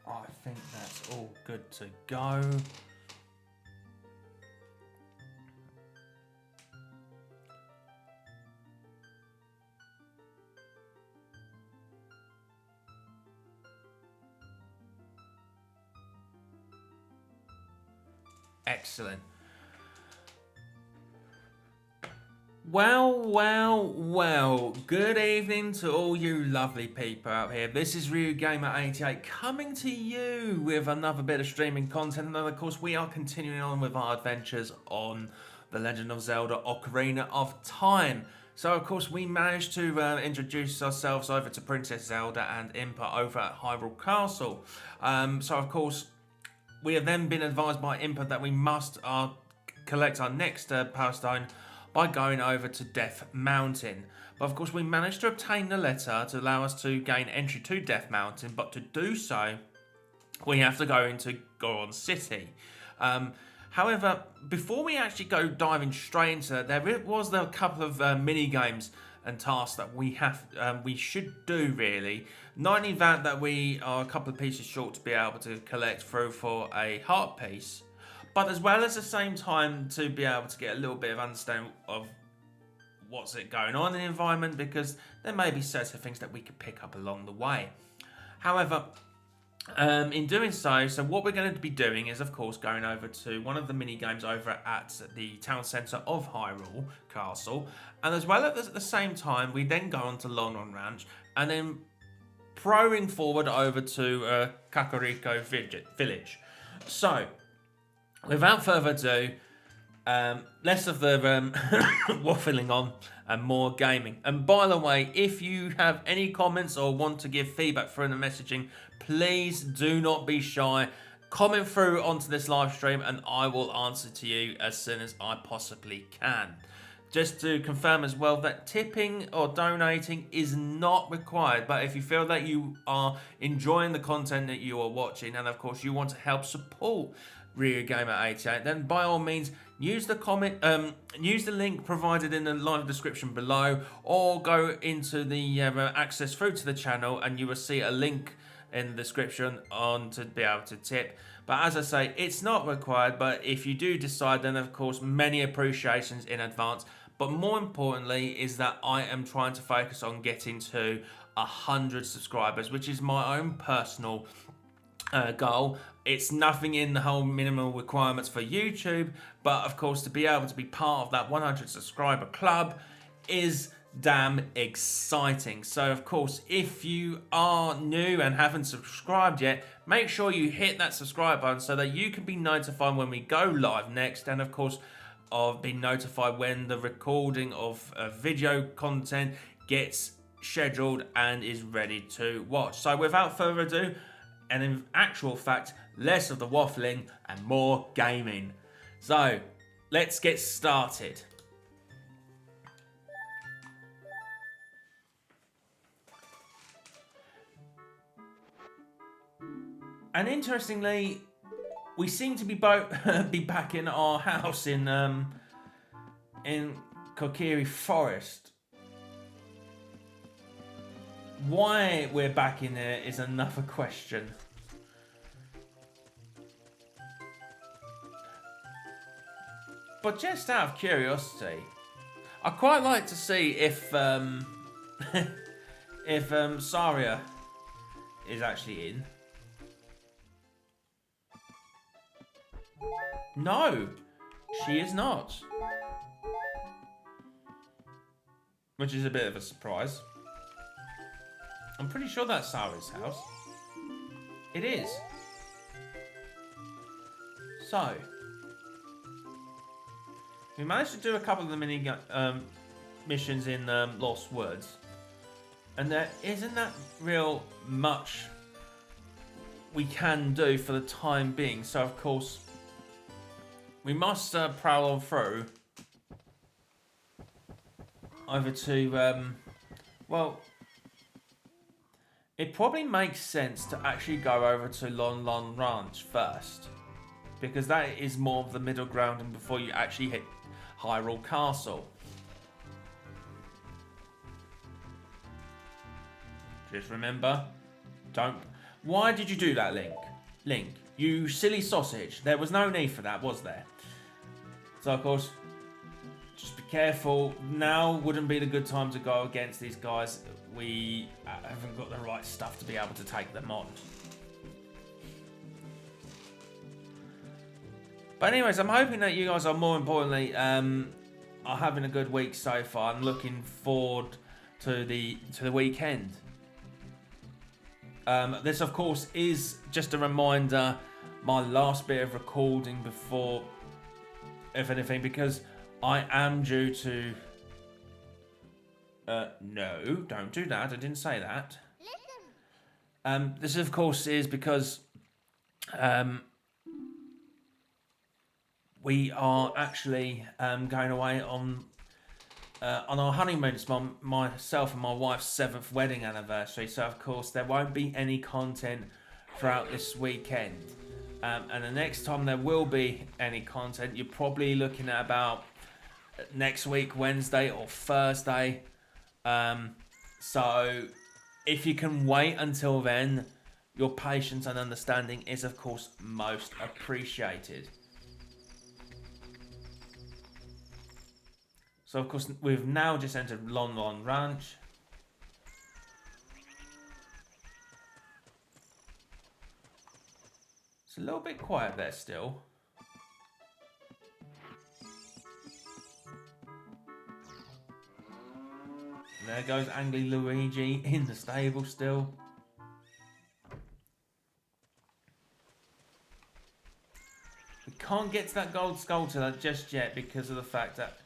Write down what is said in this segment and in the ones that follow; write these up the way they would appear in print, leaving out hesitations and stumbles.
I think that's all good to go. Excellent. Well, good evening to all you lovely people out here. This is RyuGamer88 coming to you with another bit of streaming content, and of course we are continuing on with our adventures on The Legend of Zelda Ocarina of Time. So of course we managed to introduce ourselves over to Princess Zelda and Impa over at Hyrule Castle. So of course we have then been advised by Impa that we must collect our next Power Stone by going over to Death Mountain. But of course we managed to obtain the letter to allow us to gain entry to Death Mountain, but to do so we have to go into Goron City. However, before we actually go diving straight into that, there was a couple of mini games and tasks that we should do really. Not only that we are a couple of pieces short to be able to collect through for a heart piece, but as well as the same time to be able to get a little bit of understanding of what's going on in the environment, because there may be certain things that we could pick up along the way. However, in doing so what we're going to be doing is of course going over to one of the mini games over at the town centre of Hyrule Castle, and as well at the same time we then go on to Lon Ranch and then proing forward over to Kakoriko Village. So without further ado, less of the waffling on and more gaming. And by the way, if you have any comments or want to give feedback through the messaging, please do not be shy. Comment through onto this live stream and I will answer to you as soon as I possibly can. Just to confirm as well that tipping or donating is not required, but if you feel that you are enjoying the content that you are watching and of course you want to help support RyuGamer88, then by all means use the link provided in the live description below, or go into the access through to the channel and you will see a link in the description on to be able to tip. But as I say, it's not required, but if you do decide, then of course many appreciations in advance. But more importantly is that I am trying to focus on getting to 100 subscribers, which is my own personal goal. It's nothing in the whole minimal requirements for YouTube, but of course to be able to be part of that 100 subscriber club is damn exciting. So of course if you are new and haven't subscribed yet, make sure you hit that subscribe button so that you can be notified when we go live next, and of course of being notified when the recording of video content gets scheduled and is ready to watch. So without further ado, and in actual fact, less of the waffling and more gaming. So, let's get started. And interestingly, we seem to be back in our house in Kakoriko Forest. Why we're back in there is another question. But just out of curiosity, I'd quite like to see if Saria is actually in. No, she is not. Which is a bit of a surprise. I'm pretty sure that's Saria's house. It is. So, we managed to do a couple of the mini missions in Lost Woods, and there isn't that real much we can do for the time being. So of course, we must prowl on through over to well, it probably makes sense to actually go over to Lon Ranch first, because that is more of the middle ground and before you actually hit Hyrule Castle. Just remember, don't Why did you do that, Link? Link, you silly sausage. There was no need for that, was there? So, of course, just be careful. Now wouldn't be the good time to go against these guys. We haven't got the right stuff to be able to take them on. But anyways, I'm hoping that you guys are, more importantly, are having a good week so far. I'm looking forward to the weekend. This, of course, is just a reminder, my last bit of recording before, if anything, because I am due to... no, don't do that. I didn't say that. This, of course, is because... we are actually going away on our honeymoon. It's myself and my wife's 7th wedding anniversary. So, of course, there won't be any content throughout this weekend. And the next time there will be any content, you're probably looking at about next week, Wednesday or Thursday. So, if you can wait until then, your patience and understanding is, of course, most appreciated. So, of course, we've now just entered Lon Lon Ranch. It's a little bit quiet there still. And there goes Angry Luigi in the stable still. We can't get to that gold sculpture just yet because of the fact that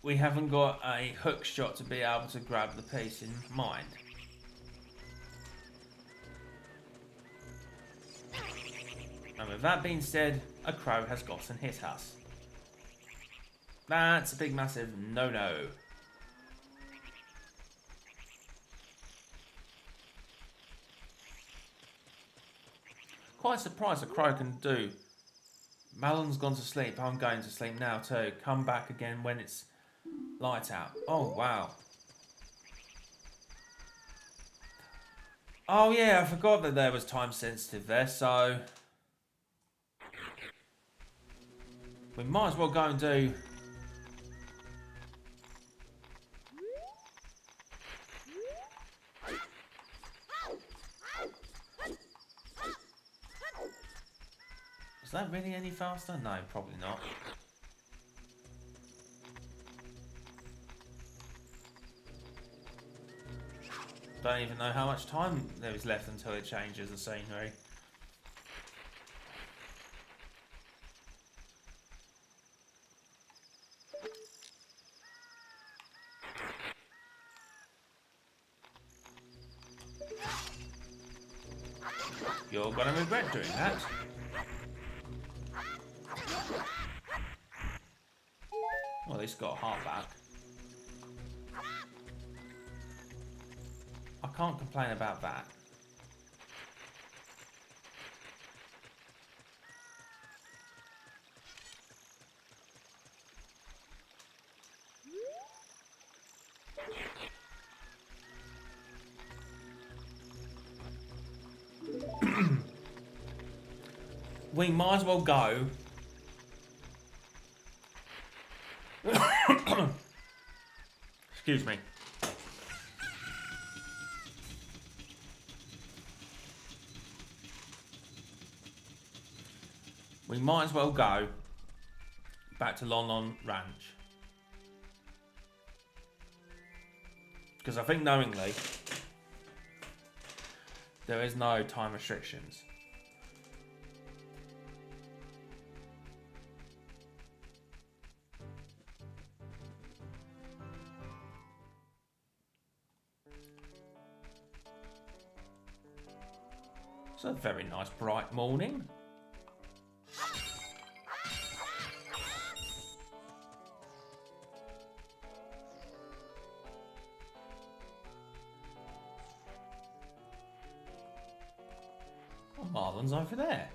we haven't got a hook shot to be able to grab the piece in mind. And with that being said, a crow has gotten hit us. That's a big massive no-no. Quite surprised a crow can do. Malon's gone to sleep. I'm going to sleep now too. Come back again when it's light out. Oh, wow. Oh, yeah, I forgot that there was time sensitive there, so... we might as well go and do... is that really any faster? No, probably not. Don't even know how much time there is left until it changes the scenery. You're gonna regret doing that. Well, at least got a heart back. I can't complain about that. We might as well go. Excuse me. We might as well go back to Lon Lon Ranch. Because I think knowingly, there is no time restrictions. It's a very nice bright morning. Oh, Marlon's over there.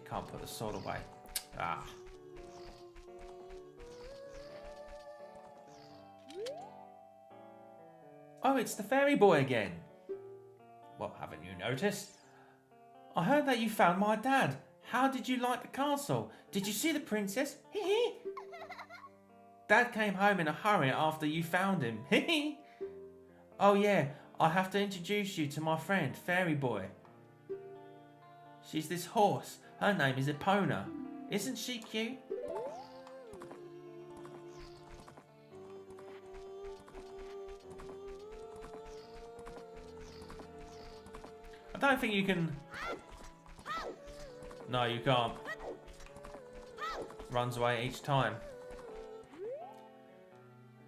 can't put the sword away. Ah. Oh, it's the fairy boy again. What, haven't you noticed? I heard that you found my dad. How did you like the castle? Did you see the princess? Hee. Dad came home in a hurry after you found him. Hee. Oh yeah, I have to introduce you to my friend, Fairy Boy. She's this horse. Her name is Epona. Isn't she cute? I don't think you can... No, you can't. Runs away each time.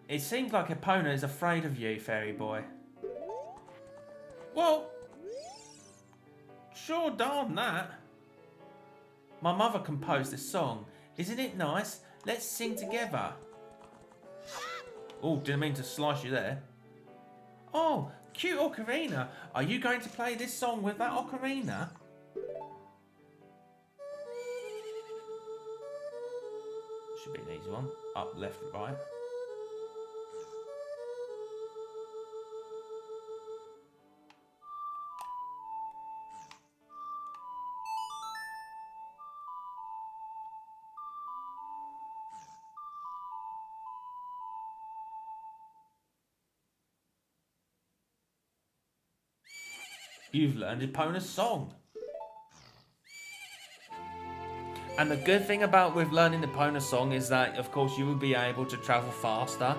It seems like Epona is afraid of you, Fairy Boy. Well, sure darn that. My mother composed this song. Isn't it nice? Let's sing together. Oh, didn't mean to slice you there. Oh, cute ocarina. Are you going to play this song with that ocarina? Should be an easy one. Up, left, right. You've learned Epona's song. And the good thing about with learning Epona's song is that, of course, you will be able to travel faster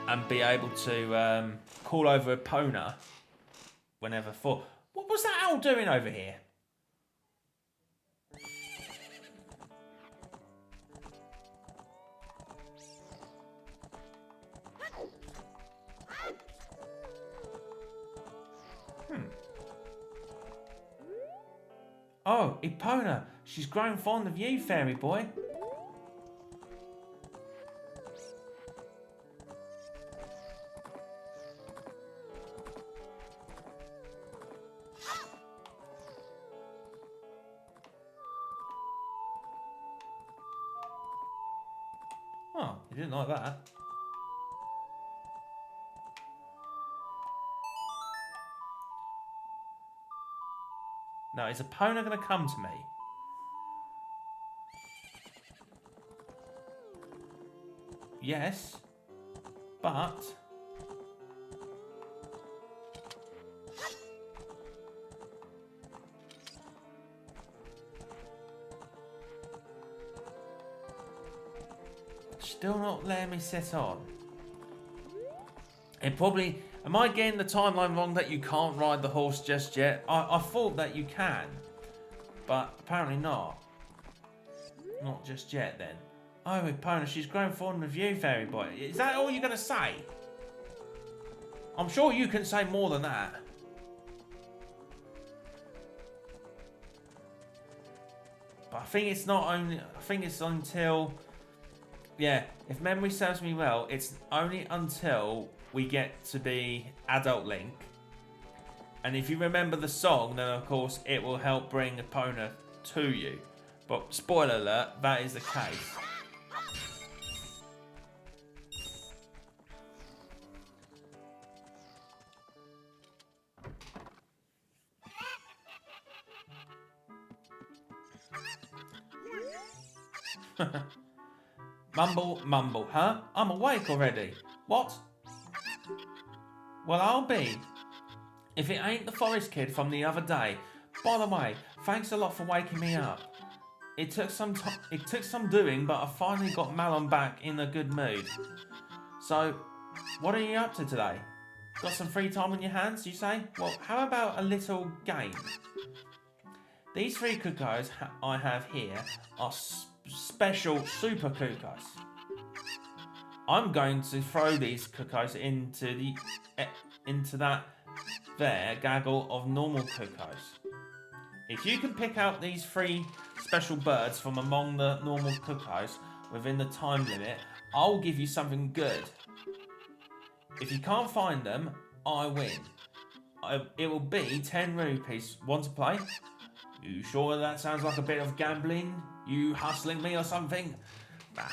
and be able to call over Epona whenever for. What was that owl doing over here? Oh, Epona, she's grown fond of you, Fairy Boy. Oh, you didn't like that. No, is Epona going to come to me? Yes, but... Still not letting me set on. It probably... Am I getting the timeline wrong that you can't ride the horse just yet? I thought that you can, but apparently not. Not just yet then. Oh, Epona, she's grown fond of you, Fairy Boy. Is that all you're going to say? I'm sure you can say more than that. But I think it's not only... I think it's until... Yeah, if memory serves me well, it's only until we get to be Adult Link. And if you remember the song, then of course it will help bring Epona to you. But spoiler alert, that is the case. Mumble, mumble, huh? I'm awake already. What? Well, I'll be. If it ain't the forest kid from the other day. By the way, thanks a lot for waking me up. It took some doing, but I finally got Malon back in a good mood. So, what are you up to today? Got some free time on your hands, you say? Well, how about a little game? These 3 cuckoos I have here are special super cuckoos. I'm going to throw these cuckoos into that there gaggle of normal cuckoos. If you can pick out these 3 special birds from among the normal cuckoos within the time limit, I'll give you something good. If you can't find them, I win. It will be 10 rupees. Want to play? You sure that sounds like a bit of gambling? You hustling me or something? Nah.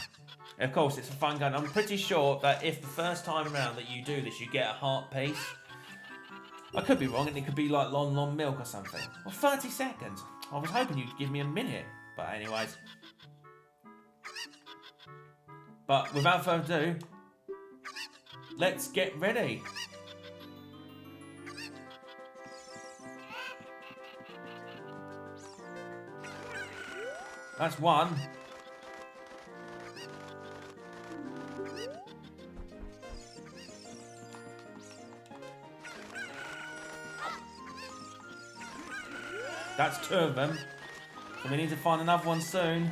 Of course, it's a fun game. I'm pretty sure that if the first time around that you do this, you get a heart piece. I could be wrong, and it could be like long milk or something. Well, 30 seconds. I was hoping you'd give me a minute. But anyways. But without further ado, let's get ready. That's one. That's two of them. So we need to find another one soon.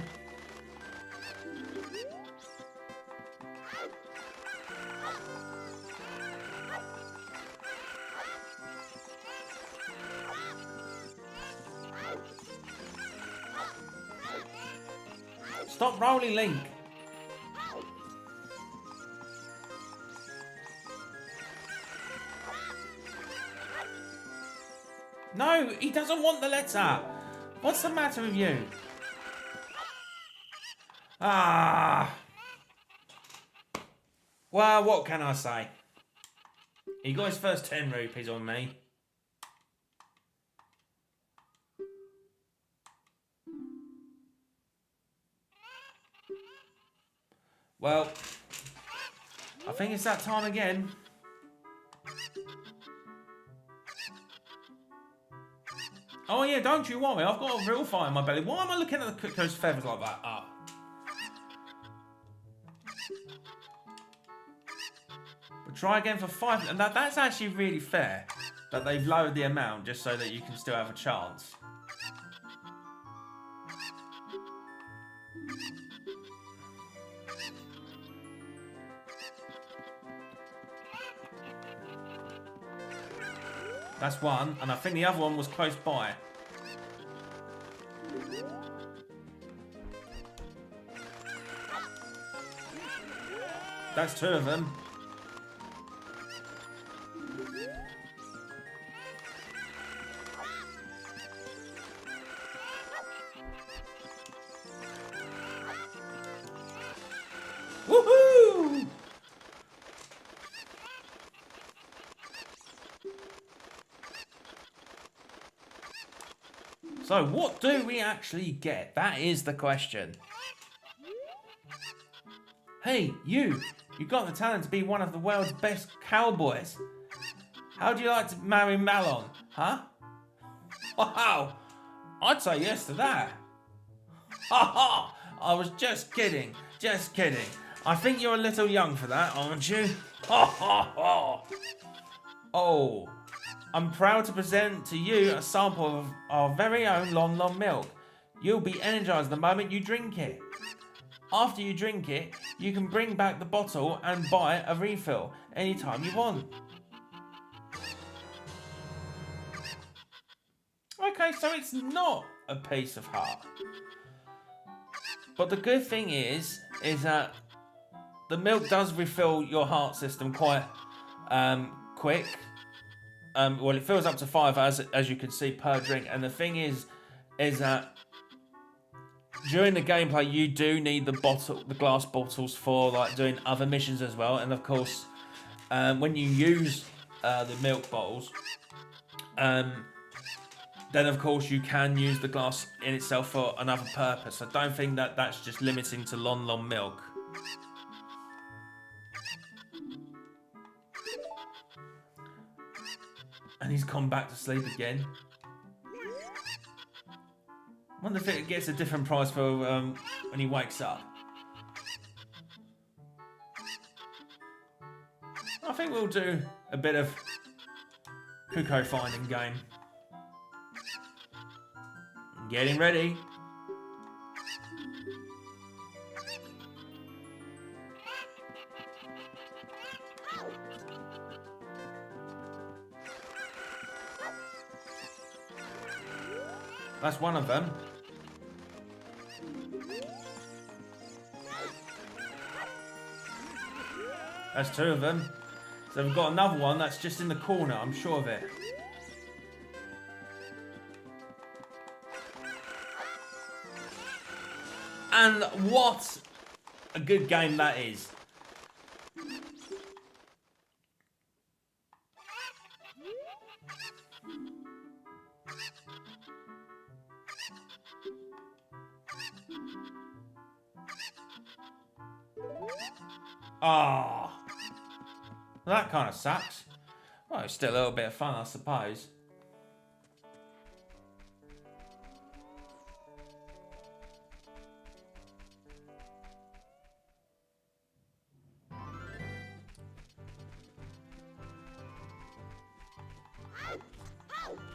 Stop rolling, Link. No, he doesn't want the letter. What's the matter with you? Ah. Well, what can I say? He got his first 10 rupees on me. Well, I think it's that time again. Oh yeah, don't you worry, I've got a real fire in my belly. Why am I looking at the cuckoo's feathers like that? Oh. We'll try again for 5, and that's actually really fair. That they've lowered the amount just so that you can still have a chance. That's one, and I think the other one was close by. That's two of them. Woohoo! So, what do we actually get? That is the question. Hey, you got the talent to be one of the world's best cowboys. How'd you like to marry Malon, huh? Wow, I'd say yes to that. Ha ha, I was just kidding, just kidding. I think you're a little young for that, aren't you? Ha ha ha. Oh. I'm proud to present to you a sample of our very own Lon milk. You'll be energized the moment you drink it. After you drink it, you can bring back the bottle and buy a refill anytime you want. Okay, so it's not a piece of heart. But the good thing is that the milk does refill your heart system quite quick. Well, it fills up to 5 as you can see per drink, and the thing is that during the gameplay you do need the glass bottles for like doing other missions as well, and of course when you use the milk bottles, then of course you can use the glass in itself for another purpose. I don't think that that's just limiting to Lon milk. And he's gone back to sleep again. Wonder if it gets a different price for when he wakes up. I think we'll do a bit of Cuckoo finding game. Getting ready. That's one of them. That's two of them. So we've got another one that's just in the corner, I'm sure of it. And what a good game that is. Ah, that kind of sucks. Well, it's still a little bit of fun, I suppose.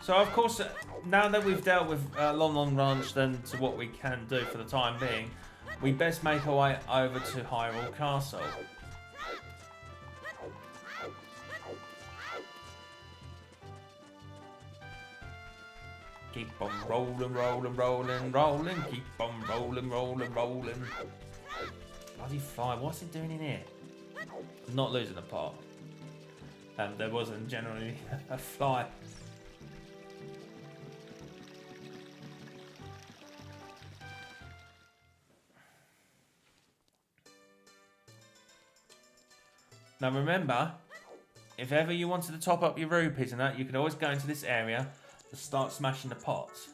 So, of course, now that we've dealt with Lon Ranch then to what we can do for the time being, we best make our way over to Hyrule Castle. Keep on rolling, rolling, rolling, rolling. Keep on rolling, rolling, rolling. Bloody fly, what's it doing in here? I'm not losing the plot. There wasn't generally a fly. Now remember, if ever you wanted to top up your rupees and that, you could always go into this area and start smashing the pots.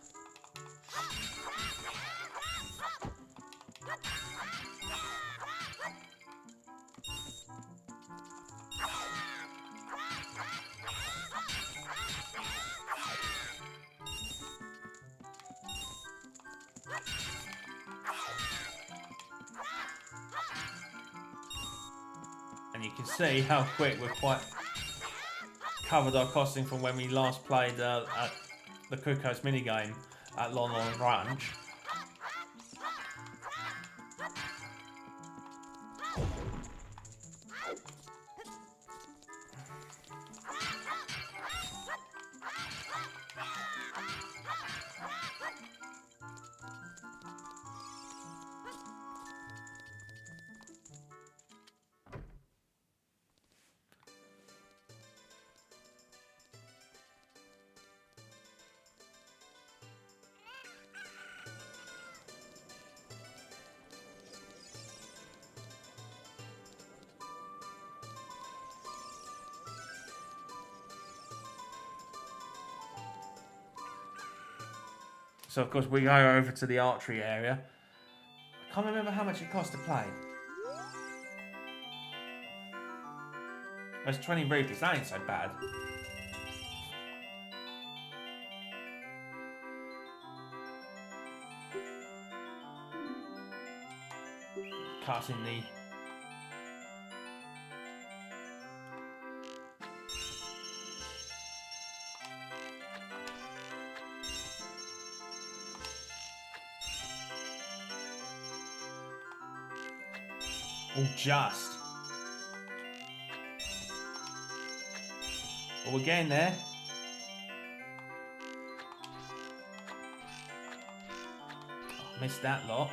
And you can see how quick we're quite covered our costing from when we last played at the Cookhouse minigame at Lon Ranch. So of course we go over to the archery area. I can't remember how much it cost to play. There's 20 rupees, that ain't so bad. Cutting the... Oh, just. Well, we're getting there. Oh, missed that lot.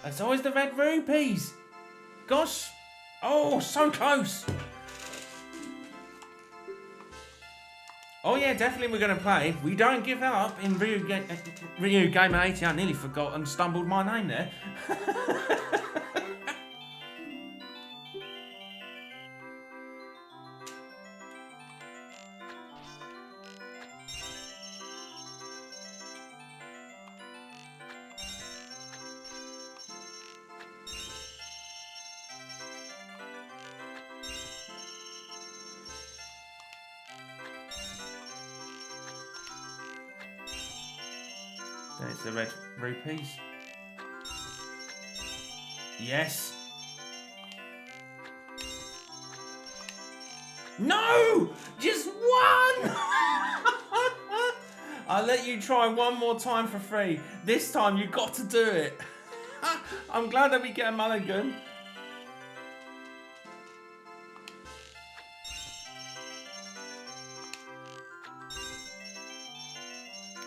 It's always the red rupees. Gosh. Oh, so close. Oh yeah, definitely we're going to play. We don't give up in RyuGamer88. I nearly forgot and stumbled my name there. There's the red rupees. Yes. No! Just one! I'll let you try one more time for free. This time you've got to do it. I'm glad that we get a mulligan.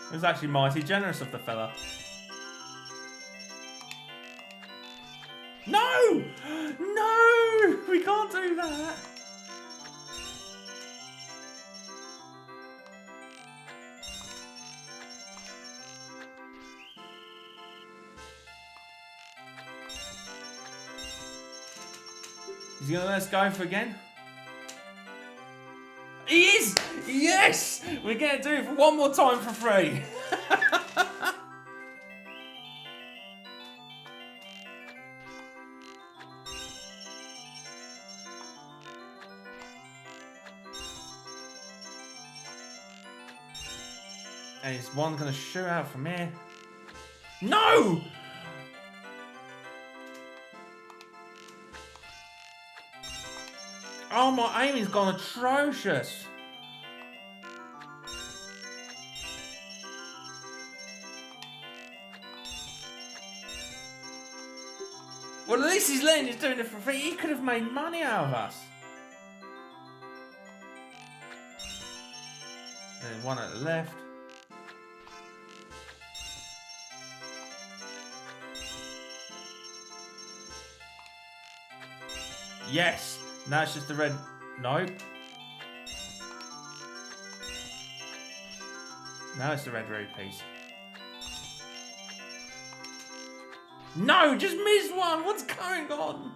It was actually mighty generous of the fella. No! No! We can't do that! Is he gonna let us go for again? He is! Yes! We're gonna do it for one more time for free. And is one gonna shoot out from here? No! Oh, my aiming's gone atrocious. Well, at least he's letting us doing it for free. He could have made money out of us. Then one at the left. Yes. Now it's just the red. No. Now it's the red rupees. No, just missed one. What's going on?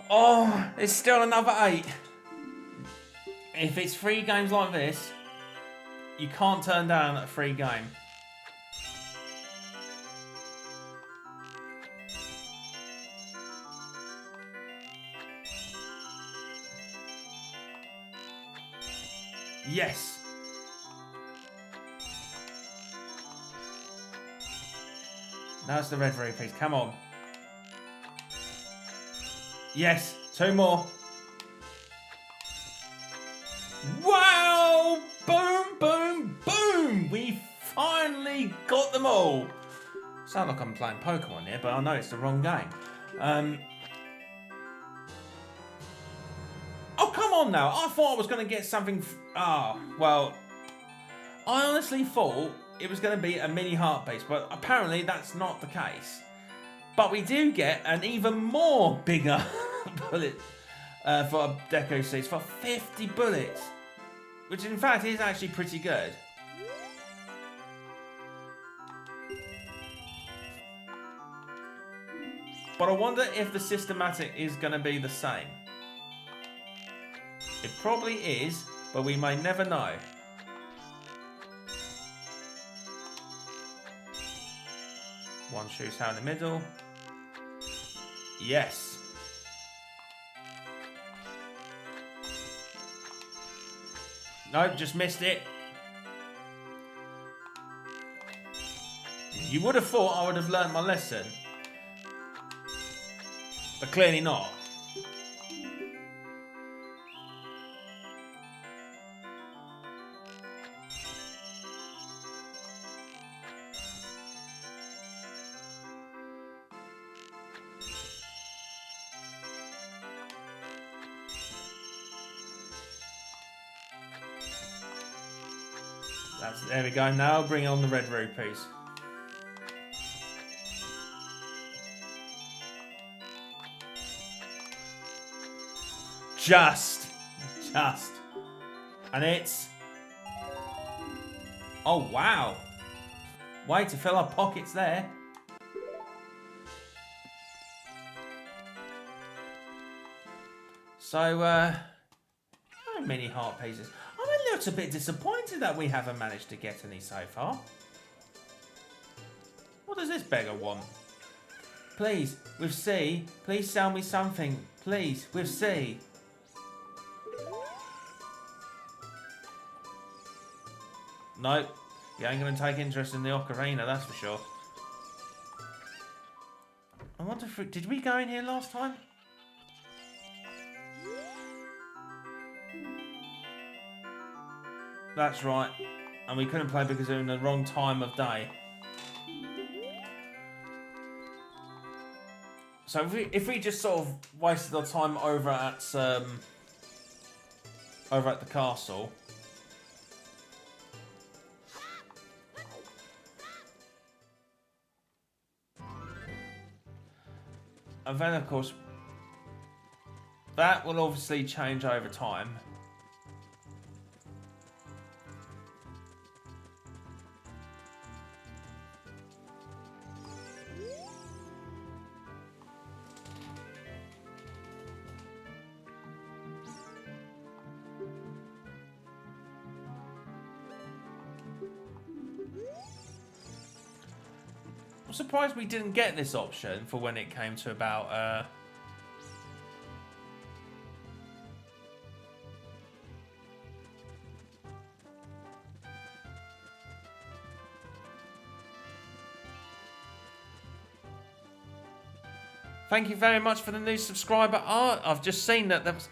Oh, it's still another 8. If it's free games like this, you can't turn down a free game. Yes. Now it's the red rupees. Come on. Yes. 2 more. Wow! Boom, boom, boom! We finally got them all. Sound like I'm playing Pokemon here, but I know it's the wrong game. Oh, come on now. I thought I was going to get something... well... I honestly thought it was going to be a mini heart piece, but apparently that's not the case. But we do get an even more bigger bullet for a Deco Seeds for 50 bullets. Which in fact is actually pretty good. But I wonder if the systematic is going to be the same. It probably is, but we may never know. One shoots out in the middle. Yes. Nope, just missed it. You would have thought I would have learned my lesson. But clearly not. There we go, now bring on the red rupees. Just. And it's... Oh, wow. Way to fill our pockets there. So, no mini heart pieces. I'm a little bit disappointed that we haven't managed to get any so far. What does this beggar want? Please, with C, please sell me something. Please, with C. Nope, you ain't going to take interest in the Ocarina, that's for sure. I wonder if... Did we go in here last time? That's right. And we couldn't play because we were in the wrong time of day. So if we just sort of wasted our time over at the castle. And then of course that will obviously change over time. I'm surprised we didn't get this option for when it came to about... Thank you very much for the new subscriber art. I've just seen that there was...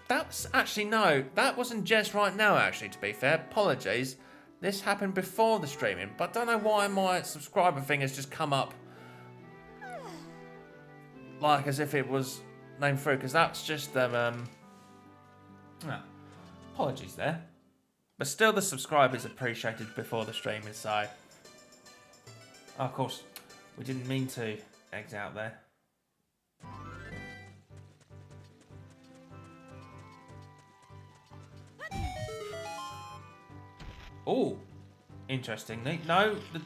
that's actually, no. That wasn't just right now, actually, to be fair. Apologies. This happened before the streaming. But I don't know why my subscriber thing has just come up. Like as if it was named through. Because that's just the... apologies there. But still the subscribers appreciated before the streaming, so... Oh, of course, we didn't mean to exit out there. Oh, interesting. No, the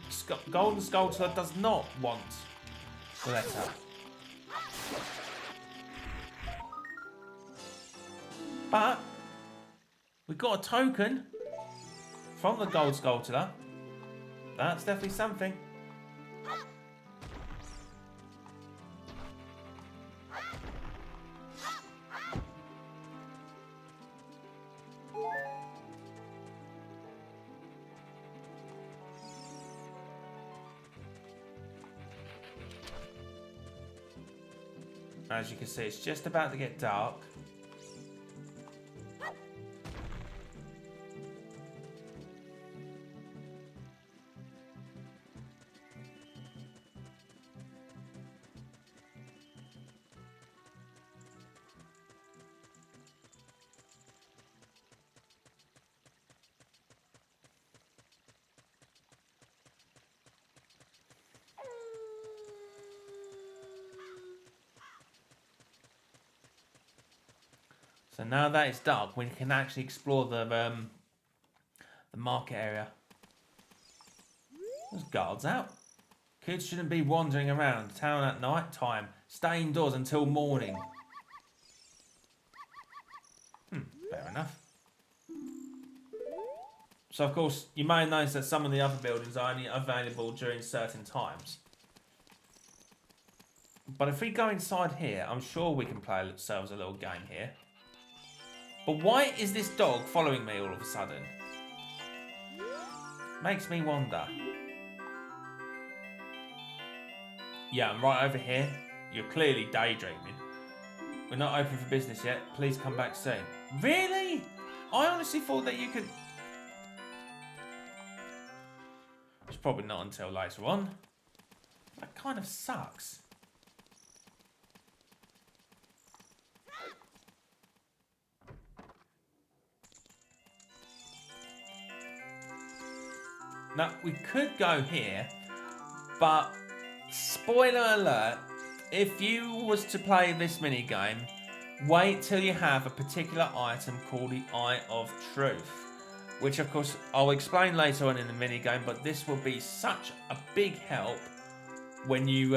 golden sculptor does not want the letter. But we got a token from the gold sculptor. That's definitely something. As you can see, it's just about to get dark. So now that it's dark, we can actually explore the market area. There's guards out. Kids shouldn't be wandering around town at night time. Stay indoors until morning. Fair enough. So of course, you may notice that some of the other buildings are only available during certain times. But if we go inside here, I'm sure we can play ourselves a little game here. But why is this dog following me all of a sudden? Makes me wonder. Yeah, I'm right over here. You're clearly daydreaming. We're not open for business yet. Please come back soon. Really? I honestly thought that you could... It's probably not until later on. That kind of sucks. Now, we could go here, but spoiler alert, if you was to play this minigame, wait till you have a particular item called the Eye of Truth, which of course I'll explain later on in the minigame, but this will be such a big help when you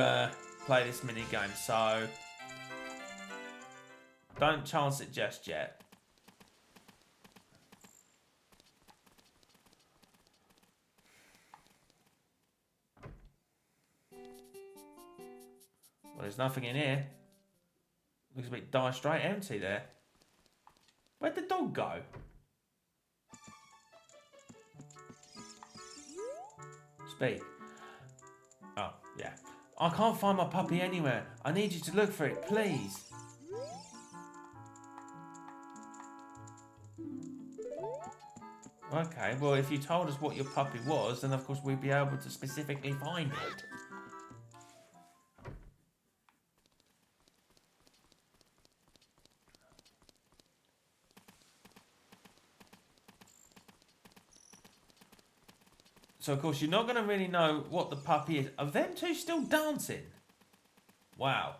play this minigame, so don't chance it just yet. Well, there's nothing in here. Looks a bit dire straight empty there. Where'd the dog go? Speak. Oh, yeah. I can't find my puppy anywhere. I need you to look for it, please. Okay, well, if you told us what your puppy was, then of course we'd be able to specifically find it. So, of course, you're not going to really know what the puppy is. Are them two still dancing? Wow.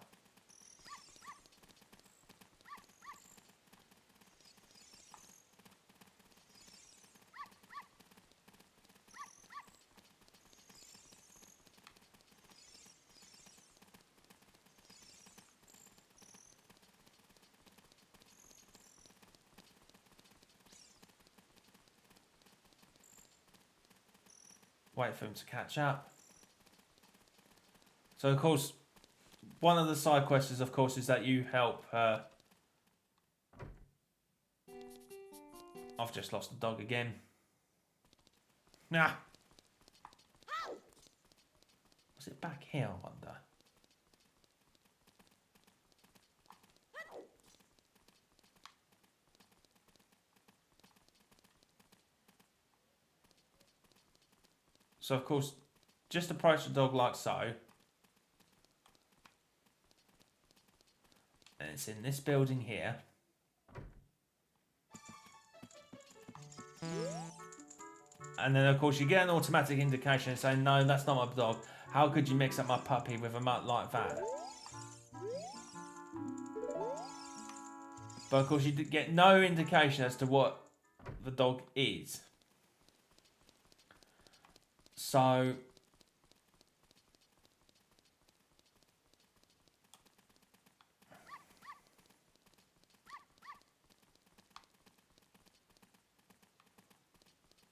Wait for him to catch up. So of course, one of the side quests is, of course, is that you help. I've just lost the dog again. Nah. Was it back here, I wonder? So, of course, just approach the dog like so. And it's in this building here. And then, of course, you get an automatic indication saying, no, that's not my dog. How could you mix up my puppy with a mutt like that? But, of course, you get no indication as to what the dog is. So...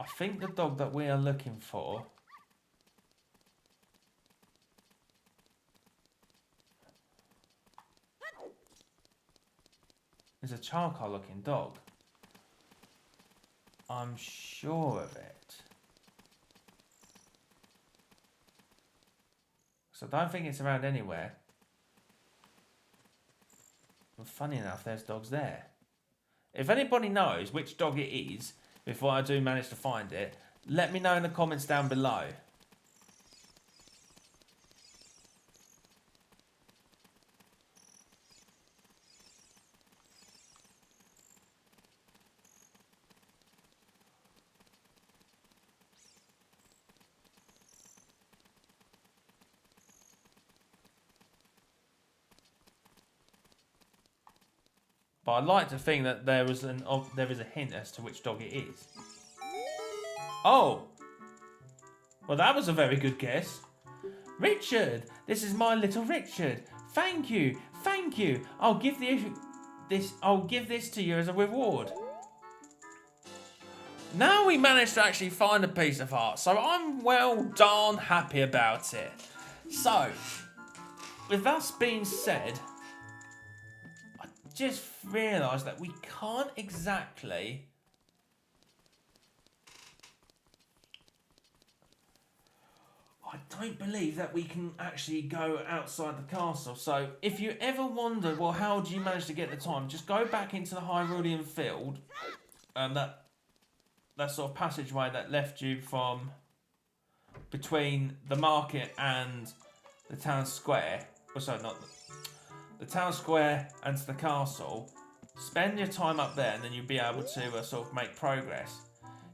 I think the dog that we are looking for is a charcoal looking dog. I'm sure of it. So I don't think it's around anywhere. But funny enough, there's dogs there. If anybody knows which dog it is, before I do manage to find it, let me know in the comments down below. But I'd like to think that there is a hint as to which dog it is. Oh! Well, that was a very good guess. Richard! This is my little Richard. Thank you! Thank you! I'll give this to you as a reward. Now we managed to actually find a piece of art, so I'm well darn happy about it. So, with that being said, I just realised that we can't exactly... I don't believe that we can actually go outside the castle. So if you ever wondered, well, how do you manage to get the time? Just go back into the Hyrulean field. That sort of passageway that left you from between the market and the town square. Oh, sorry, not the town square and to the castle. Spend your time up there and then you'll be able to sort of make progress.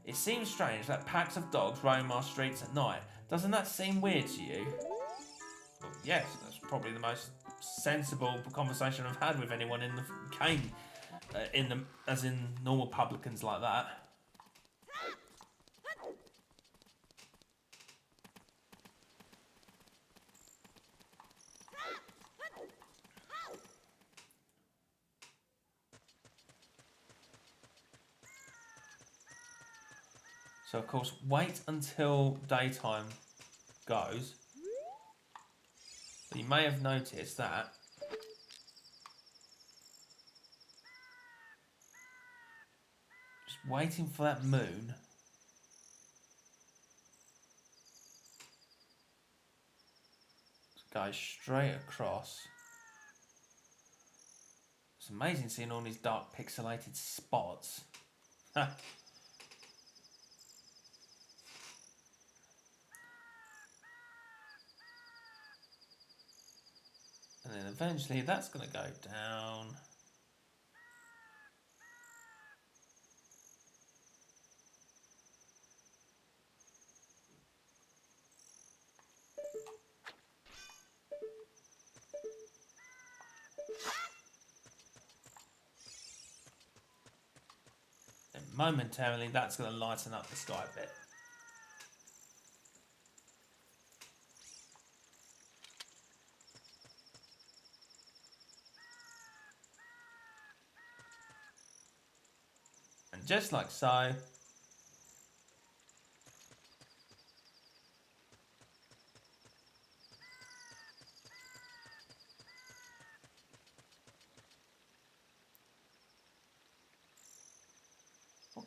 It seems strange that packs of dogs roam our streets at night. Doesn't that seem weird to you? Well, yes, that's probably the most sensible conversation I've had with anyone in the game, as in normal publicans like that. So, of course, wait until daytime goes. But you may have noticed that just waiting for that moon to go straight across. It's amazing seeing all these dark pixelated spots. And then eventually that's going to go down. And momentarily that's going to lighten up the sky a bit. Just like so.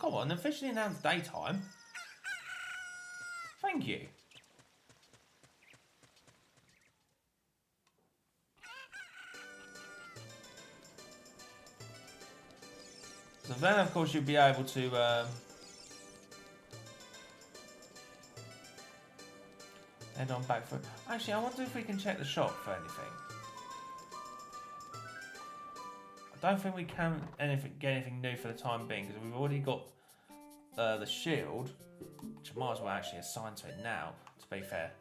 come on, officially announced daytime. Thank you. So then, of course, you'll be able to head on back for... Actually, I wonder if we can check the shop for anything. I don't think we can get anything new for the time being, because we've already got the shield, which I might as well actually assign to it now, to be fair,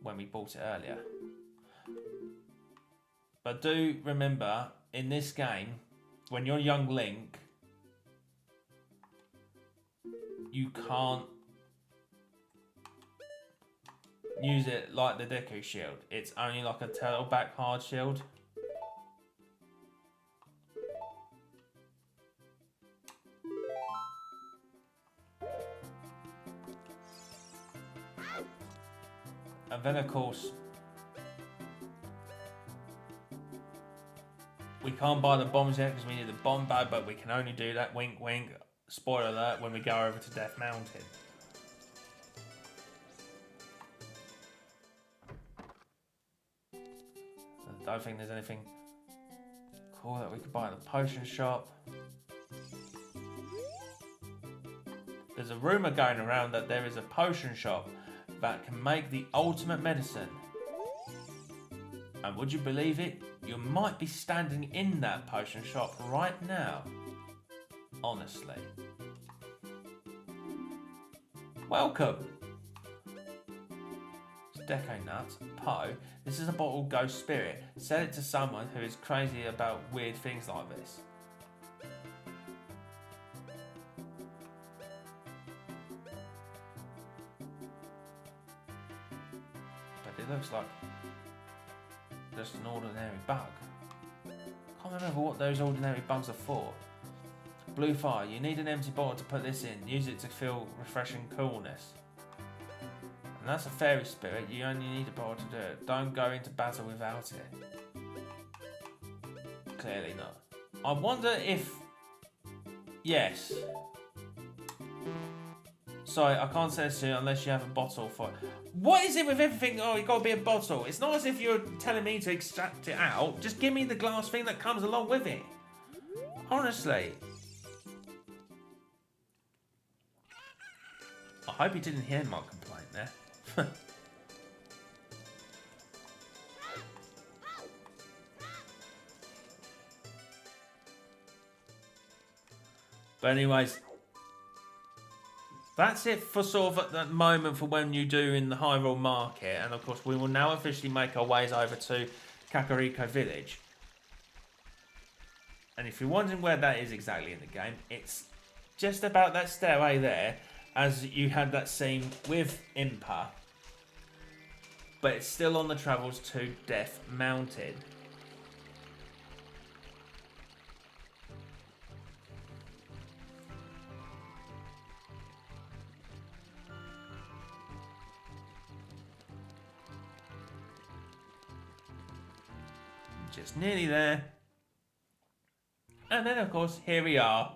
when we bought it earlier. But do remember, in this game, when you're young Link, you can't use it like the Deku shield. It's only like a tailback hard shield. And then, of course, we can't buy the bombs yet because we need the bomb bag, but we can only do that, wink wink, spoiler alert, when we go over to Death Mountain. I don't think there's anything cool that we could buy in the potion shop. There's a rumour going around that there is a potion shop that can make the ultimate medicine. And would you believe it? You might be standing in that potion shop right now. Honestly. Welcome. It's Deco Nuts. Poe. This is a bottle of Ghost Spirit. Sell it to someone who is crazy about weird things like this. It looks like just an ordinary bug. Can't remember what those ordinary bugs are for. Blue fire. You need an empty bottle to put this in. Use it to feel refreshing coolness. And that's a fairy spirit. You only need a bottle to do it. Don't go into battle without it. Clearly not. I wonder if... Yes. Sorry, I can't say this to you unless you have a bottle for it. What is it with everything? Oh, you got to be a bottle. It's not as if you're telling me to extract it out. Just give me the glass thing that comes along with it. Honestly. I hope you didn't hear my complaint there. But anyways, that's it for sort of at that moment for when you do in the Hyrule Market. And of course, we will now officially make our ways over to Kakoriko Village. And if you're wondering where that is exactly in the game, it's just about that stairway there, as you had that scene with Impa. But it's still on the travels to Death Mountain. Just nearly there. And then, of course, here we are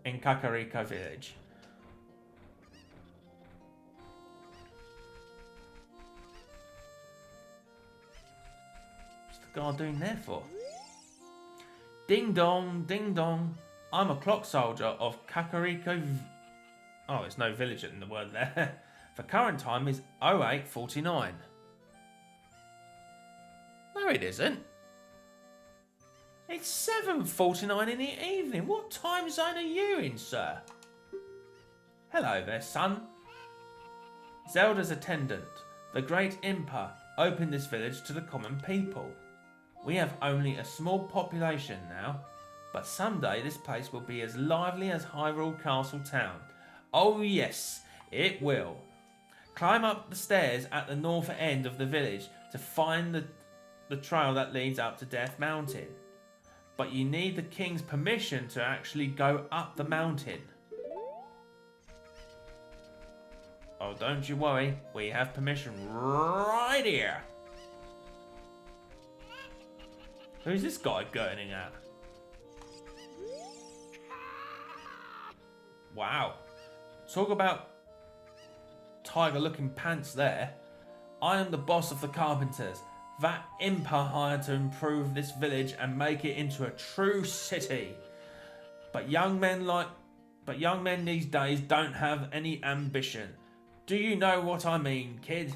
in Kakoriko Village. What's the guard doing there for? Ding dong, ding dong. I'm a clock soldier of Kakoriko. Oh, there's no village in the word there. The current time is 08:49. No, it isn't. It's 7:49 in the evening. What time zone are you in, sir? Hello there, son. Zelda's attendant, the great Impa, opened this village to the common people. We have only a small population now, but someday this place will be as lively as Hyrule Castle town. Oh yes, it will. Climb up the stairs at the north end of the village to find the trail that leads up to Death Mountain. But you need the king's permission to actually go up the mountain. Oh, don't you worry. We have permission right here. Who's this guy gurning at? Wow. Talk about tiger-looking pants there. I am the boss of the carpenters. That Impa hired to improve this village and make it into a true city. But young men these days don't have any ambition. Do you know what I mean, kid?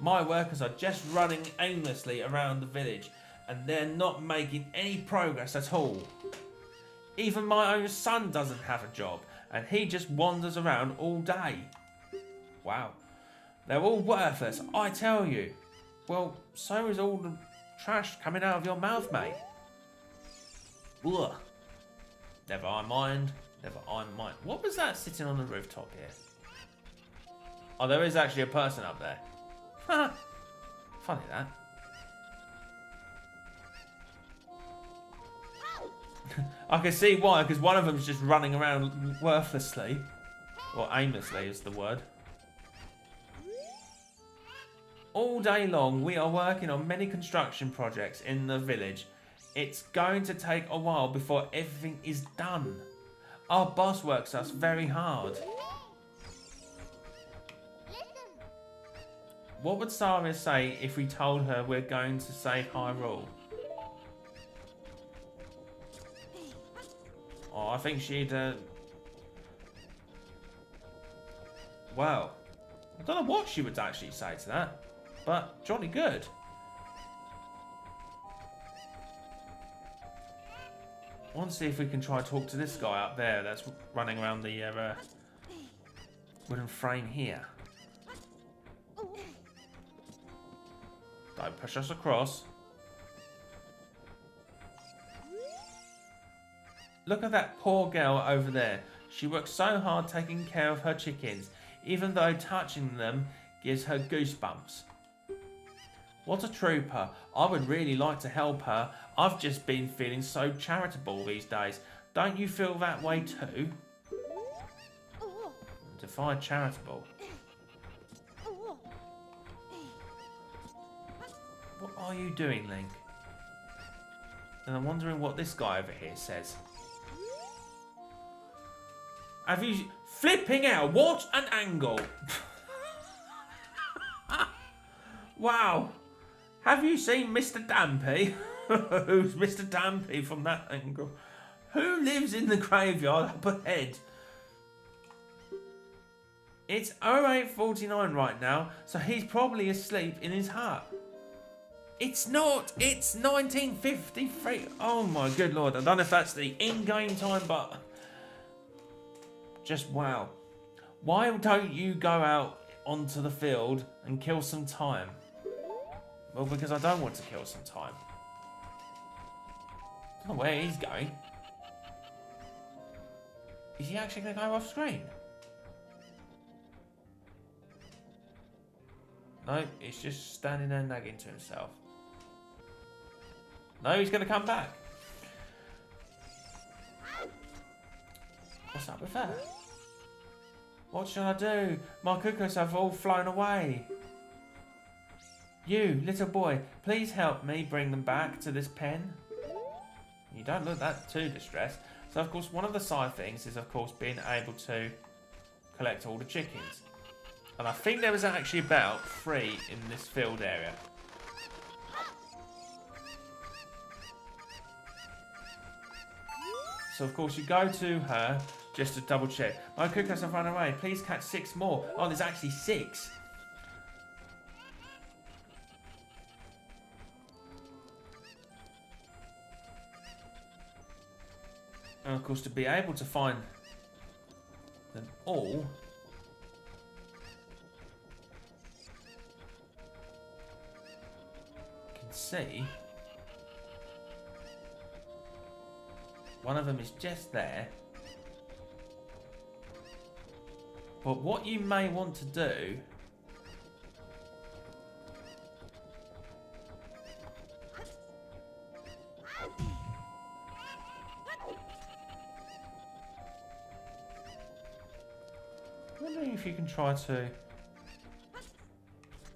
My workers are just running aimlessly around the village and they're not making any progress at all. Even my own son doesn't have a job and he just wanders around all day. Wow. They're all worthless, I tell you. Well, so is all the trash coming out of your mouth, mate. Ugh. Never I mind. Never I mind. What was that sitting on the rooftop here? Oh, there is actually a person up there. Ha! Funny that. I can see why, because one of them's just running around worthlessly. Or aimlessly is the word. All day long, we are working on many construction projects in the village. It's going to take a while before everything is done. Our boss works us very hard. What would Saria say if we told her we're going to save Hyrule? Oh, I think she'd... Well, I don't know what she would actually say to that. But jolly good. I want to see if we can try and talk to this guy up there that's running around the wooden frame here. Don't push us across. Look at that poor girl over there. She works so hard taking care of her chickens, even though touching them gives her goosebumps. What a trooper. I would really like to help her. I've just been feeling so charitable these days. Don't you feel that way too? Define charitable. What are you doing, Link? And I'm wondering what this guy over here says. Have you... Flipping out! What an angle! Wow! Have you seen Mr. Dampy? Who's Mr. Dampy from that angle? Who lives in the graveyard up ahead? It's 08:49 right now, so he's probably asleep in his hut. It's not! It's 1953! Oh my good lord, I don't know if that's the in-game time, but... Just wow. Why don't you go out onto the field and kill some time? Well, because I don't want to kill some time. I don't know where he's going. Is he actually going to go off screen? No, he's just standing there nagging to himself. No, he's going to come back. What's up with that? What should I do? My cuckoos have all flown away. You, little boy, please help me bring them back to this pen. You don't look that too distressed. So, of course, one of the side things is, of course, being able to collect all the chickens. And I think there was actually about 3 in this field area. So, of course, you go to her just to double check. My cuckoos have run away. Please catch 6 more. Oh, there's actually 6. And of course, to be able to find them all, you can see one of them is just there. But what you may want to do I'm wondering if you can try to...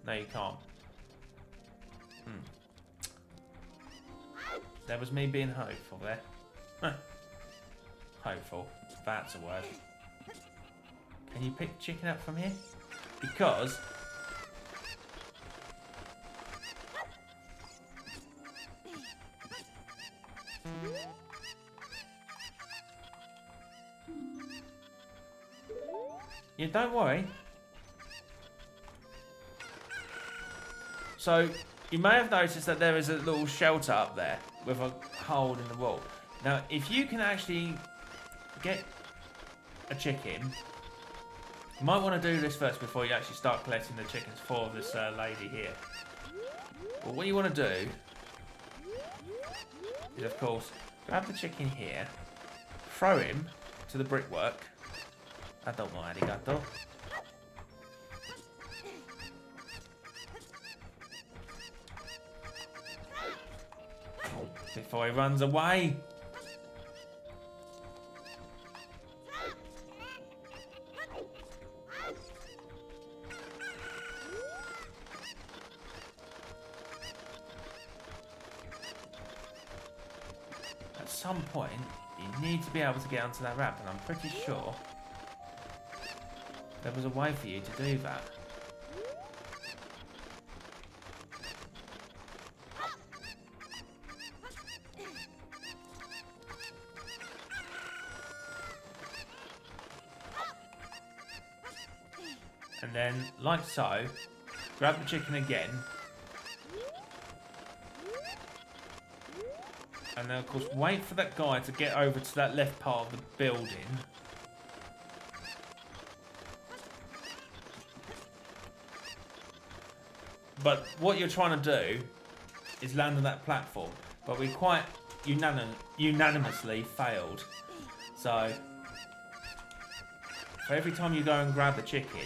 No, you can't. That was me being hopeful there. Hopeful. That's a word. Can you pick the chicken up from here? Because... yeah, don't worry. So, you may have noticed that there is a little shelter up there with a hole in the wall. Now, if you can actually get a chicken, you might want to do this first before you actually start collecting the chickens for this lady here. But what you want to do is, of course, grab the chicken here, throw him to the brickwork. I don't know, arigato. Before he runs away. At some point, you need to be able to get onto that ramp, and I'm pretty sure there was a way for you to do that. And then, like so, grab the chicken again. And then, of course, wait for that guy to get over to that left part of the building. But what you're trying to do is land on that platform. But we quite unanimously failed. So, for every time you go and grab the chicken,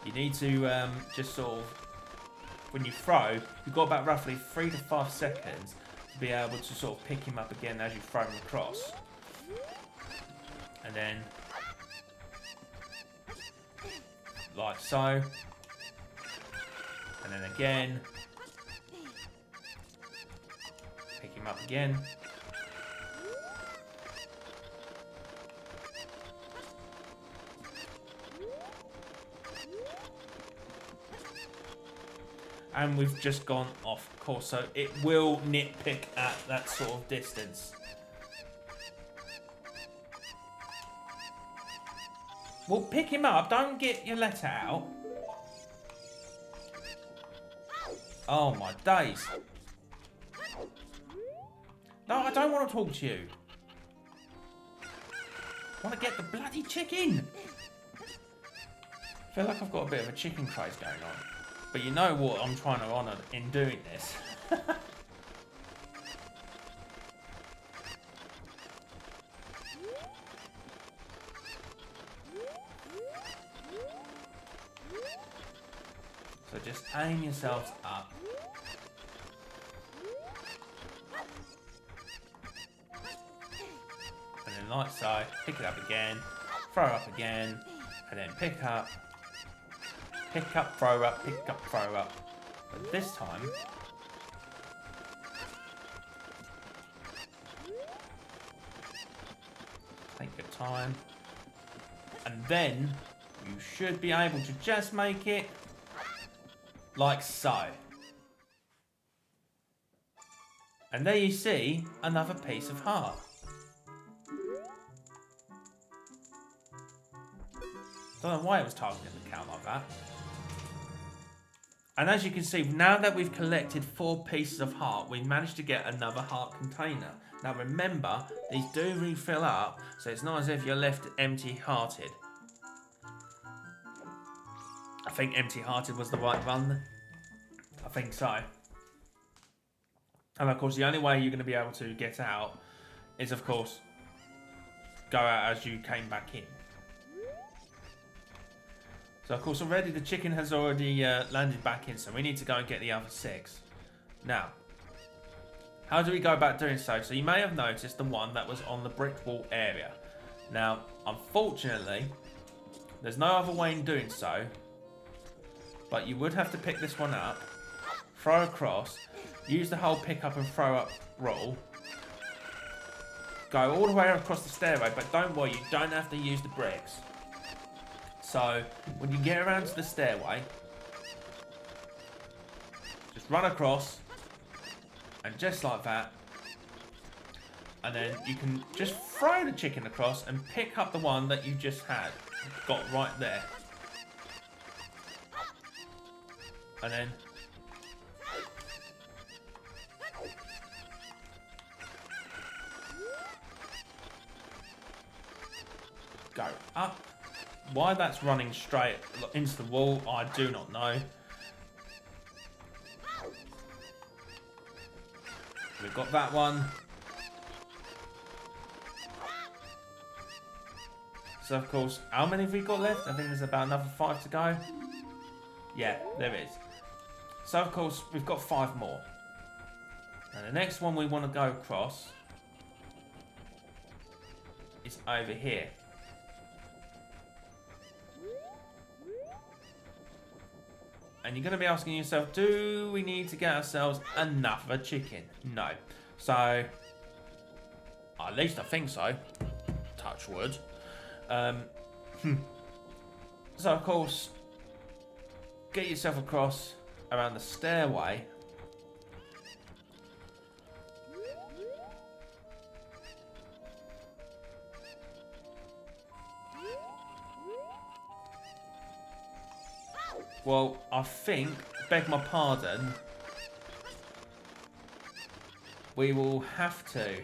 you need to just sort of, when you throw, you've got about roughly 3 to 5 seconds to be able to sort of pick him up again as you throw him across. And then, like so. And then again. Pick him up again. And we've just gone off course, so it will nitpick at that sort of distance. Well, pick him up, don't get your letter out. Oh my days. No, I don't want to talk to you. I want to get the bloody chicken. I feel like I've got a bit of a chicken craze going on. But you know what I'm trying to honour in doing this. So just aim yourselves up. And then like so, pick it up again, throw up again, and then pick up, throw up, pick up, throw up. But this time, take your time. And then, you should be able to just make it like so. And there you see another piece of heart. Don't know why it was targeting the count like that. And as you can see, now that we've collected 4 pieces of heart, we've managed to get another heart container. Now remember, these do refill up, so it's not as if you're left empty-hearted. I think empty-hearted was the right one. I think so. And of course, the only way you're going to be able to get out is, of course, go out as you came back in. So, of course, already the chicken has already landed back in, so we need to go and get the other 6. Now, how do we go about doing so? So, you may have noticed the one that was on the brick wall area. Now, unfortunately, there's no other way in doing so, but you would have to pick this one up, throw across, use the whole pick up and throw up roll, go all the way across the stairway, but don't worry, you don't have to use the bricks. So, when you get around to the stairway, just run across, and just like that, and then you can just throw the chicken across and pick up the one that you just got right there. And then go up. Why that's running straight into the wall, I do not know. We've got that one. So of course, how many have we got left? I think there's about another 5 to go. Yeah, there is. So of course, we've got 5 more. And the next one we want to go across is over here. And you're going to be asking yourself, do we need to get ourselves another chicken? No. So, at least I think so. Touch wood. So, of course, get yourself across around the stairway. Well, I think, beg my pardon, we will have to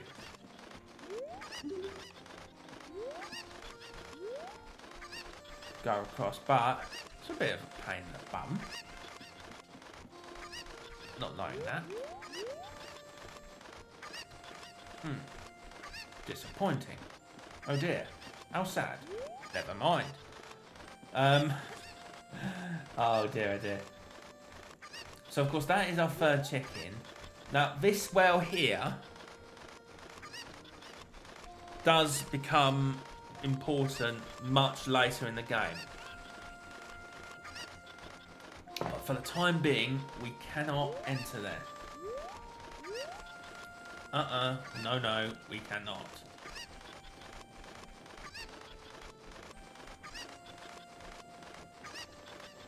go across, but it's a bit of a pain in the bum. Not knowing that. Disappointing. Oh dear. How sad. Never mind. Oh dear, oh dear. So of course that is our 3rd chicken. Now this well here does become important much later in the game. But for the time being, we cannot enter there. No, we cannot.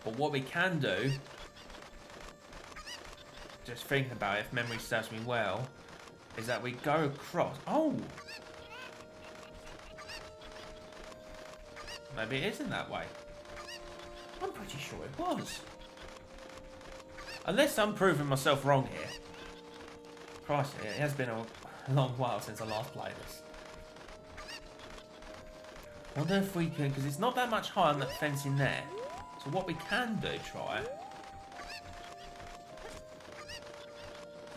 But what we can do, just thinking about it, if memory serves me well, is that we go across. Oh! Maybe it isn't that way. I'm pretty sure it was. Unless I'm proving myself wrong here. Christ, it has been a long while since I last played this. Wonder if we can, because it's not that much higher than that fence in there. So what we can do, try,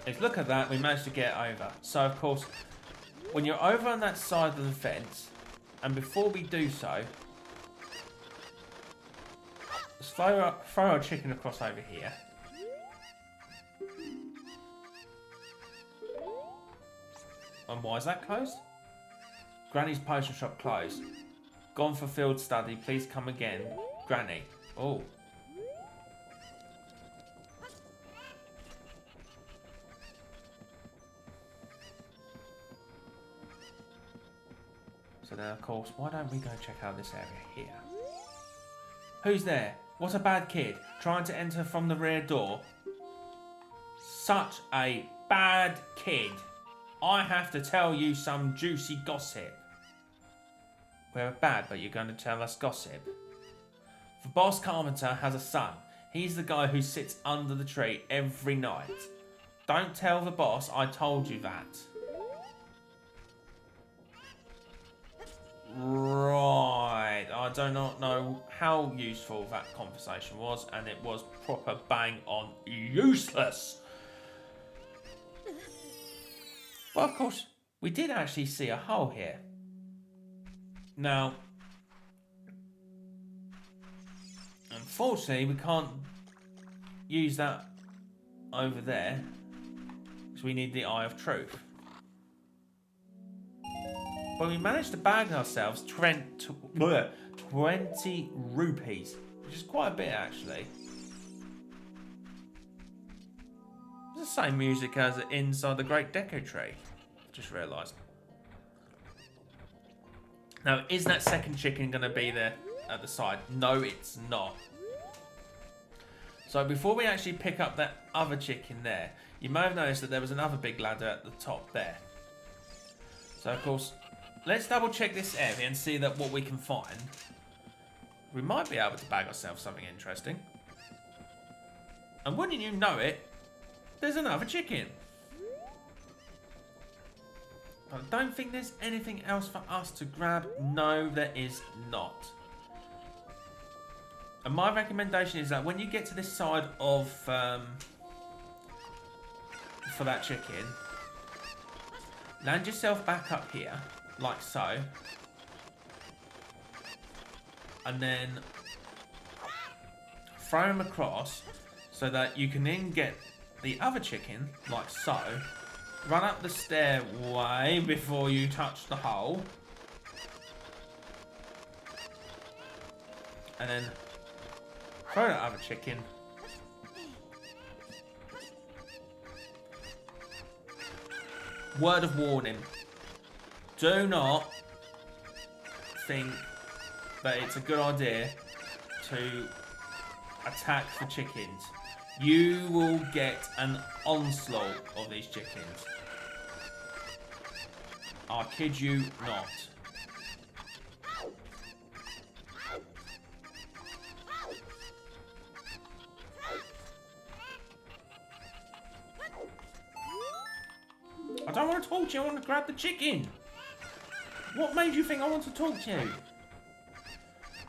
is look at that, we managed to get over. So of course, when you're over on that side of the fence, and before we do so, let's throw our chicken across over here. And why is that closed? Granny's potion shop closed. Gone for field study, please come again. Granny. Oh. So then, of course, why don't we go check out this area here? Who's there? What a bad kid. Trying to enter from the rear door. Such a bad kid. I have to tell you some juicy gossip. We're bad, but you're going to tell us gossip. The boss Carpenter has a son. He's the guy who sits under the tree every night. Don't tell the boss I told you that. Right. I do not know how useful that conversation was, and it was proper bang on useless. But of course, we did actually see a hole here. Now, unfortunately, we can't use that over there, because we need the Eye of Truth. But we managed to bag ourselves 20 rupees, which is quite a bit actually. It's the same music as inside the Great Deco Tree, just realised. Now, is that second chicken going to be there at the side? No, it's not. So before we actually pick up that other chicken there, you may have noticed that there was another big ladder at the top there. So of course, let's double check this area and see that what we can find. We might be able to bag ourselves something interesting. And wouldn't you know it, there's another chicken. I don't think there's anything else for us to grab. No, there is not. And my recommendation is that when you get to this side of for that chicken, land yourself back up here, like so, and then throw him across so that you can then get the other chicken, like so. Run up the stairway before you touch the hole. And then throw that other chicken. Word of warning. Do not think that it's a good idea to attack the chickens. You will get an onslaught of these chickens. I kid you not. I don't want to talk to you, I want to grab the chicken. What made you think I want to talk to you?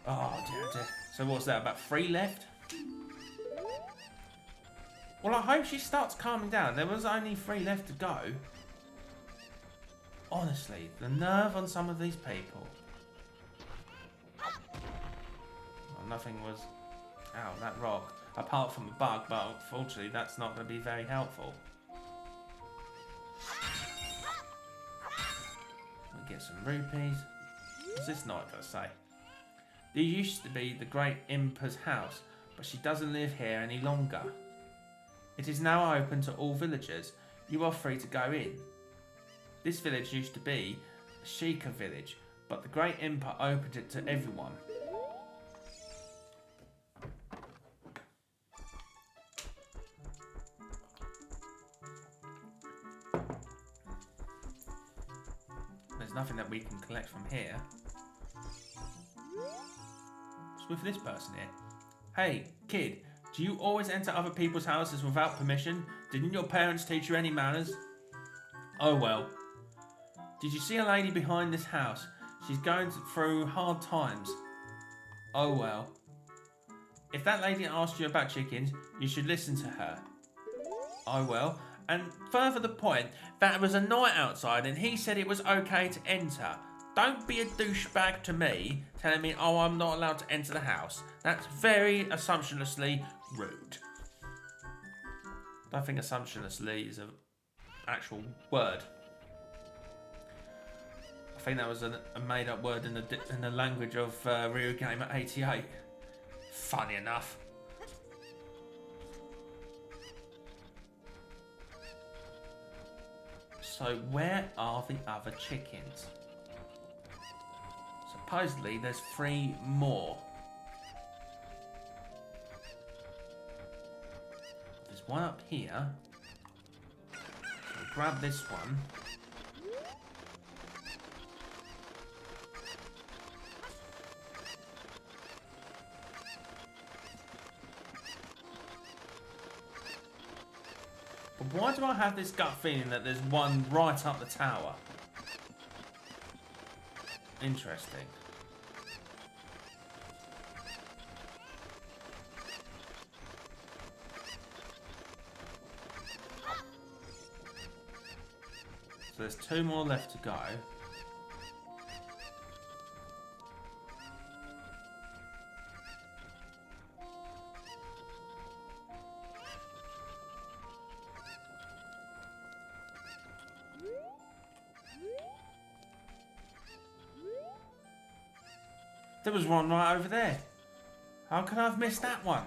Oh dear, dear. So what's that, about 3 left? Well, I hope she starts calming down. There was only 3 left to go. Honestly, the nerve on some of these people. Well, nothing was... Ow, that rock. Apart from a bug, but unfortunately that's not going to be very helpful. We'll get some rupees. What's this knight going to say? There used to be the great Impa's house, but she doesn't live here any longer. It is now open to all villagers. You are free to go in. This village used to be a Sheikah village, but the great Impa opened it to everyone. There's nothing that we can collect from here. What's with this person here? Hey, kid. Do you always enter other people's houses without permission? Didn't your parents teach you any manners? Oh well. Did you see a lady behind this house? She's going through hard times. Oh well. If that lady asked you about chickens, you should listen to her. Oh well. And further the point, that was a knight outside and he said it was okay to enter. Don't be a douchebag to me, telling me, oh, I'm not allowed to enter the house. That's very assumptionlessly rude. I don't think assumptionlessly is an actual word. I think that was a made-up word in the language of RyuGamer88. Funny enough. So where are the other chickens? Supposedly there's 3 more. There's one up here. So we'll grab this one. But why do I have this gut feeling that there's one right up the tower? Interesting. So there's 2 more left to go. There was one right over there. How could I have missed that one?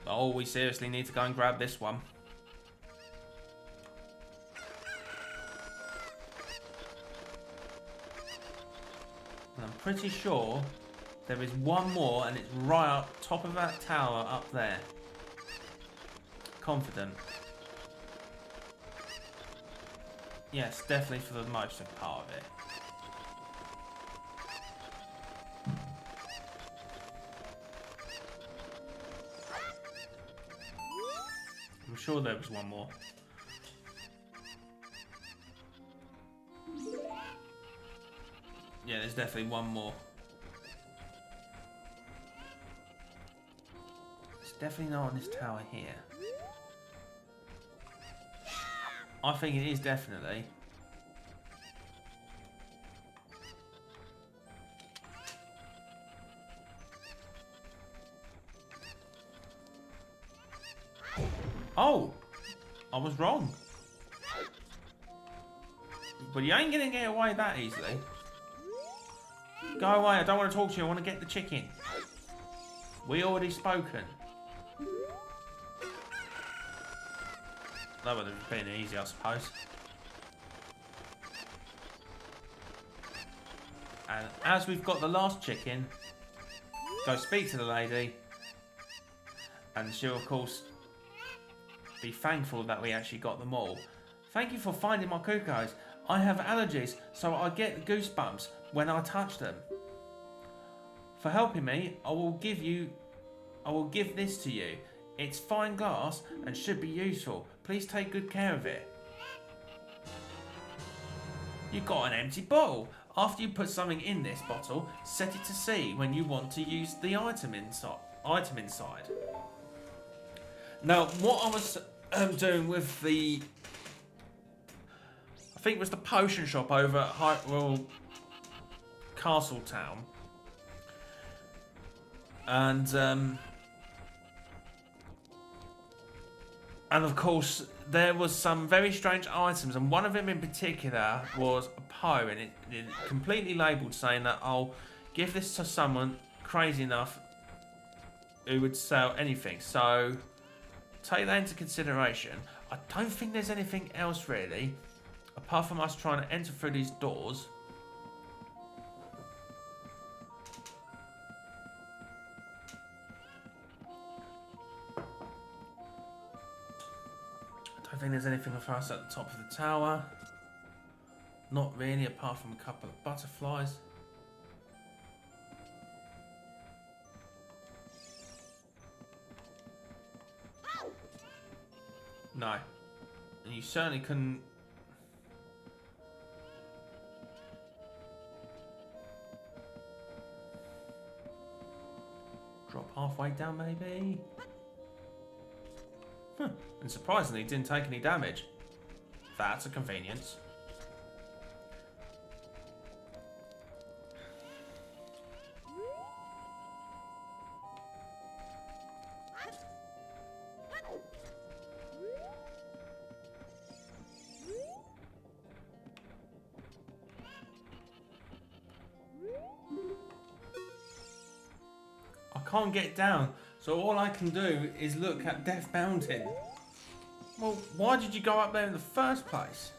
Oh, we seriously need to go and grab this one. pretty sure there is one more, and it's right up top of that tower up there. Confident. Yes, definitely for the most of part of it. I'm sure there was one more. Yeah, there's definitely one more. It's definitely not on this tower here. I think it is definitely. Oh! I was wrong. But you ain't gonna get away that easily. Go away, I don't want to talk to you, I want to get the chicken. We already spoken. That would have been easy, I suppose. And as we've got the last chicken, go speak to the lady. And she'll, of course, be thankful that we actually got them all. Thank you for finding my cuckoos. I have allergies, so I get goosebumps when I touch them. For helping me, I will give this to you. It's fine glass and should be useful. Please take good care of it. You got an empty bottle. After you put something in this bottle, set it to C when you want to use the item inside. Now, what I was doing with the, I think it was the potion shop over at Hyrule Castle town, and of course there was some very strange items, and one of them in particular was a Poe, and it completely labelled saying that I'll give this to someone crazy enough who would sell anything. So take that into consideration. I don't think there's anything else really, apart from us trying to enter through these doors. I don't think there's anything for us at the top of the tower. Not really, apart from a couple of butterflies. No. And you certainly couldn't... drop halfway down, maybe? Huh. And surprisingly, didn't take any damage. That's a convenience. I can't get down, so all I can do is look at Death Mountain. Well, why did you go up there in the first place?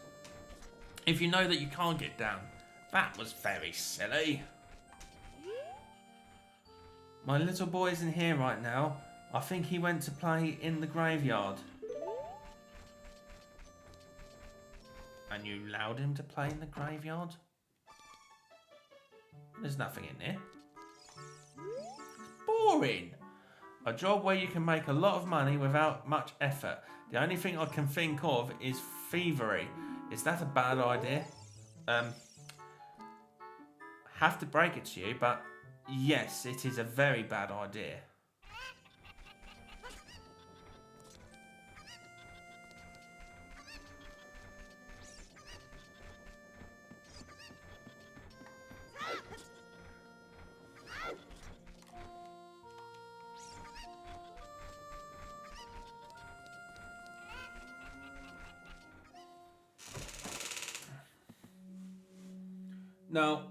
If you know that you can't get down. That was very silly. My little boy isn't here right now. I think he went to play in the graveyard. And you allowed him to play in the graveyard? There's nothing in there. It's boring. A job where you can make a lot of money without much effort. The only thing I can think of is thievery. Is that a bad idea? Have to break it to you, but yes, it is a very bad idea. Now,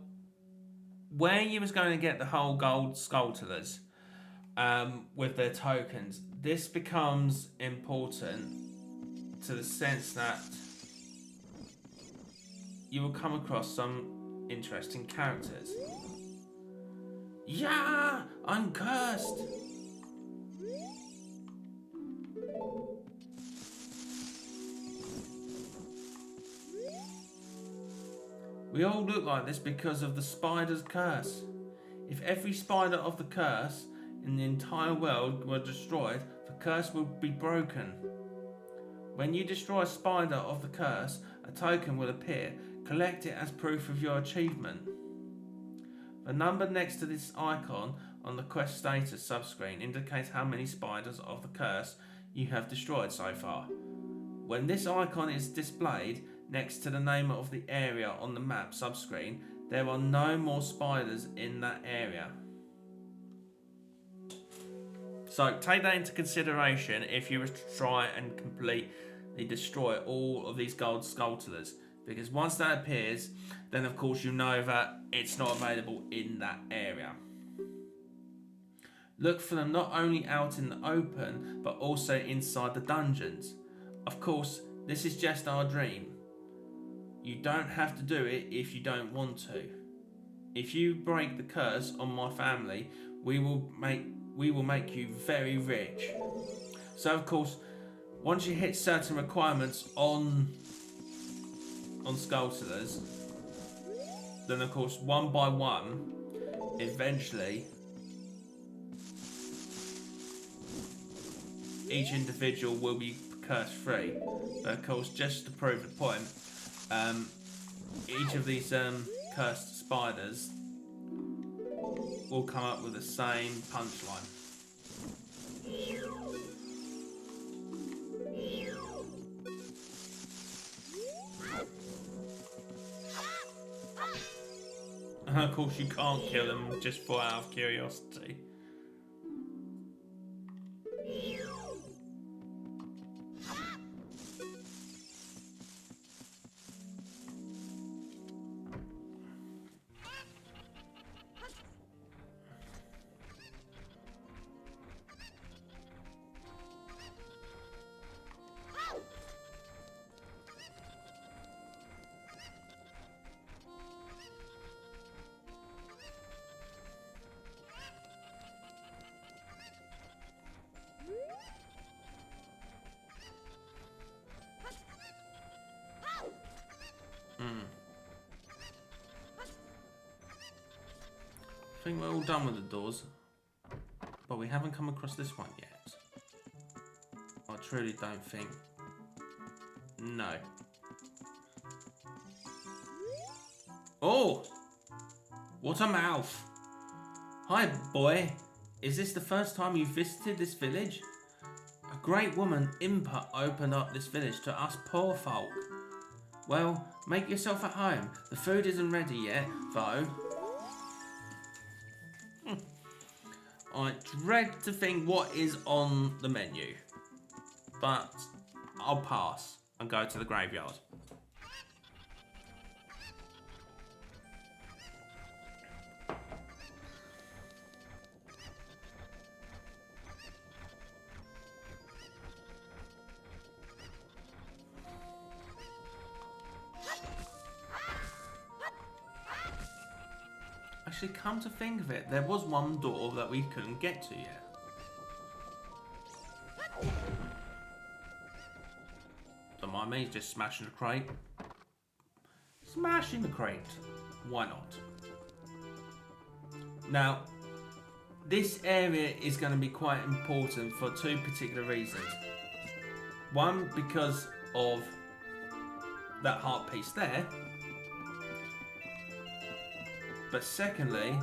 where you was going to get the whole gold sculptures with their tokens, this becomes important to the sense that you will come across some interesting characters. Yeah, I'm cursed. We all look like this because of the spider's curse. If every spider of the curse in the entire world were destroyed, the curse would be broken. When you destroy a spider of the curse, a token will appear. Collect it as proof of your achievement. The number next to this icon on the quest status subscreen indicates how many spiders of the curse you have destroyed so far. When this icon is displayed next to the name of the area on the map subscreen, there are no more spiders in that area. So take that into consideration if you were to try and completely destroy all of these gold skulltulas. Because once that appears, then of course you know that it's not available in that area. Look for them not only out in the open, but also inside the dungeons. Of course, this is just our dream. You don't have to do it if you don't want to. If you break the curse on my family, we will make you very rich. So of course, once you hit certain requirements on skulltulas, then of course one by one, eventually each individual will be curse free. But of course, just to prove the point, each of these cursed spiders will come up with the same punchline. And of course you can't kill them just for out of curiosity. I think we're all done with the doors, but we haven't come across this one yet. I truly don't think. No. Oh! What a mouth! Hi, boy. Is this the first time you've visited this village? A great woman, Impa, opened up this village to us poor folk. Well, make yourself at home. The food isn't ready yet, though. I dread to think what is on the menu, but I'll pass and go to the graveyard. Actually, come to think of it, there was one door that we couldn't get to yet. Don't mind me, just smashing the crate. Smashing the crate. Why not? Now, this area is going to be quite important for two particular reasons. One, because of that heart piece there. But secondly,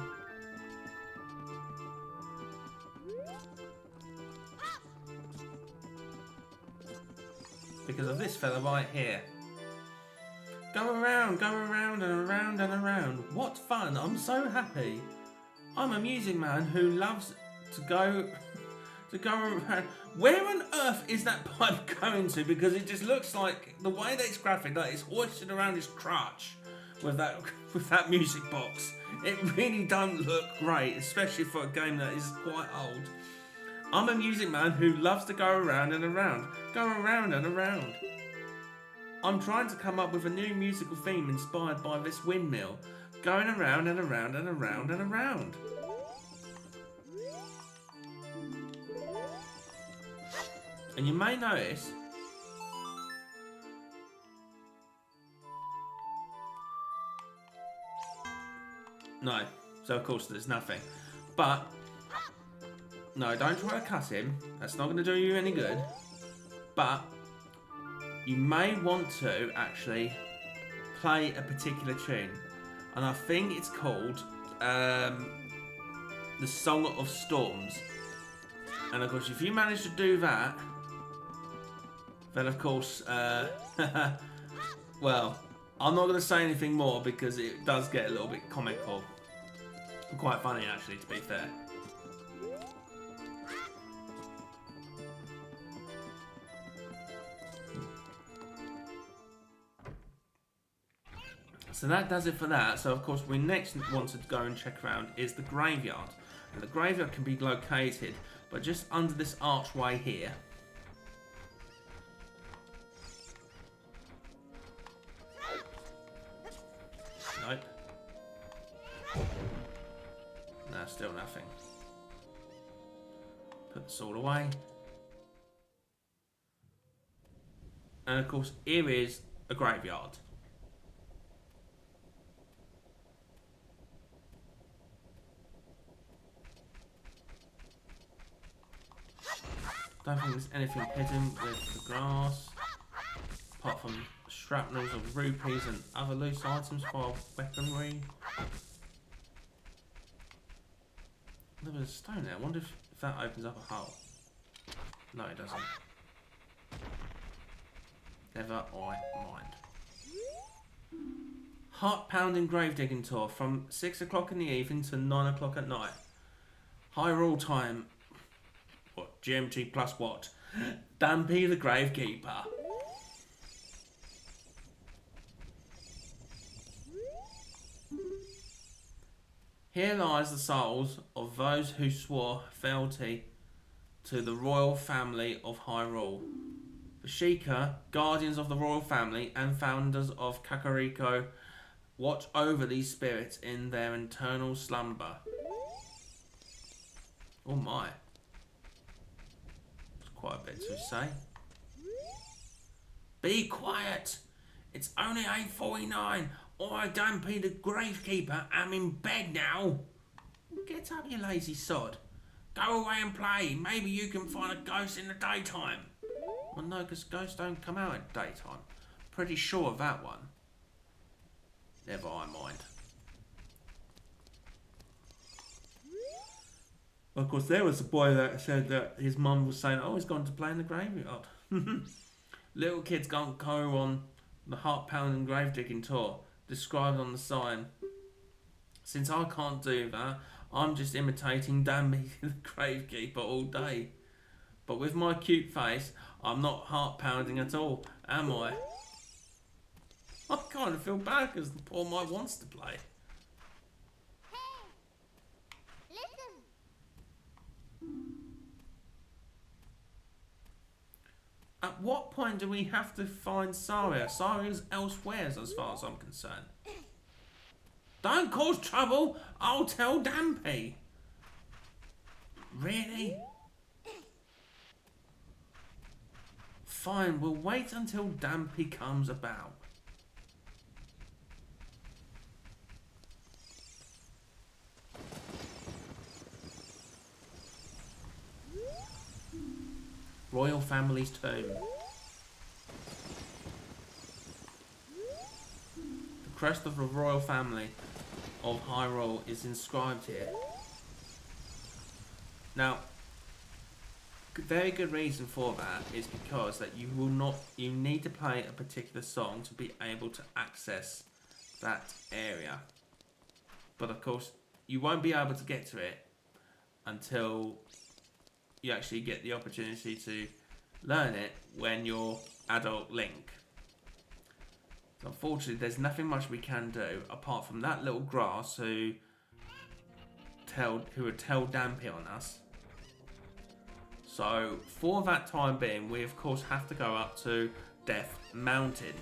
because of this fella right here. Go around and around and around. What fun, I'm so happy. I'm a music man who loves to go around. Where on earth is that pipe going to? Because it just looks like, the way that it's graphic, that it's hoisted around his crotch. With that music box. It really don't look great, especially for a game that is quite old. I'm a music man who loves to go around and around. Go around and around. I'm trying to come up with a new musical theme inspired by this windmill. Going around and around and around and around. And you may notice no, so of course there's nothing. But no, don't try to cuss him. That's not going to do you any good. But you may want to actually play a particular tune, and I think it's called the Song of Storms. And of course, if you manage to do that, then of course, well, I'm not going to say anything more because it does get a little bit comical. Quite funny, actually, to be fair. So that does it for that. So of course we next want to go and check around is the graveyard. And the graveyard can be located but just under this archway here. Nope. No, still nothing. Put the sword away. And of course here is a graveyard. Don't think there's anything hidden with the grass, apart from shrapnels of rupees and other loose items for weaponry. There was a stone there. I wonder if that opens up a hole. No, it doesn't. Never I mind. Heart-pounding grave digging tour from 6 o'clock in the evening to 9 o'clock at night. Hyrule time. What? GMT plus what? Dampy the Gravekeeper. Here lies the souls of those who swore fealty to the royal family of Hyrule. The Sheikah, guardians of the royal family and founders of Kakoriko, watch over these spirits in their eternal slumber. Oh my. Quite a bit to say. Be quiet! It's only 8:49. I, Dampy the Gravekeeper, am in bed now. Get up, you lazy sod. Go away and play. Maybe you can find a ghost in the daytime. Well, no, because ghosts don't come out at daytime. Pretty sure of that one. Never I mind. Of course, there was a boy that said that his mum was saying, oh, he's gone to play in the graveyard. Little kids can't go on the heart-pounding grave digging tour described on the sign. Since I can't do that, I'm just imitating Danby the Gravekeeper all day. But with my cute face, I'm not heart-pounding at all, am I? I kind of feel bad because the poor Mike wants to play. At what point do we have to find Saria? Saria's elsewhere as far as I'm concerned. Don't cause trouble! I'll tell Dampy! Really? Fine, we'll wait until Dampy comes about. Royal Family's tomb. The crest of the royal family of Hyrule is inscribed here. Now, very good reason for that is because that you need to play a particular song to be able to access that area. But of course, you won't be able to get to it until you actually get the opportunity to learn it when you're adult Link. So unfortunately, there's nothing much we can do apart from that little grass who would tell Dampy on us. So for that time being, we of course have to go up to Death Mountain.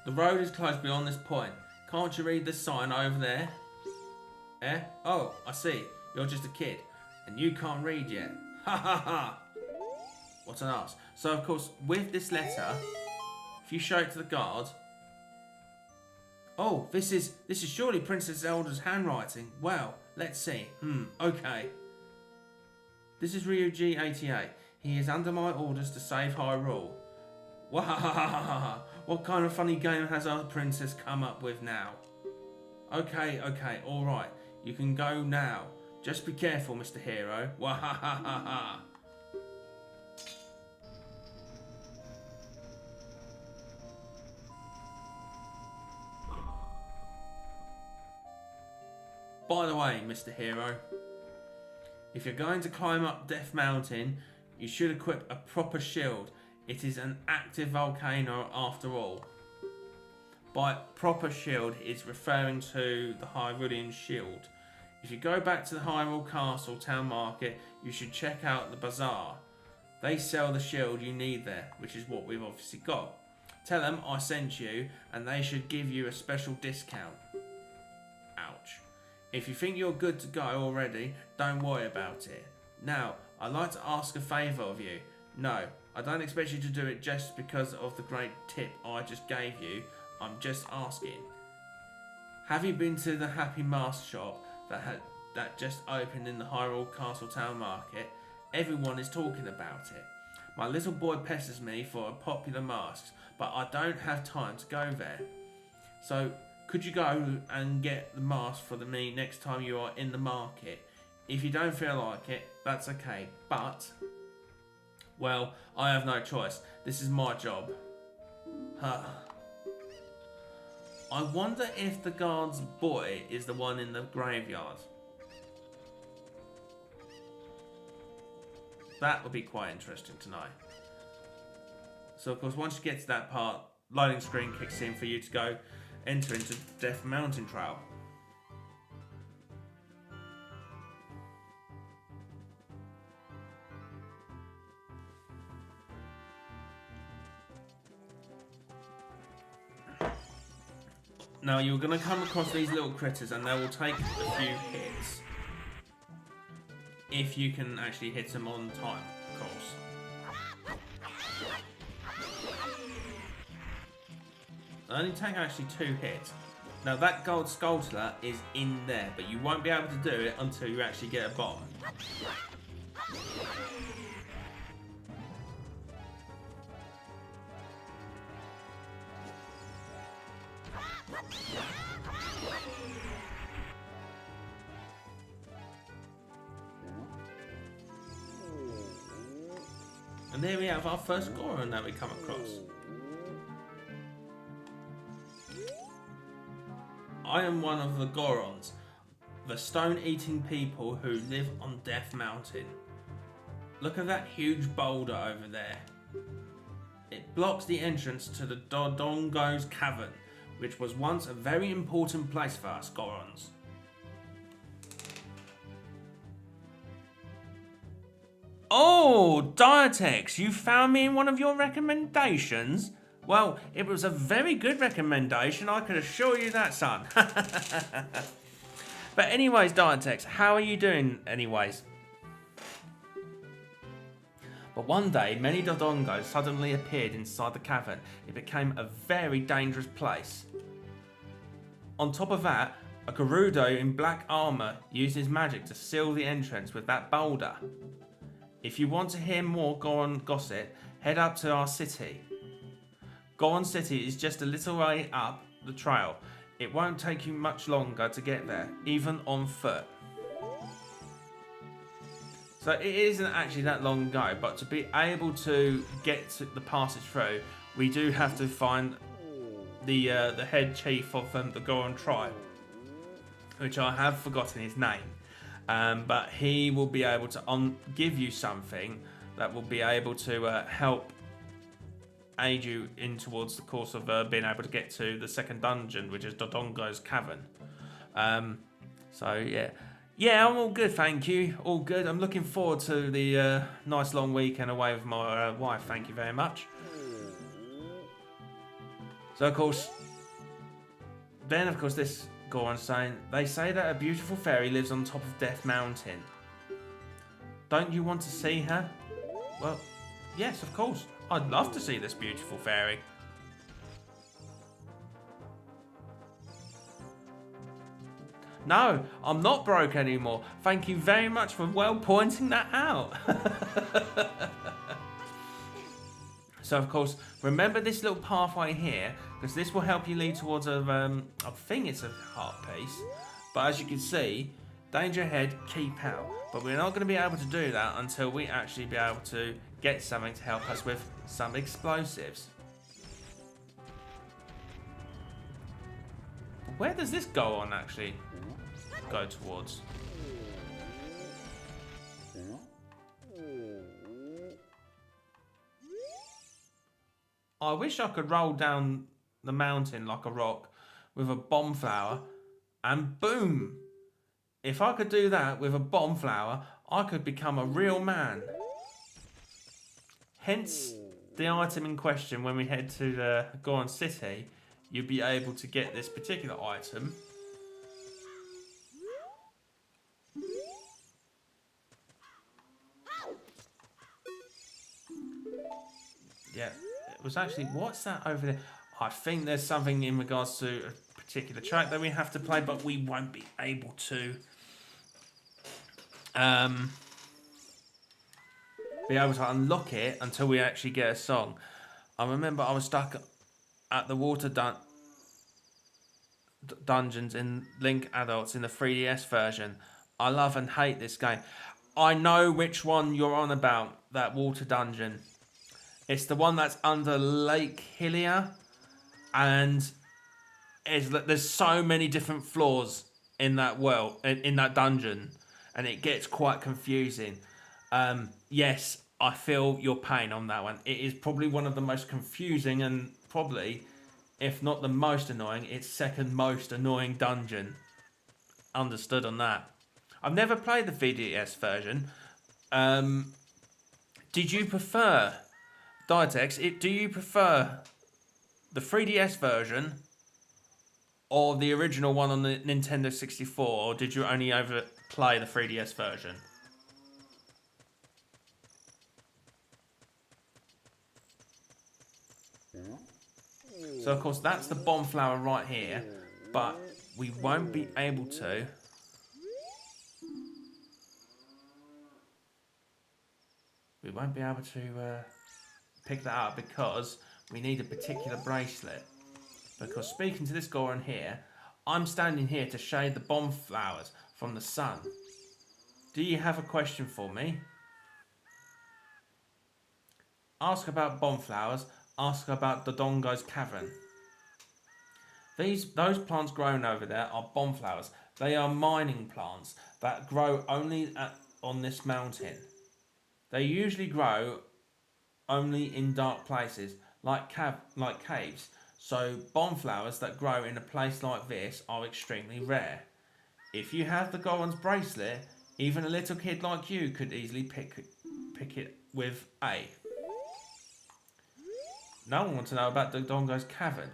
The road is closed beyond this point. Can't you read the sign over there? Eh? Oh, I see. You're just a kid. And you can't read yet. Ha ha ha! What an arse. So, of course, with this letter, if you show it to the guard... Oh, this is surely Princess Zelda's handwriting. Well, let's see. Okay. This is RyuGamer88. He is under my orders to save Hyrule. Wahahaha! What kind of funny game has our princess come up with now? Okay, alright. You can go now. Just be careful, Mr. Hero. Wahahaha! By the way, Mr. Hero, if you're going to climb up Death Mountain, you should equip a proper shield. It is an active volcano after all. By proper shield, it's referring to the Hyrulean shield. If you go back to the Hyrule Castle town market, you should check out the bazaar. They sell the shield you need there, which is what we've obviously got. Tell them I sent you, and they should give you a special discount. Ouch. If you think you're good to go already, don't worry about it. Now, I'd like to ask a favour of you. No, I don't expect you to do it just because of the great tip I just gave you. I'm just asking. Have you been to the Happy Mask shop that just opened in the Hyrule Castle town market? Everyone is talking about it. My little boy pesters me for a popular mask, but I don't have time to go there. So, could you go and get the mask for me next time you are in the market? If you don't feel like it, that's okay. But, well, I have no choice. This is my job. I wonder if the guard's boy is the one in the graveyard. That would be quite interesting to know. So, of course, once you get to that part, loading screen kicks in for you to go enter into Death Mountain Trail. Now you're going to come across these little critters and they will take a few hits. If you can actually hit them on time, of course. They only take actually 2 hits. Now that gold skulltula is in there, but you won't be able to do it until you actually get a bomb. And there we have our first Goron that we come across. I am one of the Gorons, the stone-eating people who live on Death Mountain. Look at that huge boulder over there. It blocks the entrance to the Dodongo's Cavern, which was once a very important place for us Gorons. Oh, Diatex, you found me in one of your recommendations? Well, it was a very good recommendation, I can assure you that, son. But anyways, Diatex, how are you doing anyways? But one day, many Dodongos suddenly appeared inside the cavern. It became a very dangerous place. On top of that, a Gerudo in black armour used his magic to seal the entrance with that boulder. If you want to hear more Goron gossip, head up to our city. Goron City is just a little way up the trail. It won't take you much longer to get there, even on foot. So it isn't actually that long ago, but to be able to get to the passage through, we do have to find the head chief of the Goron tribe, which I have forgotten his name. But he will be able to give you something that will be able to help aid you in towards the course of being able to get to the second dungeon, which is Dodongo's Cavern. So yeah, I'm all good, thank you. All good. I'm looking forward to the nice long weekend away with my wife. Thank you very much. So of course, then of course this Goron's saying, they say that a beautiful fairy lives on top of Death Mountain. Don't you want to see her? Well, yes, of course. I'd love to see this beautiful fairy. No, I'm not broke anymore. Thank you very much for well pointing that out. So of course, remember this little pathway here, because this will help you lead towards a, I think it's a heart piece. But as you can see, danger ahead, keep out. But we're not going to be able to do that until we actually be able to get something to help us with some explosives. Where does this go on actually go towards? I wish I could roll down the mountain like a rock with a bomb flower and boom! If I could do that with a bomb flower, I could become a real man. Hence the item in question when we head to the Goron City, you'll be able to get this particular item. Yeah. It was actually, what's that over there? I think there's something in regards to a particular track that we have to play, but we won't be able to be able to unlock it until we actually get a song. I remember I was stuck at the water dungeons in Link Adults in the 3DS version. I love and hate this game. I know which one you're on about, that water dungeon. It's the one that's under Lake Hylia, and there's so many different floors in that world, in that dungeon, and it gets quite confusing. Yes, I feel your pain on that one. It is probably one of the most confusing and probably, if not the most annoying, it's second most annoying dungeon. Understood on that. I've never played the 3DS version. Did you prefer... Diatex, do you prefer the 3DS version or the original one on the Nintendo 64, or did you only ever play the 3DS version? So of course that's the bomb flower right here, but we won't be able to pick that up because we need a particular bracelet. Because speaking to this Goron here, I'm standing here to shade the bomb flowers from the sun. Do you have a question for me? Ask about bomb flowers. Ask about Dodongo's cavern. Those plants growing over there are bomb flowers. They are mining plants that grow only on this mountain. They usually grow only in dark places, like caves. So bomb flowers that grow in a place like this are extremely rare. If you have the Goron's bracelet, even a little kid like you could easily pick it with A. Now I want to know about Dodongo's cavern.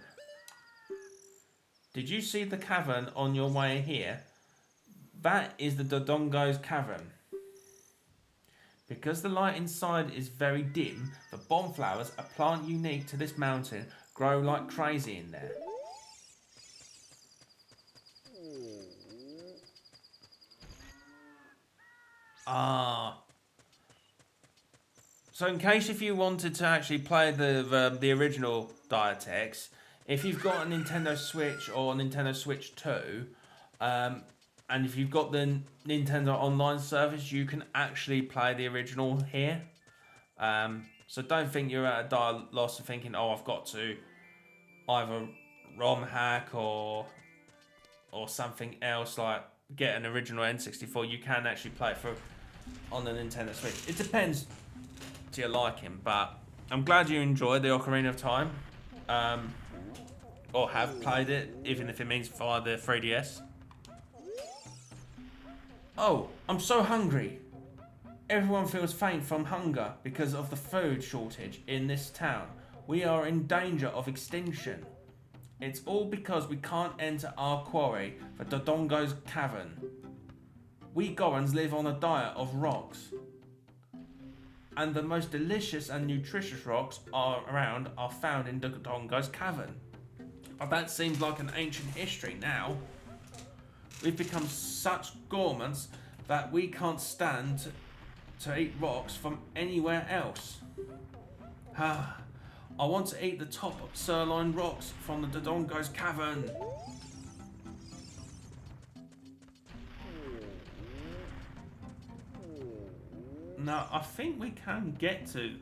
Did you see the cavern on your way here? That is the Dodongo's cavern. Because the light inside is very dim, the bomb flowers, a plant unique to this mountain, grow like crazy in there. So in case if you wanted to actually play the original Diatex, if you've got a Nintendo Switch or Nintendo Switch 2, and if you've got the Nintendo Online service, you can actually play the original here. So don't think you're at a dire loss of thinking, oh, I've got to either ROM hack or something else, like get an original N64. You can actually play it on the Nintendo Switch. It depends to your liking, but I'm glad you enjoyed the Ocarina of Time, or have played it, even if it means via the 3DS. Oh, I'm so hungry. Everyone feels faint from hunger because of the food shortage in this town. We are in danger of extinction. It's all because we can't enter our quarry, the Dodongo's Cavern. We Gorons live on a diet of rocks. And the most delicious and nutritious rocks around are found in Dodongo's Cavern. But that seems like an ancient history now. We've become such gourmands that we can't stand to eat rocks from anywhere else. I want to eat the top sirloin rocks from the Dodongo's Cavern. Now, I think we can get to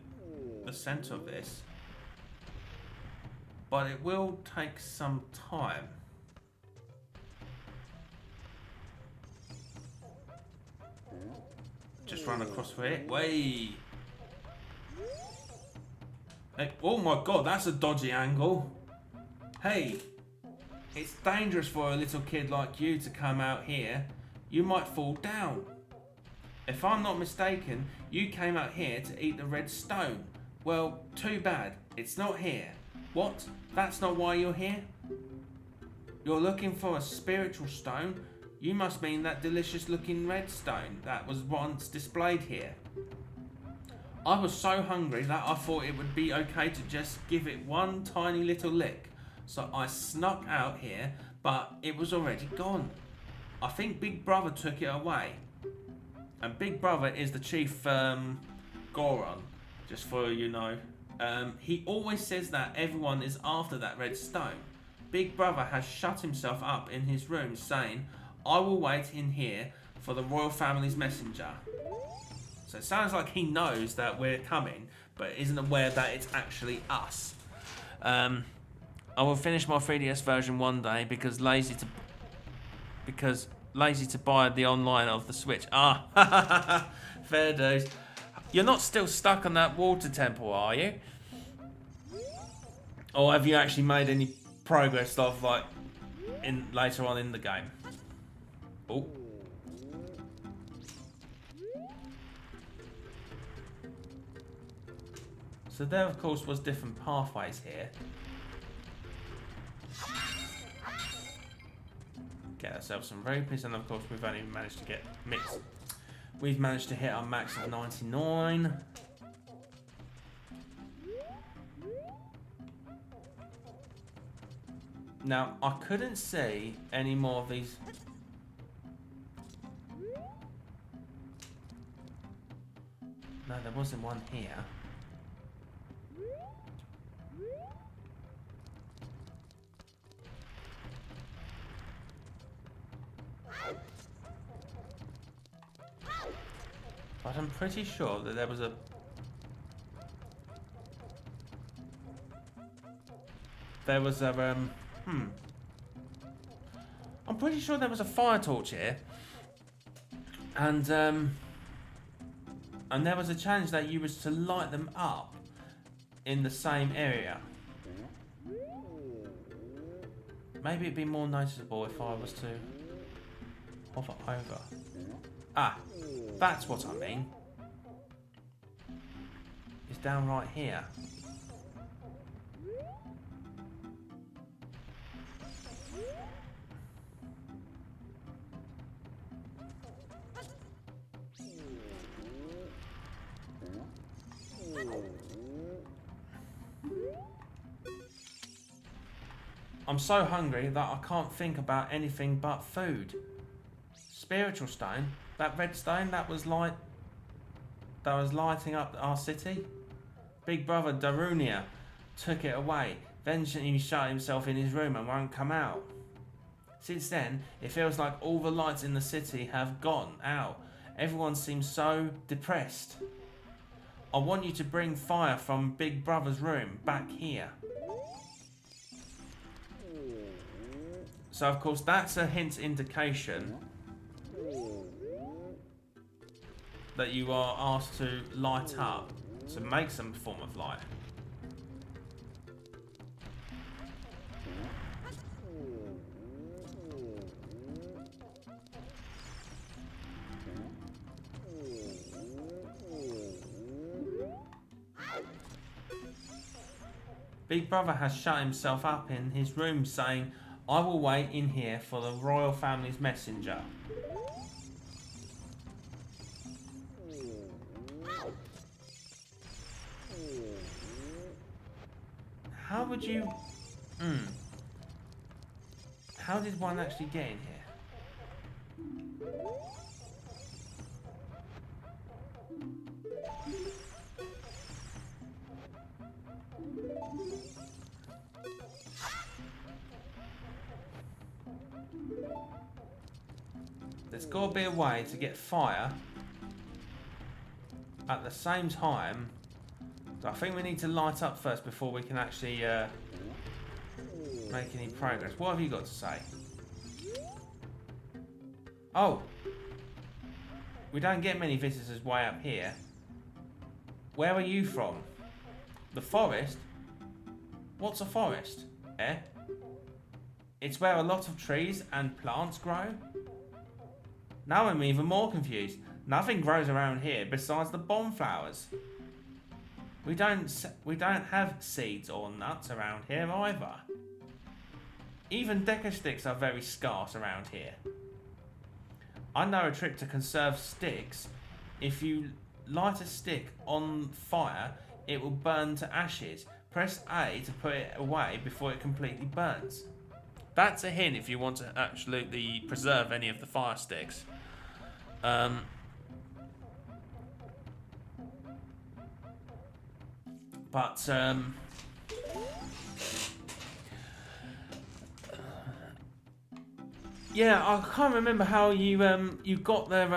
the centre of this, but it will take some time. Just run across for it. Way. Hey, oh my god, that's a dodgy angle. Hey, it's dangerous for a little kid like you to come out here. You might fall down. If I'm not mistaken, you came out here to eat the red stone. Well, too bad. It's not here. What? That's not why you're here? You're looking for a spiritual stone? You must mean that delicious looking red stone that was once displayed here. I was so hungry that I thought it would be okay to just give it one tiny little lick. So I snuck out here, but it was already gone. I think Big Brother took it away. And Big Brother is the chief Goron, just for you know. He always says that everyone is after that red stone. Big Brother has shut himself up in his room saying, I will wait in here for the royal family's messenger. So it sounds like he knows that we're coming, but isn't aware that it's actually us. I will finish my 3DS version one day because lazy to buy the online of the Switch. Ah, fair dues. You're not still stuck on that water temple, are you? Or have you actually made any progress of like in later on in the game? Oh. So there, of course, was different pathways here. Get ourselves some rupees, and of course we've only managed to get mixed. We've managed to hit our max of 99. Now, I couldn't see any more of these. No, there wasn't one here. But I'm pretty sure that there was a... I'm pretty sure there was a fire torch here. And there was a challenge that you was to light them up in the same area. Maybe it'd be more noticeable if I was to hover over. Ah, that's what I mean. It's down right here. I'm so hungry that I can't think about anything but food. Spiritual stone? That red stone that was lighting up our city? Big brother Darunia took it away. Then he shut himself in his room and won't come out. Since then, it feels like all the lights in the city have gone out. Everyone seems so depressed. I want you to bring fire from Big Brother's room back here. So of course that's a hint indication that you are asked to light up, to make some form of light. Big Brother has shut himself up in his room saying, I will wait in here for the royal family's messenger. How would you... How did one actually get in here? There's got to be a way to get fire at the same time. So I think we need to light up first before we can actually make any progress. What have you got to say? Oh, we don't get many visitors way up here. Where are you from? The forest? What's a forest? Eh? It's where a lot of trees and plants grow? Now I'm even more confused. Nothing grows around here besides the bonflowers. We don't have seeds or nuts around here either. Even deco sticks are very scarce around here. I know a trick to conserve sticks. If you light a stick on fire, it will burn to ashes. Press A to put it away before it completely burns. That's a hint if you want to absolutely preserve any of the fire sticks. Yeah, I can't remember how you got there.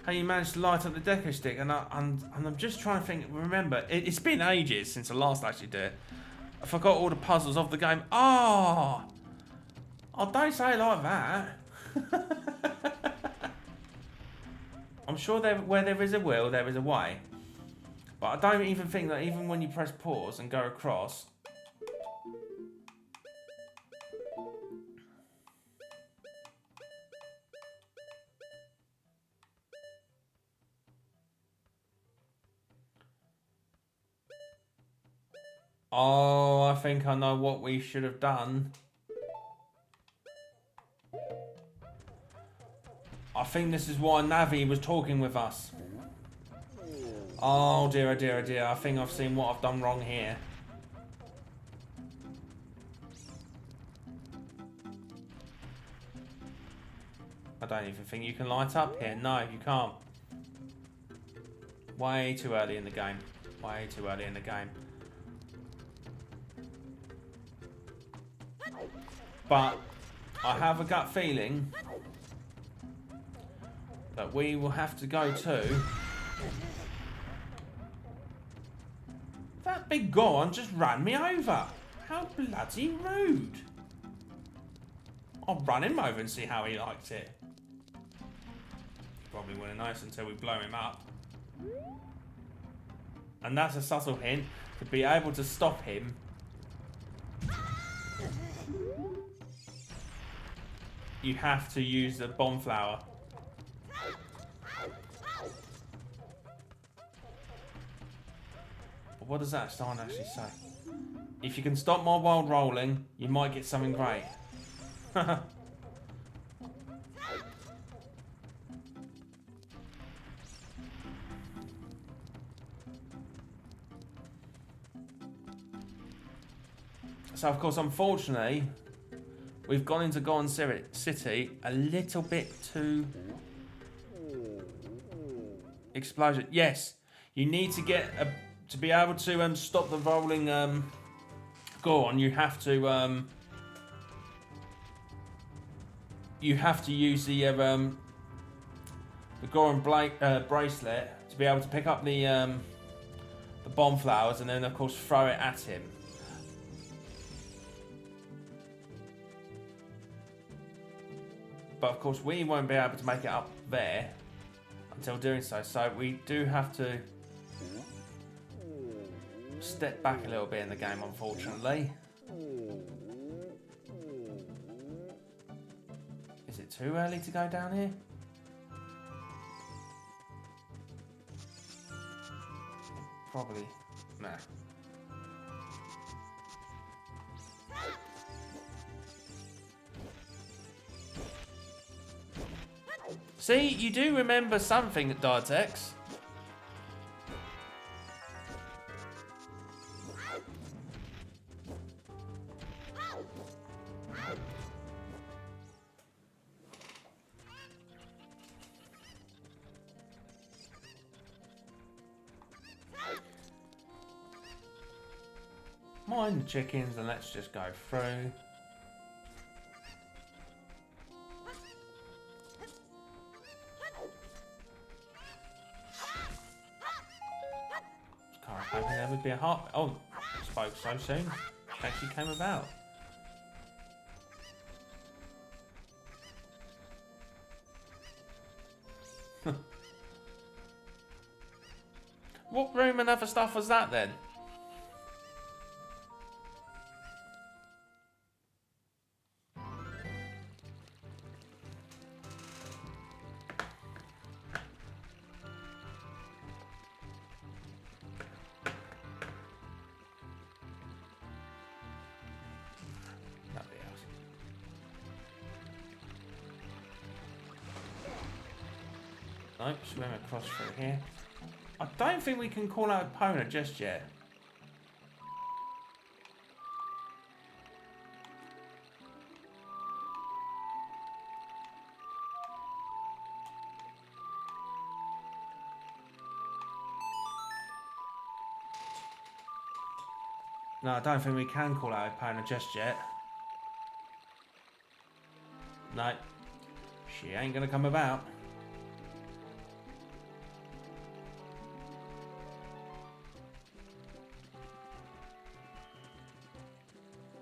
How you managed to light up the deco stick, and I'm just trying to think. Remember, it's been ages since I last actually did it. I forgot all the puzzles of the game. Oh, don't say it like that. I'm sure where there is a will, there is a way. But I don't even think that even when you press pause and go across. Oh, I think I know what we should have done. I think this is why Navi was talking with us. Oh dear, oh dear, oh dear. I think I've seen what I've done wrong here. I don't even think you can light up here. No, you can't. Way too early in the game. Way too early in the game. But I have a gut feeling that we will have to go to... That big Goron just ran me over. How bloody rude. I'll run him over and see how he likes it. Probably wouldn't notice until we blow him up. And that's a subtle hint to be able to stop him. You have to use the bomb flower. But what does that sign actually say? If you can stop my wild rolling, you might get something great. So of course, unfortunately, we've gone into Goron City a little bit too... Explosion. Yes, you need to get to be able to stop the rolling Goron. You have to use the Goron bracelet to be able to pick up the bomb flowers and then of course throw it at him. But of course we won't be able to make it up there until doing so. So we do have to step back a little bit in the game, unfortunately. Is it too early to go down here? probably... Nah. See, you do remember something at Dartex. Mind the chickens and let's just go through. Can't hoping there would be a heart. Oh, spoke so soon. Actually came about. What room and other stuff was that then? Nope, swim across through here. I don't think we can call out Epona just yet. No, I don't think we can call out Epona just yet. No, she ain't gonna come about.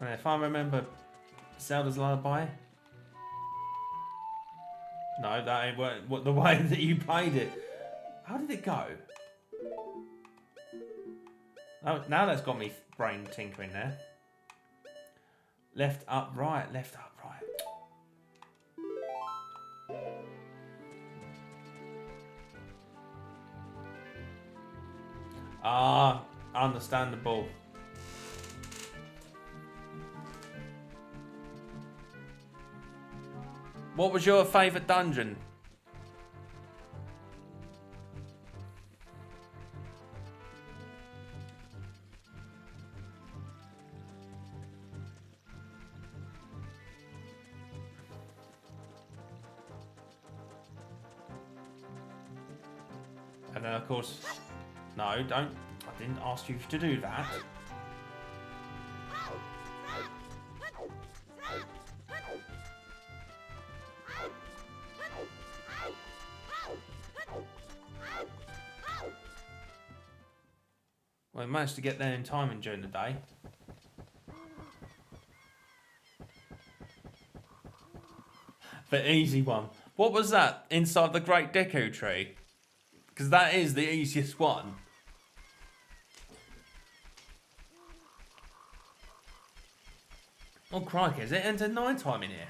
And if I remember Zelda's Lullaby. No, that ain't what the way that you played it. How did it go? Oh, now that's got me brain tinkering there. Left, up, right. Left, up, right. Ah, understandable. What was your favourite dungeon? And then of course, no, don't. I didn't ask you to do that. Well, I managed to get there in time during the day. The easy one. What was that inside the Great Deku Tree? Because that is the easiest one. Oh, crikey, has it entered night time in here?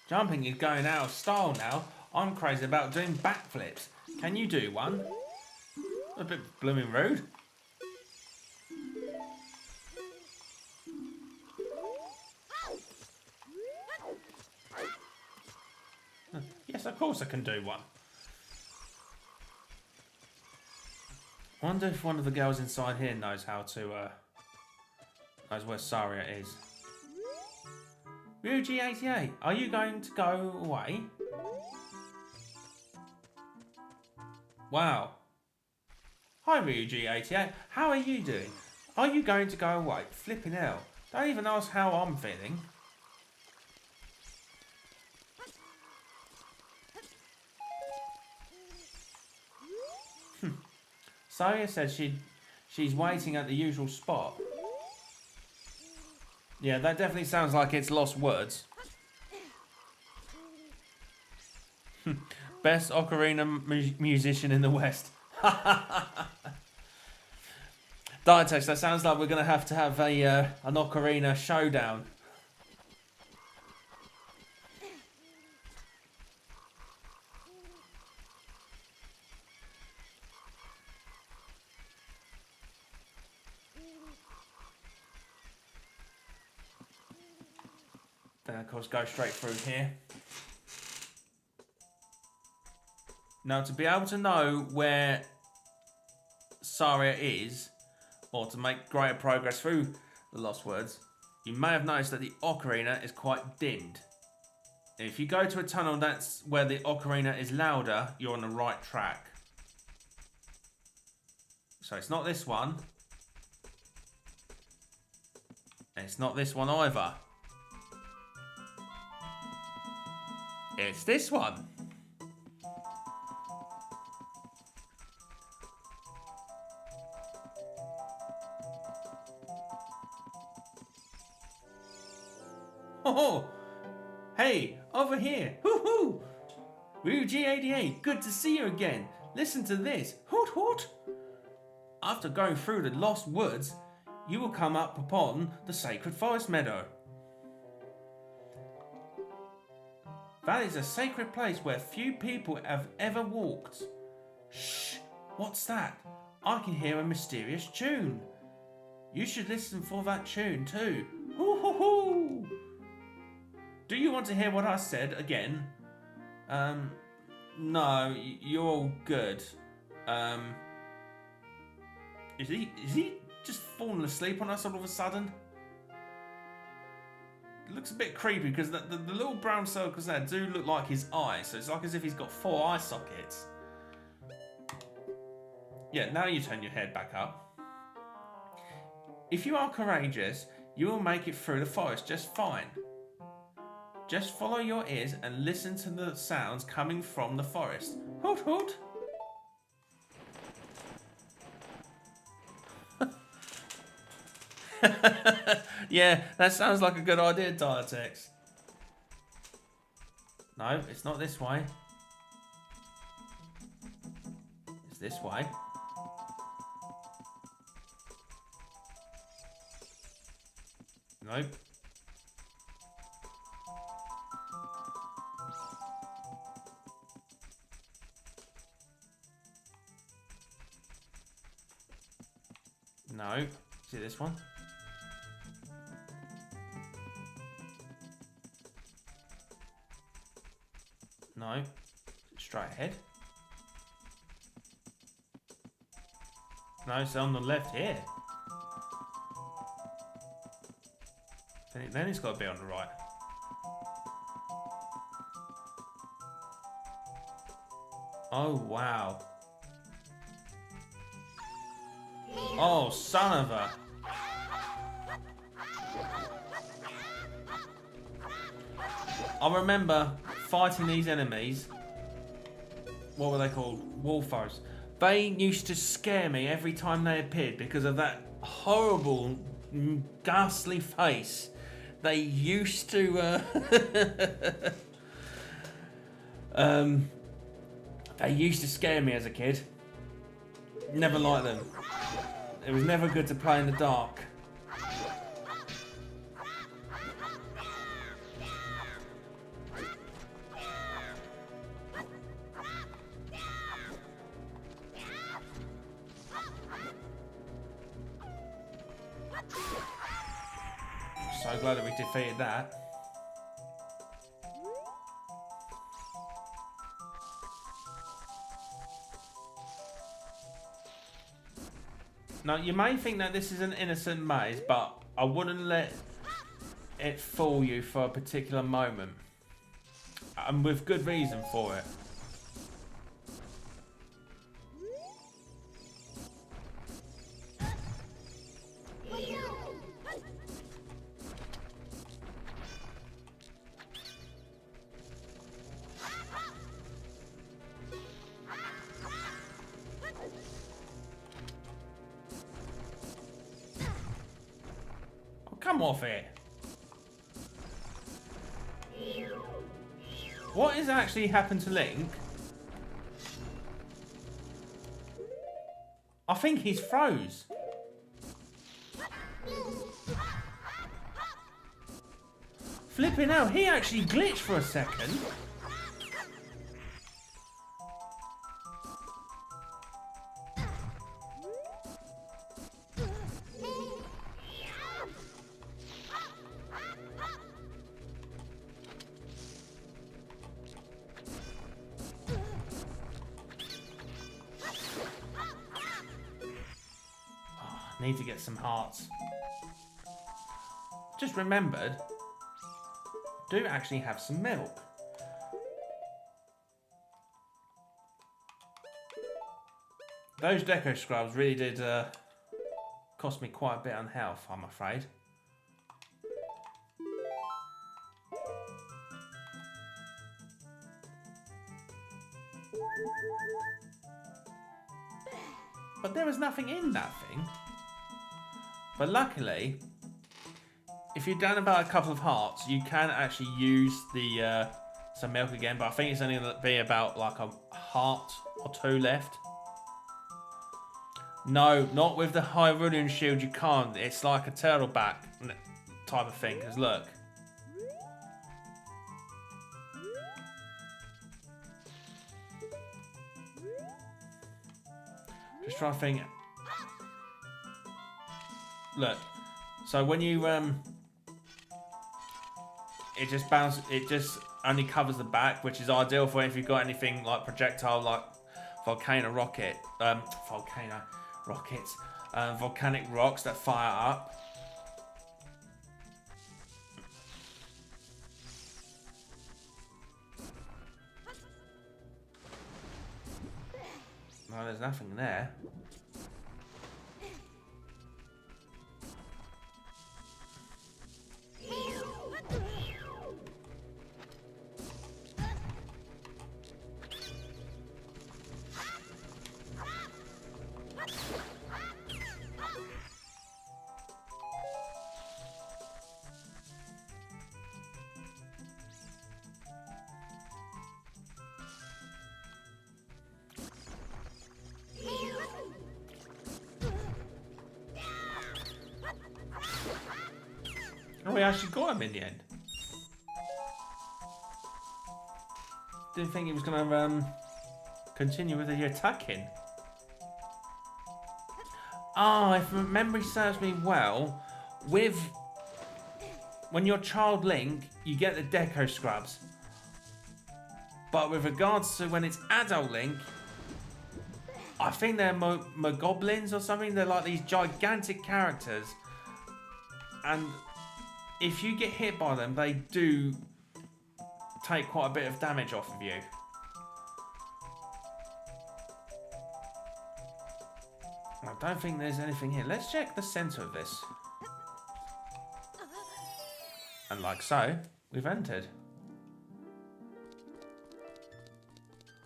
Jumping is going out of style now. I'm crazy about doing backflips. Can you do one? A bit blooming rude. Yes, of course I can do one. I wonder if one of the girls inside here knows how to, knows where Saria is. RyuGamer88, are you going to go away? Wow. Hi RyuGamer88, how are you doing? Are you going to go away? Flipping hell. Don't even ask how I'm feeling. Saria said she's waiting at the usual spot. Yeah, that definitely sounds like it's lost words. Best ocarina musician in the West. Diatex, that sounds like we're going to have a an Ocarina showdown. Then of course go straight through here. Now to be able to know where Saria is, or to make greater progress through the Lost Words, you may have noticed that the Ocarina is quite dimmed. If you go to a tunnel that's where the Ocarina is louder, you're on the right track. So it's not this one. And it's not this one either. It's this one. Oh, hey, over here. Hoo-hoo. RyuGamer88, good to see you again. Listen to this. Hoot hoot. After going through the Lost Woods, you will come up upon the Sacred Forest Meadow. That is a sacred place where few people have ever walked. Shh, what's that? I can hear a mysterious tune. You should listen for that tune too. Hoo hoo hoo! Do you want to hear what I said again? No, you're all good. Is he just falling asleep on us all of a sudden? It looks a bit creepy because the little brown circles there do look like his eyes, so it's like as if he's got 4 eye sockets. Yeah, now you turn your head back up. If you are courageous, you will make it through the forest just fine. Just follow your ears and listen to the sounds coming from the forest. Hoot hoot! Yeah, that sounds like a good idea, Diatex. No, it's not this way. It's this way. Nope. No. Is it this one? No. Straight ahead. No, it's on the left here. Then it's got to be on the right. Oh, wow. Oh, son of a... I remember fighting these enemies. What were they called? Wolfos. They used to scare me every time they appeared because of that horrible, ghastly face. They used to... they used to scare me as a kid. Never liked them. It was never good to play in the dark. So glad that we defeated that. Now, you may think that this is an innocent maze, but I wouldn't let it fool you for a particular moment. And with good reason for it. Come off it. What has actually happened to Link? I think he's froze. Flipping out, he actually glitched for a second. Need to get some hearts. Just remembered, do actually have some milk. Those deco scrubs really did cost me quite a bit on health, I'm afraid. But there was nothing in that thing. But luckily, if you're down about a couple of hearts, you can actually use the some milk again. But I think it's only going to be about like a heart or two left. No, not with the Hyrulean shield. You can't. It's like a turtleback type of thing. Because look. Just trying to think. Look, so when you it just bounces. It just only covers the back, which is ideal for if you've got anything like projectile, like volcano rocket, volcano rockets, volcanic rocks that fire up. No, there's nothing there. Oh, we actually got him in the end. Didn't think he was going to continue with the attacking. Ah, if memory serves me well, when you're child Link, you get the deco scrubs. But with regards to when it's adult Link, I think they're mogoblins or something. They're like these gigantic characters. And if you get hit by them, they do take quite a bit of damage off of you. I don't think there's anything here. Let's check the center of this. And like so, we've entered.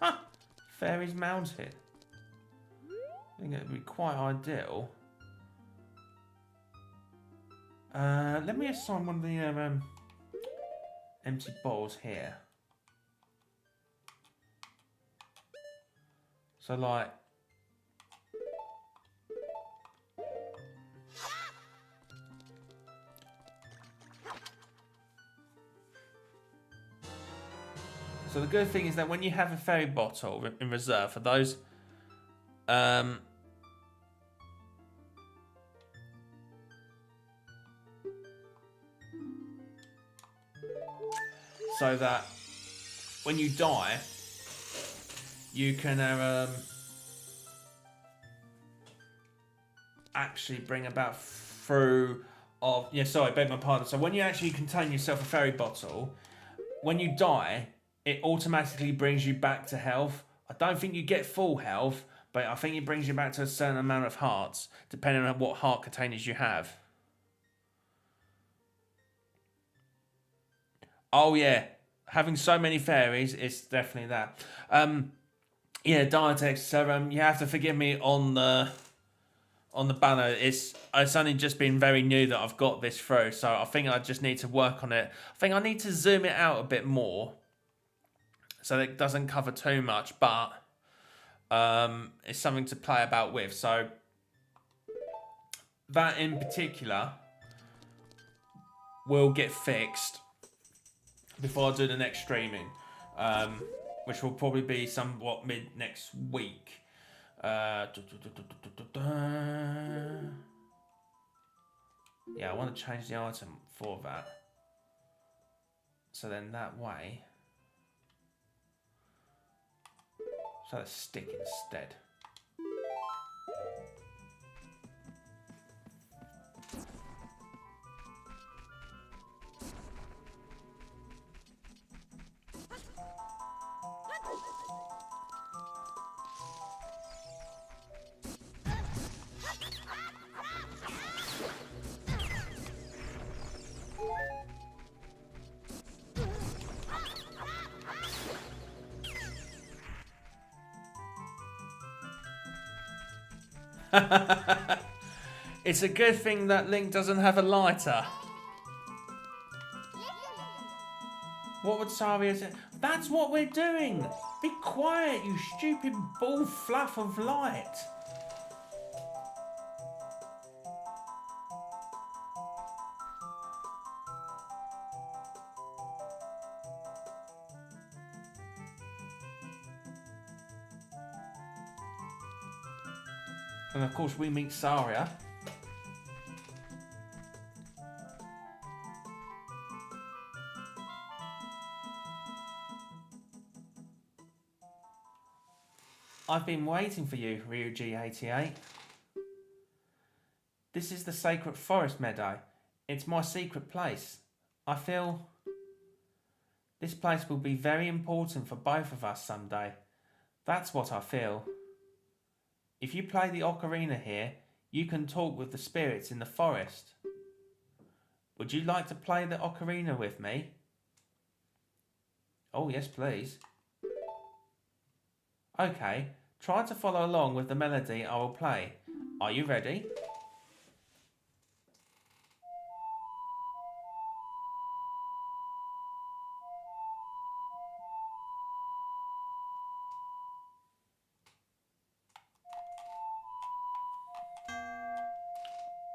Huh! Fairies mounted. I think it would be quite ideal. Let me assign one of the empty bowls here. So like, so the good thing is that when you have a fairy bottle in reserve for those, so that when you die, you can actually bring about through of... Yeah, sorry, beg my pardon. So when you actually contain yourself a fairy bottle, when you die, it automatically brings you back to health. I don't think you get full health, but I think it brings you back to a certain amount of hearts, depending on what heart containers you have. Oh yeah, having so many fairies, it's definitely that. Yeah, Diatex. So you have to forgive me on the banner. It's only just been very new that I've got this through, so I think I just need to work on it. I think I need to zoom it out a bit more, so that it doesn't cover too much. But it's something to play about with. So that in particular will get fixed before I do the next streaming, which will probably be somewhat mid next week. Yeah, I want to change the item for that. So then that way, so let's stick instead. It's a good thing that Link doesn't have a lighter. What would Saria say? That's what we're doing! Be quiet, you stupid ball fluff of light! And of course we meet Saria. I've been waiting for you, RyuGamer88. This is the Sacred Forest Meadow. It's my secret place. I feel this place will be very important for both of us someday. That's what I feel. If you play the Ocarina here, you can talk with the spirits in the forest. Would you like to play the Ocarina with me? Oh, yes, please. Okay, try to follow along with the melody I will play. Are you ready?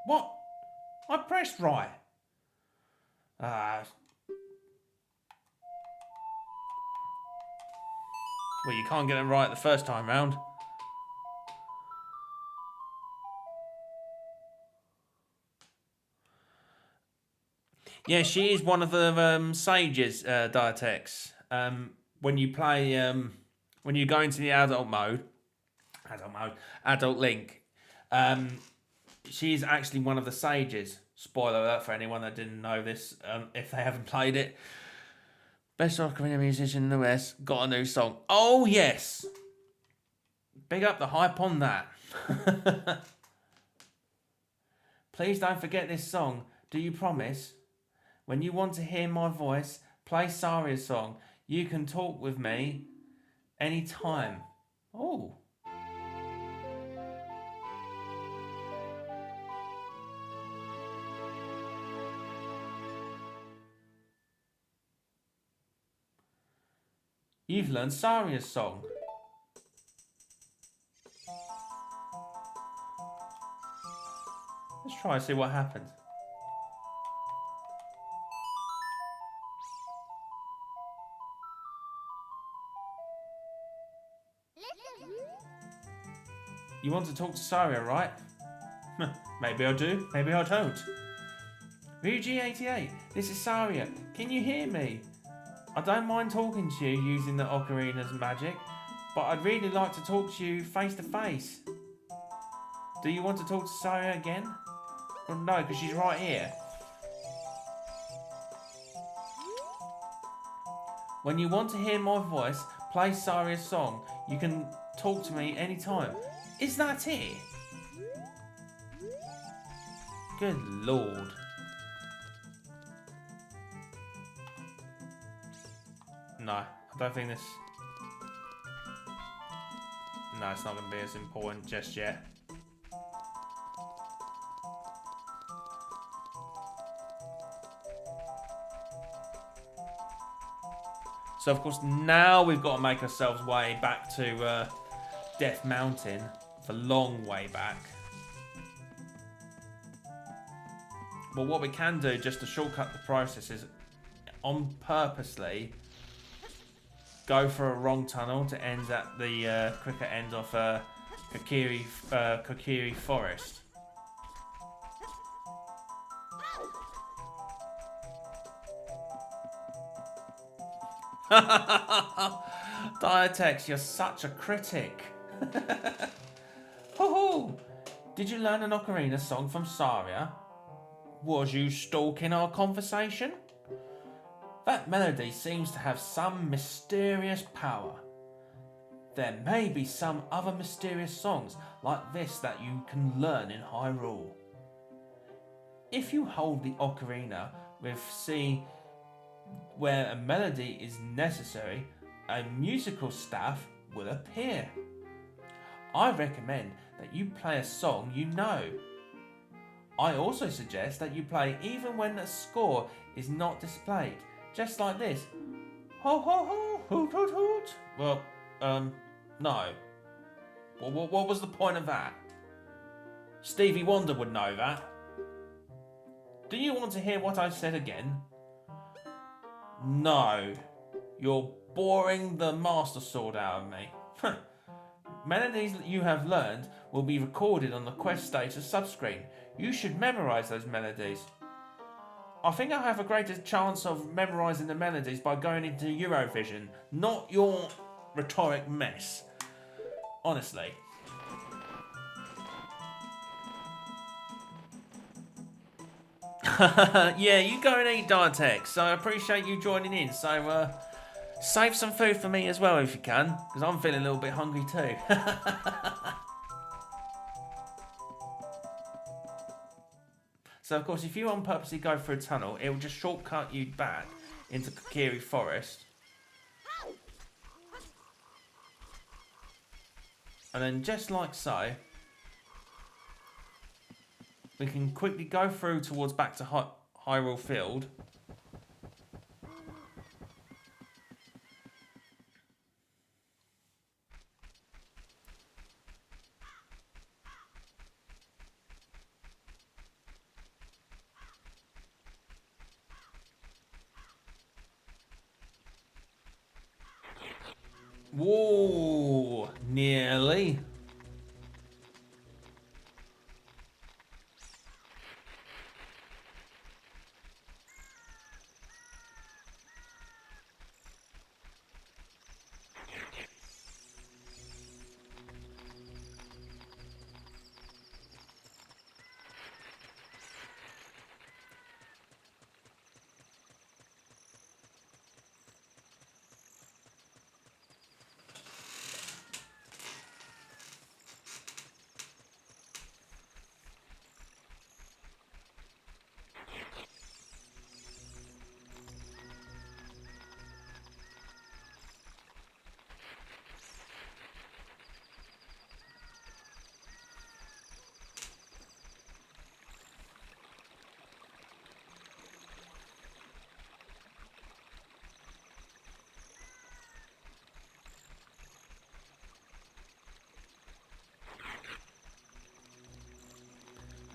What? I pressed right. Well, you can't get it right the first time round. Yeah, she is one of the sages, Diatex. When you play, when you go into the adult Link, she's actually one of the sages. Spoiler alert for anyone that didn't know this, if they haven't played it. Best Ocarina musician in the West, got a new song. Oh, yes! Big up the hype on that. Please don't forget this song. Do you promise? When you want to hear my voice, play Saria's song. You can talk with me anytime. Oh. You've learned Saria's song. Let's try and see what happens. You want to talk to Saria, right? Maybe I do, maybe I don't. RyuGamer88, this is Saria. Can you hear me? I don't mind talking to you using the Ocarina's magic, but I'd really like to talk to you face to face. Do you want to talk to Saria again? Well, no, because she's right here. When you want to hear my voice, play Saria's song. You can talk to me anytime. Is that it? Good lord. No, I don't think this... No, it's not going to be as important just yet. So, of course, now we've got to make ourselves way back to Death Mountain. The long way back. But what we can do, just to shortcut the process, is on purposely go for a wrong tunnel to end at the quicker end of Kokiri Forest. Diatex, you're such a critic. Hoo-hoo! Did you learn an Ocarina song from Saria? Was you stalking our conversation? That melody seems to have some mysterious power. There may be some other mysterious songs like this that you can learn in Hyrule. If you hold the Ocarina with C where a melody is necessary, a musical staff will appear. I recommend that you play a song you know. I also suggest that you play even when the score is not displayed, just like this. Ho ho ho, hoot hoot hoot. Well, no. What was the point of that? Stevie Wonder would know that. Do you want to hear what I said again? No. You're boring the Master Sword out of me. Melodies that you have learned will be recorded on the quest status subscreen. You should memorise those melodies. I think I have a greater chance of memorising the melodies by going into Eurovision, not your rhetoric mess. Honestly. Yeah, you go and eat Diatex. I appreciate you joining in. So, save some food for me as well if you can, because I'm feeling a little bit hungry too. So, of course, if you on purposely go through a tunnel, it will just shortcut you back into Kokiri Forest. And then, just like so, we can quickly go through towards back to Hyrule Field. Whoa, nearly.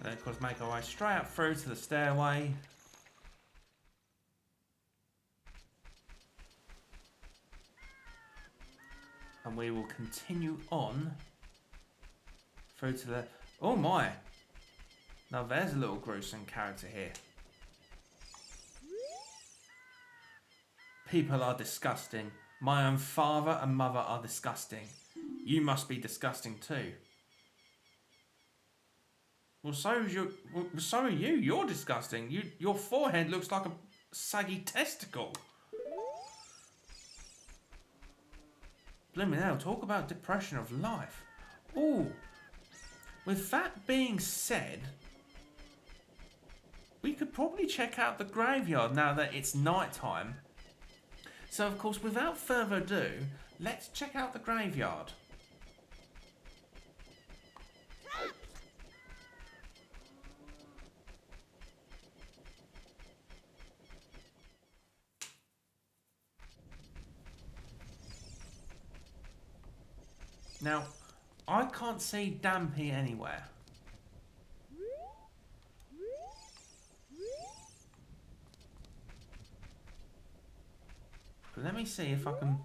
And of course make our way straight up through to the stairway. And we will continue on through to the... Oh my! Now there's a little gruesome character here. People are disgusting. My own father and mother are disgusting. You must be disgusting too. Well, so are you. You're disgusting. Your forehead looks like a saggy testicle. Blimey hell, talk about depression of life. Ooh. With that being said, we could probably check out the graveyard now that it's night time. So, of course, without further ado, let's check out the graveyard. Now, I can't see Dampy anywhere. let me see if I can...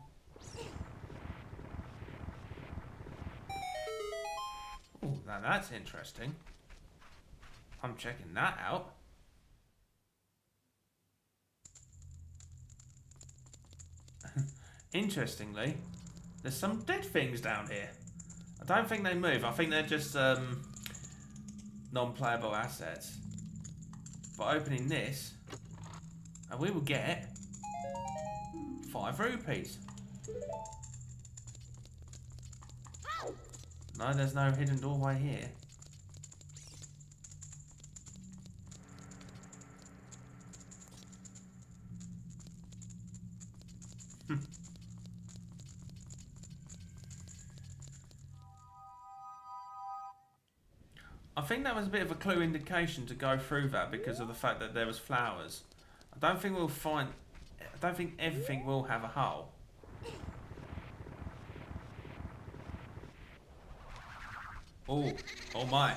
Oh, now that's interesting. I'm checking that out. Interestingly, there's some dead things down here. I don't think they move. I think they're just non-playable assets. But opening this, and we will get 5 rupees. No, there's no hidden doorway here. I think that was a bit of a clue indication to go through that because of the fact that there was flowers. I don't think we'll find... I don't think everything will have a hole. Oh, oh my.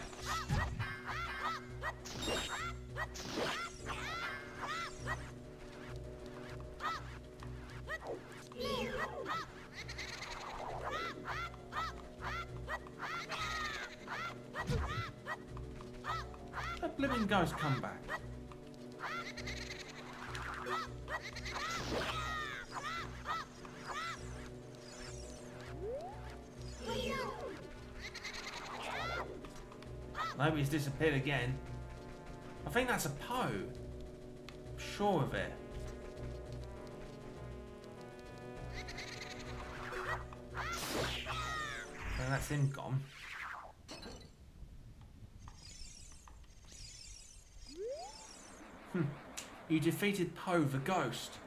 That blooming ghost come back. Maybe he's disappeared again. I think that's a Poe. I'm sure of it. And that's him gone. You defeated Poe the ghost.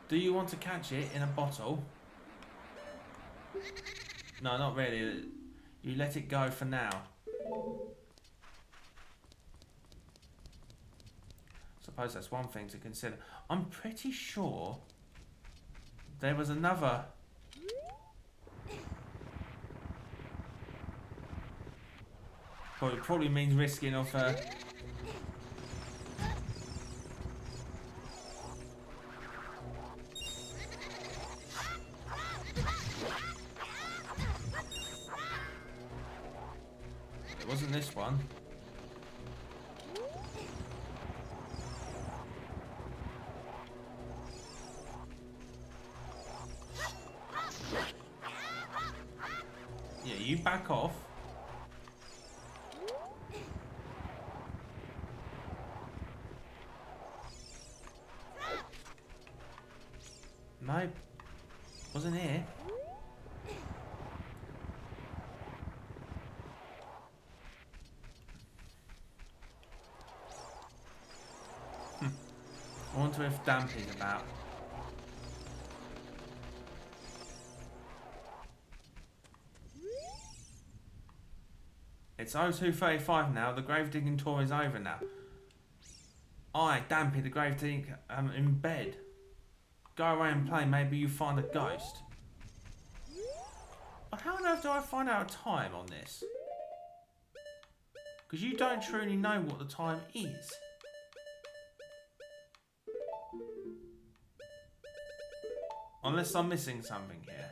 Do you want to catch it in a bottle? No, not really. You let it go for now. Suppose that's one thing to consider. I'm pretty sure there was another... Well, it probably means risking of... It wasn't this one. Yeah, you back off. No, wasn't here. I wonder if Dampy's about. It's 02:35 now. The grave digging tour is over now. I, Dampy, the grave digger, am in bed. Go away and play. Maybe you find a ghost. But how on earth do I find out a time on this? Because you don't truly know what the time is. Unless I'm missing something here.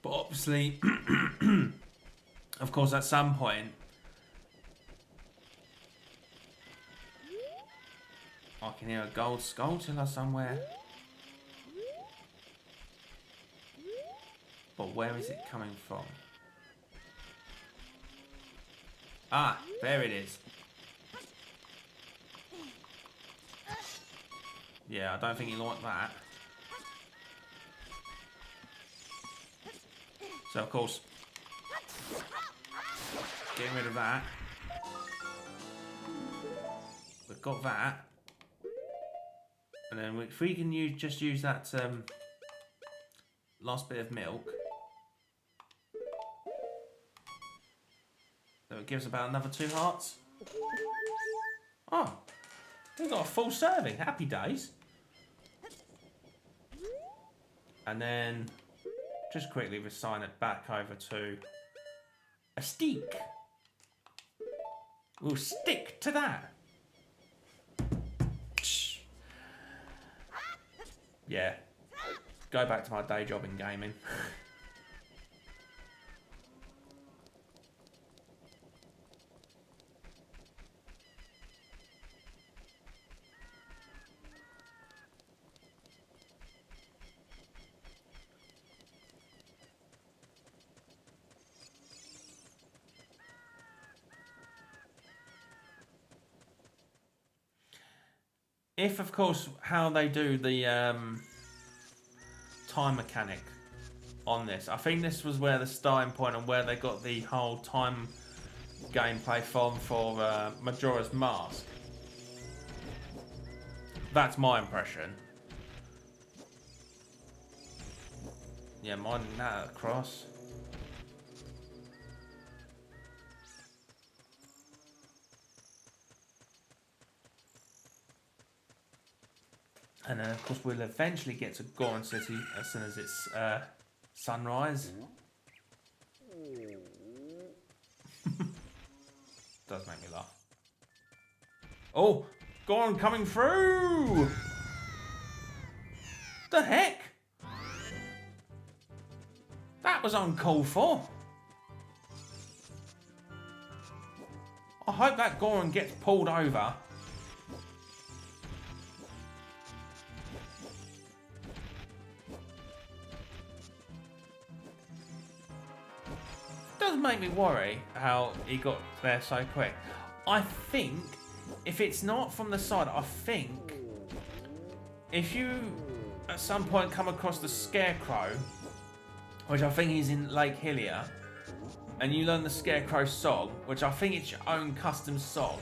But obviously, of course, at some point, I can hear a gold skulltula somewhere. But where is it coming from? Ah, there it is. Yeah, I don't think you like that. So, of course, getting rid of that. We've got that. And then if we can just use that last bit of milk. So it gives about another 2 hearts. Oh, We've got a full serving. Happy days. And then just quickly resign it back over to a stick. We'll stick to that. Yeah. Go back to my day job in gaming. If, of course, how they do the time mechanic on this. I think this was where the starting point and where they got the whole time gameplay from for Majora's Mask. That's my impression. Yeah, mining that across. And then, of course, we'll eventually get to Goron City as soon as it's sunrise. Does make me laugh. Oh, Goron coming through! The heck? That was uncalled for. I hope that Goron gets pulled over. Does make me worry how he got there so quick. I think if it's not from the side, I think if you at some point come across the Scarecrow, which I think is in Lake Hylia, and you learn the Scarecrow song, which I think it's your own custom song,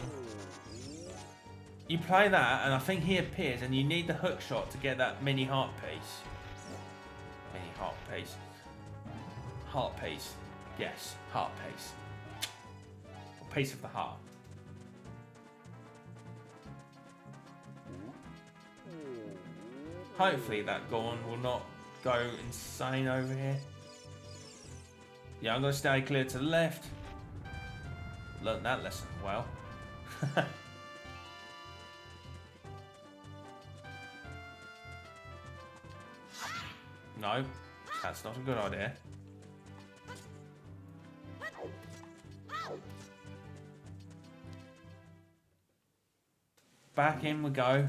you play that and I think he appears and you need the hook shot to get that mini heart piece. Mini heart piece. Heart piece. Yes, heart piece. A piece of the heart. Hopefully that Goron will not go insane over here. Yeah, I'm going to stay clear to the left. Learned that lesson well. No, that's not a good idea. Back in we go.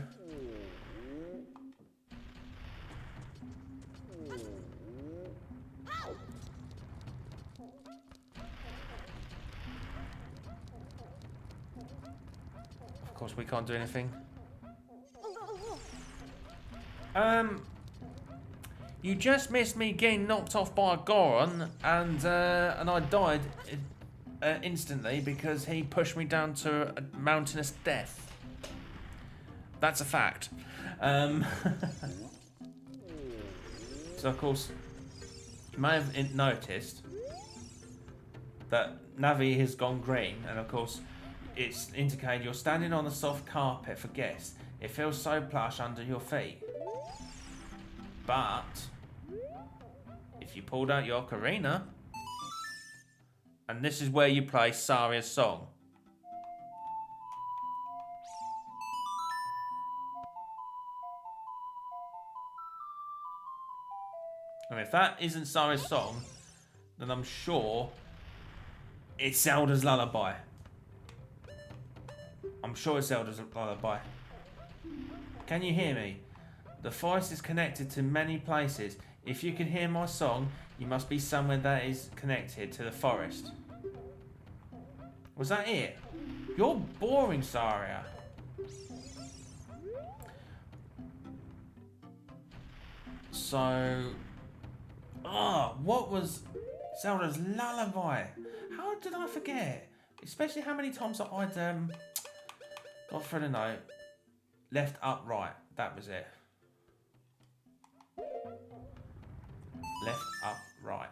Of course we can't do anything. You just missed me getting knocked off by a Goron, and I died instantly because he pushed me down to a mountainous death. That's a fact. So of course, you may have noticed that Navi has gone green, and of course, it's indicating you're standing on the soft carpet for guests. It feels so plush under your feet. But if you pulled out your Ocarina, and this is where you play Saria's song. And if that isn't Saria's song, then I'm sure it's Zelda's lullaby. I'm sure it's Zelda's lullaby. Can you hear me? The forest is connected to many places. If you can hear my song, you must be somewhere that is connected to the forest. Was that it? You're boring, Saria. So... what was Zelda's lullaby? How did I forget? Especially how many times that I'd got through the note. Left, up, right. That was it. Left, up, right.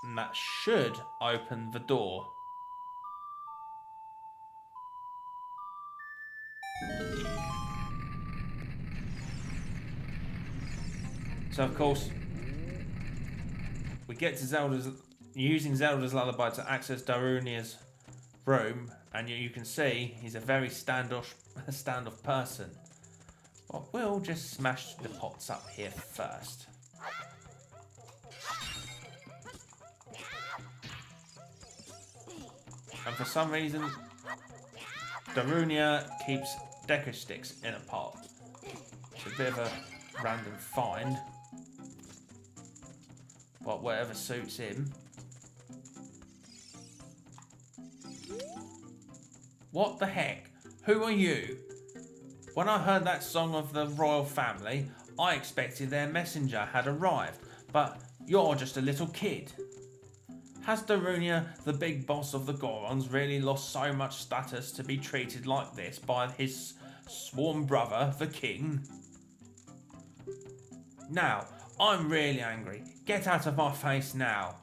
And that should open the door. So of course, we get to using Zelda's lullaby to access Darunia's room, and you can see he's a very standoff person. But we'll just smash the pots up here first. And for some reason, Darunia keeps deco sticks in a pot. It's a bit of a random find, but whatever suits him. What the heck? Who are you? When I heard that song of the royal family, I expected their messenger had arrived, but you're just a little kid. Has Darunia, the big boss of the Gorons, really lost so much status to be treated like this by his sworn brother, the king? Now, I'm really angry. Get out of my face now.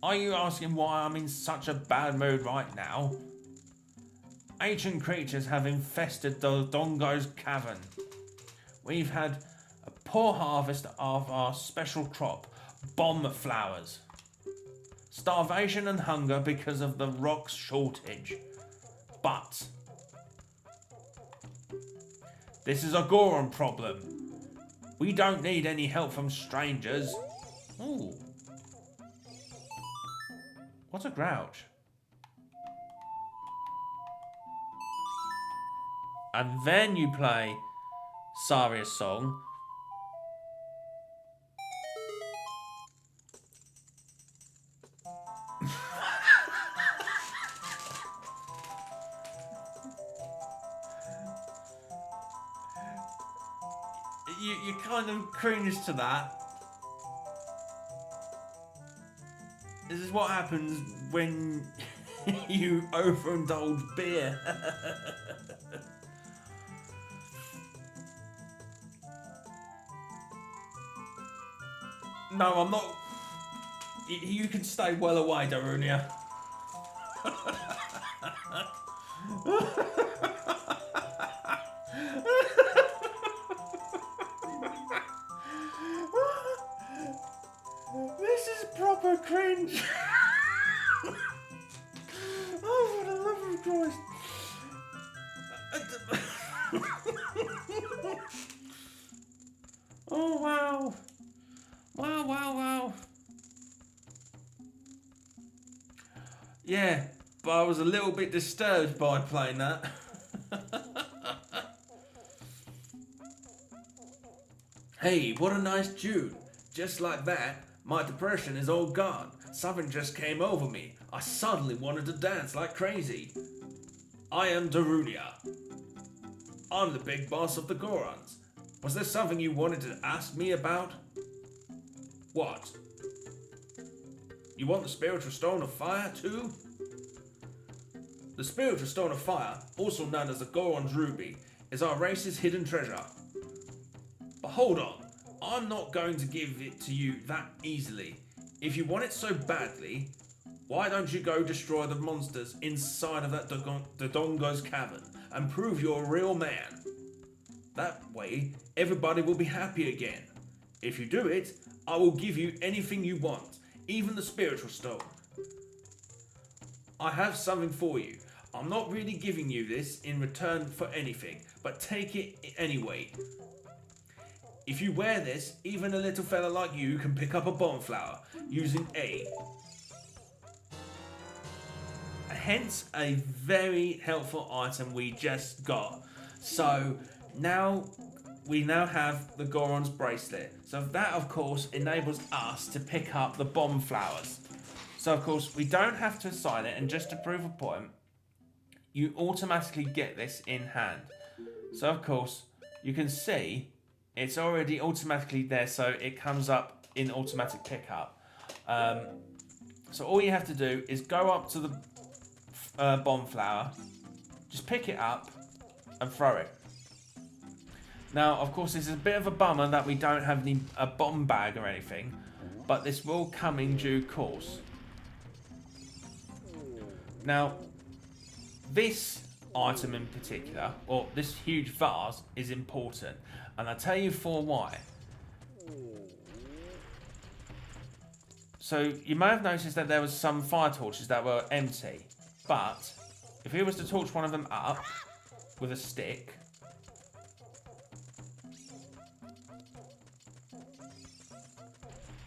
Are you asking why I'm in such a bad mood right now? Ancient creatures have infested the Dongo's cavern. We've had a poor harvest of our special crop, bomb flowers. Starvation and hunger because of the rock's shortage. But this is a Goron problem. We don't need any help from strangers. Ooh. What a grouch. And then you play Saria's song. You kind of cringe to that. This is what happens when you overindulge beer. No, I'm not. You can stay well away, Darunia. This is proper cringe. Oh, for the love of Christ. Oh, wow. Wow. Yeah, but I was a little bit disturbed by playing that. Hey, what a nice tune. Just like that, my depression is all gone. Something just came over me. I suddenly wanted to dance like crazy. I am Darunia. I'm the big boss of the Gorons. Was there something you wanted to ask me about? What? You want the spiritual stone of fire too? The spiritual stone of fire, also known as the Goron's ruby, is our race's hidden treasure. But hold on, I'm not going to give it to you that easily. If you want it so badly, why don't you go destroy the monsters inside of that Dodongo's cavern and prove you're a real man? That way, everybody will be happy again. If you do it, I will give you anything you want, even the spiritual stone. I have something for you. I'm not really giving you this in return for anything, but take it anyway. If you wear this, even a little fella like you can pick up a bomb flower using A. Hence a very helpful item we just got. So we now have the Goron's bracelet. So that of course enables us to pick up the bomb flowers. So of course we don't have to assign it, and just to prove a point, you automatically get this in hand. So of course you can see it's already automatically there, so it comes up in automatic pickup. So all you have to do is go up to the bomb flower, just pick it up and throw it. Now, of course, this is a bit of a bummer that we don't have a bomb bag or anything, but this will come in due course. Now, this item in particular, or this huge vase, is important, and I'll tell you for why. So you may have noticed that there was some fire torches that were empty. But if he was to torch one of them up with a stick,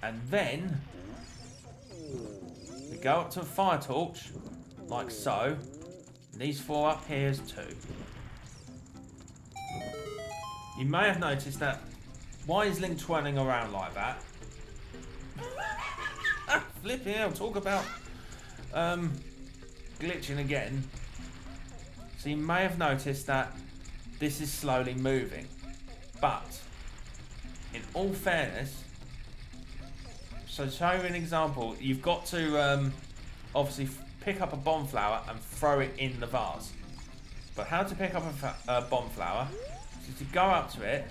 and then we go up to a fire torch, like so. And these 4 up here is 2. You may have noticed that. Why is Link twirling around like that? Flipping hell, talk about glitching again. So you may have noticed that this is slowly moving. But in all fairness, so to show you an example, you've got to obviously pick up a bomb flower and throw it in the vase. But how to pick up a bomb flower is to go up to it.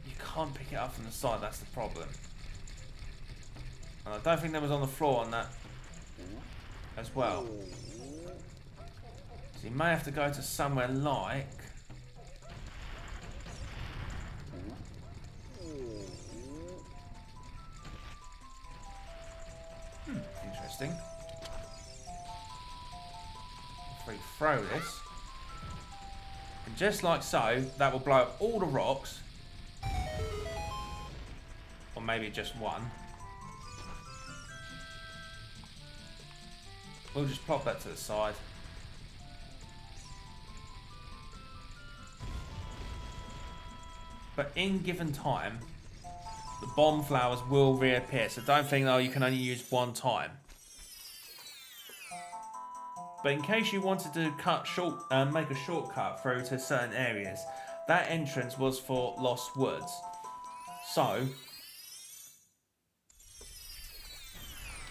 You can't pick it up from the side, that's the problem. And I don't think there was on the floor on that as well. So you may have to go to somewhere like... Interesting. If we throw this, and just like so, that will blow up all the rocks, or maybe just one. We'll just plop that to the side. But in given time, the bomb flowers will reappear, so don't think, oh, you can only use one time. But in case you wanted to make a shortcut through to certain areas, that entrance was for Lost Woods. So,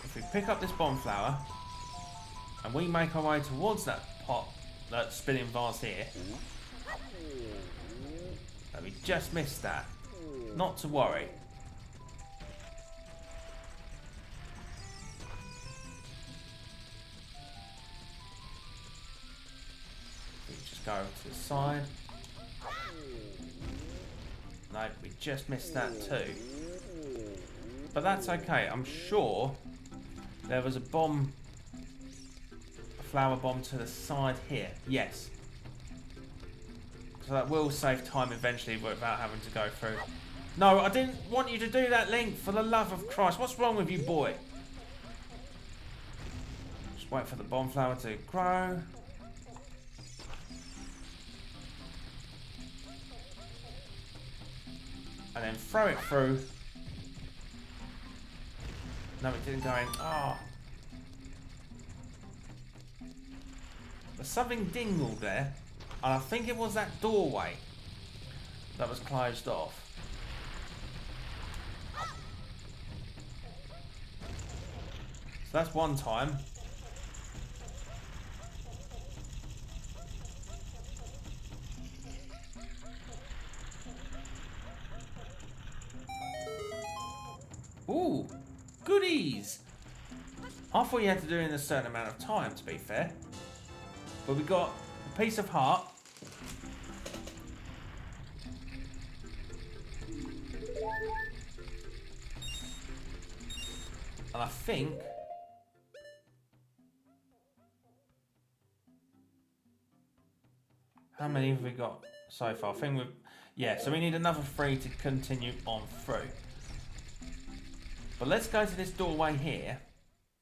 if we pick up this bomb flower, and we make our way towards that pot, that spinning vase here, and we just missed that. Not to worry. We just go to the side. No, we just missed that too. But that's okay. I'm sure there was a flower bomb to the side here. Yes. So that will save time eventually without having to go through. No, I didn't want you to do that, Link. For the love of Christ. What's wrong with you, boy? Just wait for the bomb flower to grow. And then throw it through. No, it didn't go in. Oh. There's something dingled there. And I think it was that doorway that was closed off. So that's one time. Ooh, goodies! I thought you had to do it in a certain amount of time, to be fair. But we got a piece of heart. And I think... How many have we got so far? I think we've... Yeah, so we need another 3 to continue on through. But let's go to this doorway here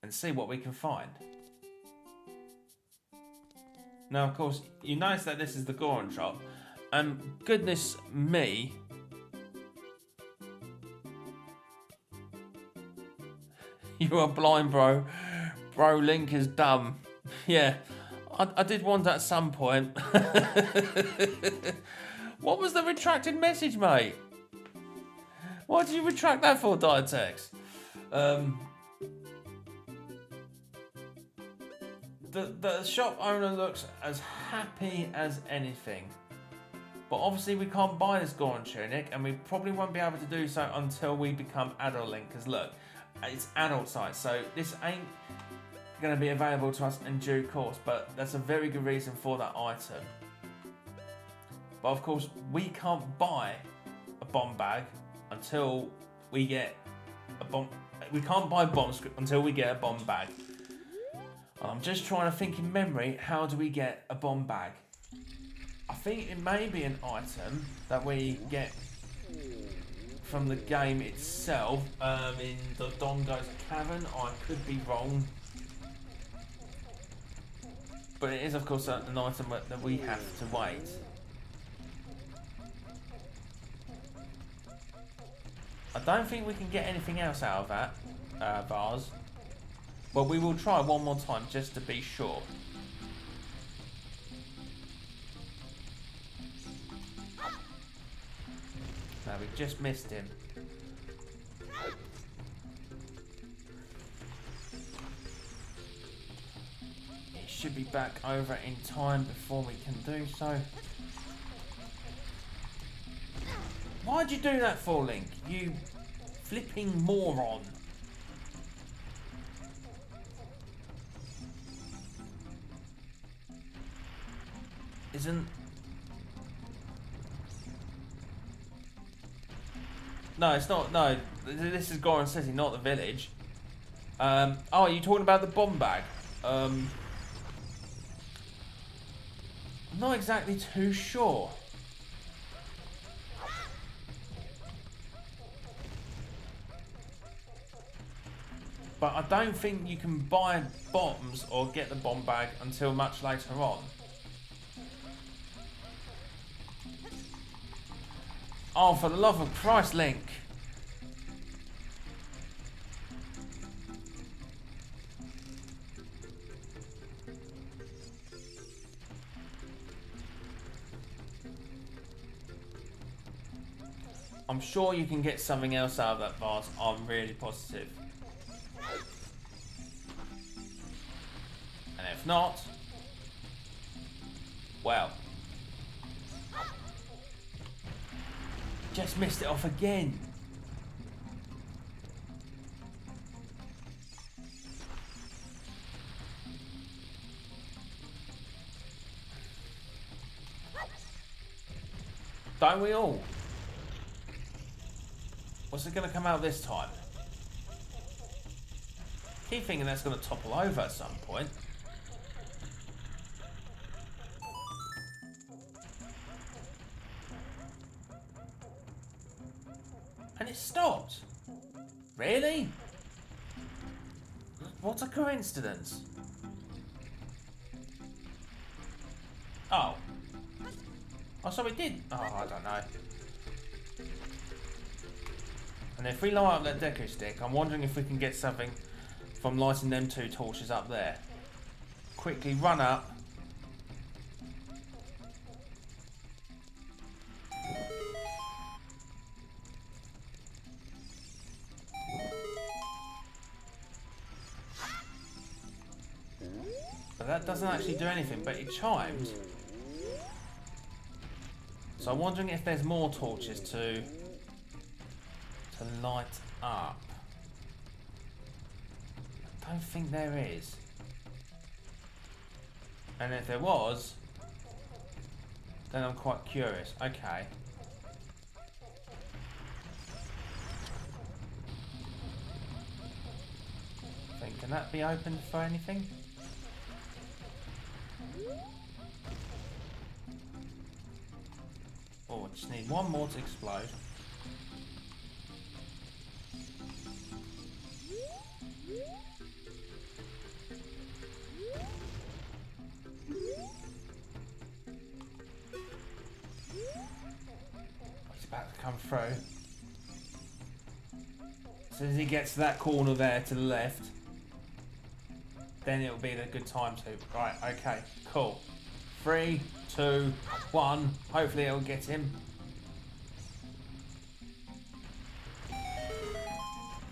and see what we can find. Now, of course, you notice that this is the Goron shop. And goodness me. You are blind, bro. Bro, Link is dumb. Yeah, I did wonder at some point. What was the retracted message, mate? Why did you retract that for, Diatex? The shop owner looks as happy as anything. But obviously we can't buy this Goron tunic, and we probably won't be able to do so until we become adult Link, because look, it's adult size, so this ain't going to be available to us in due course, but that's a very good reason for that item. But of course, we can't buy a bomb bag until we get a bomb. We can't buy bombs until we get a bomb bag. I'm just trying to think in memory, how do we get a bomb bag? I think it may be an item that we get from the game itself, in the Dongo's Cavern. I could be wrong. But it is, of course, an item that we have to wait. I don't think we can get anything else out of that vase. But we will try one more time just to be sure. No, we just missed him. He should be back over in time before we can do so. Why'd you do that for, Link? You flipping moron. Isn't... No, it's not. No, this is Goron City, not the village. Oh, are you talking about the bomb bag? I'm not exactly too sure. But I don't think you can buy bombs or get the bomb bag until much later on. Oh, for the love of Christ, Link. I'm sure you can get something else out of that vase. I'm really positive. And if not, well, just missed it off again. Don't we all? What's it going to come out this time? Keep thinking that's going to topple over at some point. And it stopped. Really? What a coincidence. Oh. Oh, so it did. Oh, I don't know. And if we light up that deco stick, I'm wondering if we can get something from lighting them two torches up there. Quickly run up. But that doesn't actually do anything, but it chimes. So I'm wondering if there's more torches to light up. I don't think there is. And if there was, then I'm quite curious. Okay. Can that be opened for anything? Oh, I just need one more to explode. It's about to come through. As soon as he gets to that corner there to the left, then it'll be the good time to. Right, okay, cool. 3, 2, 1. Hopefully it'll get him.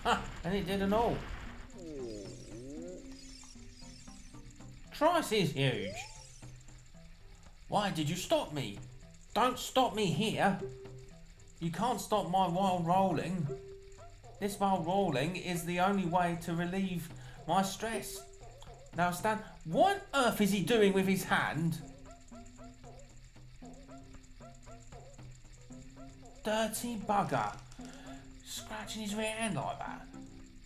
Ah, and it did and all. Christ is huge. Why did you stop me? Don't stop me here. You can't stop my while rolling. This while rolling is the only way to relieve my stress. Now Stan, what on earth is he doing with his hand? Dirty bugger. Scratching his rear end like that.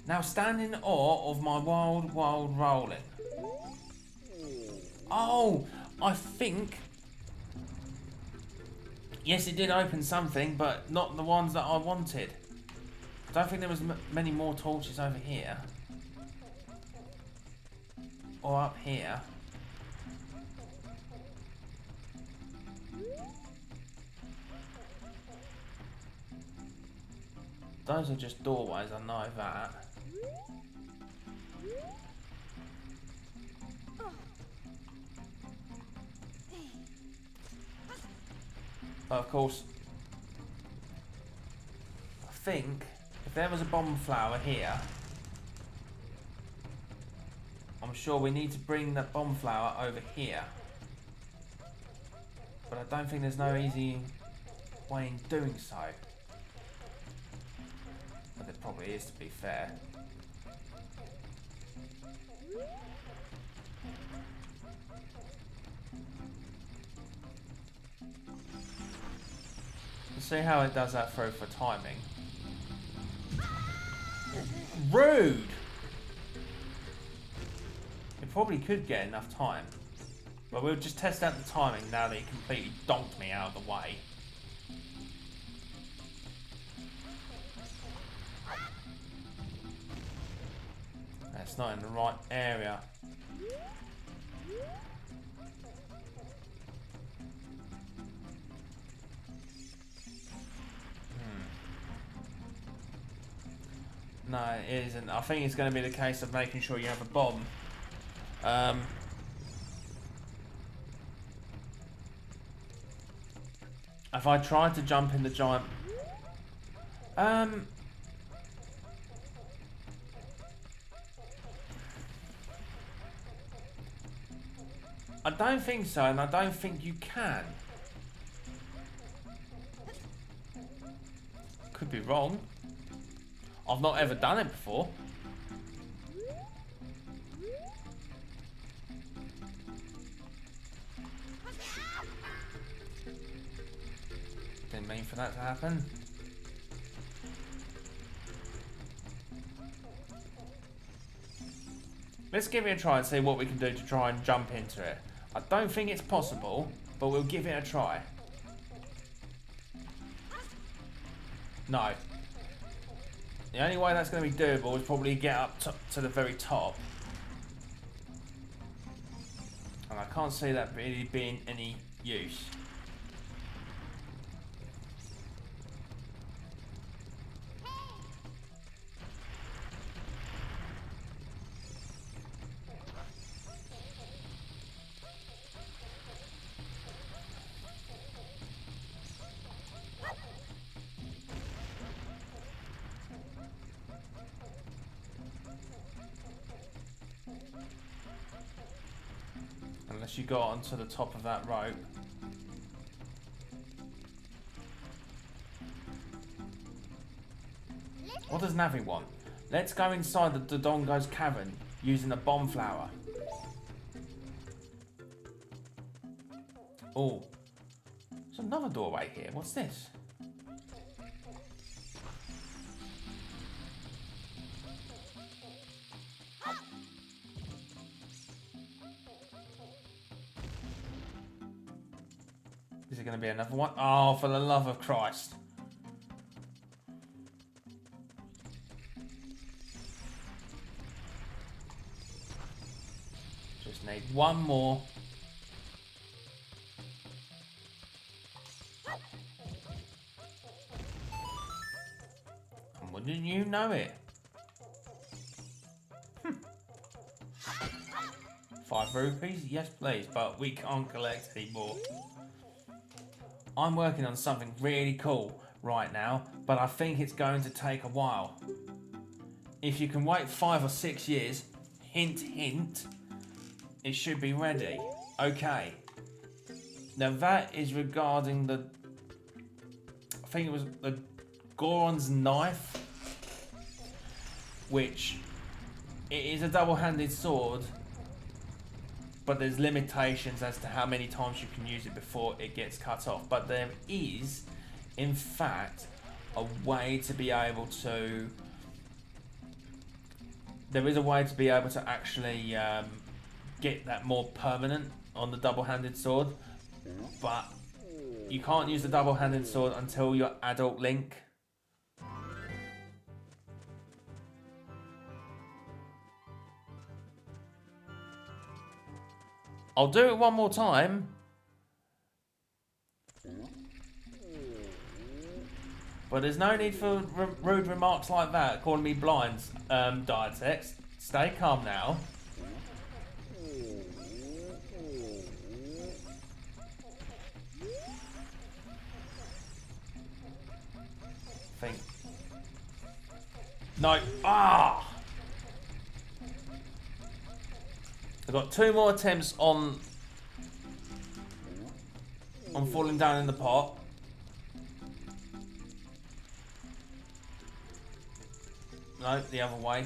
Now stand in awe of my wild, wild rolling. Oh, I think... Yes, it did open something, but not the ones that I wanted. I don't think there was many more torches over here. Or up here. Those are just doorways, I know that. But of course, I think if there was a bomb flower here, I'm sure we need to bring that bomb flower over here. But I don't think there's no easy way in doing so. But there probably is, to be fair. Let's see how it does that through for timing. Rude! It probably could get enough time. But we'll just test out the timing now that it completely donked me out of the way. That's not in the right area. No, it isn't. I think it's going to be the case of making sure you have a bomb. If I tried to jump in the giant... I don't think so, and I don't think you can. Could be wrong. I've not ever done it before. Didn't mean for that to happen. Let's give it a try and see what we can do to try and jump into it. I don't think it's possible, but we'll give it a try. No. The only way that's going to be doable is probably get up to the very top. And I can't see that really being any use. Unless you got onto the top of that rope. What does Navi want? Let's go inside the Dodongo's cavern using a bomb flower. Oh, there's another doorway here. What's this? Is it going to be another one? Oh, for the love of Christ. Just need one more. And wouldn't you know it? 5 rupees? Yes, please, but we can't collect any more. I'm working on something really cool right now, but I think it's going to take a while. If you can wait 5 or 6 years, hint, hint, it should be ready. Okay. Now that is regarding the... I think it was the Goron's knife, which it is a double-handed sword, but there's limitations as to how many times you can use it before it gets cut off. But there is, in fact, a way to be able to... There is a way to be able to actually get that more permanent on the double-handed sword, but you can't use the double-handed sword until you're adult Link. I'll do it one more time. But there's no need for rude remarks like that, calling me blind, Diatex. Stay calm now. Think. No. Ah! I've got 2 more attempts on falling down in the pot. No, the other way.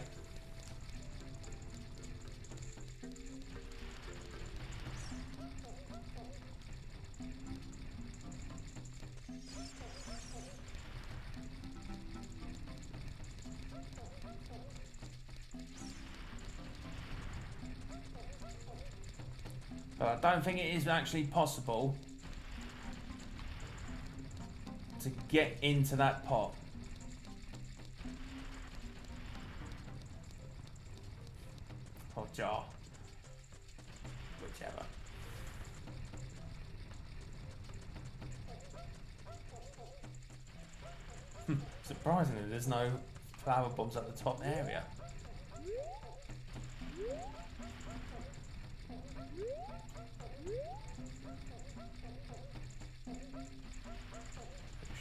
But I don't think it is actually possible to get into that pot. Or jar. Whichever. Surprisingly, there's no flower bombs at the top area.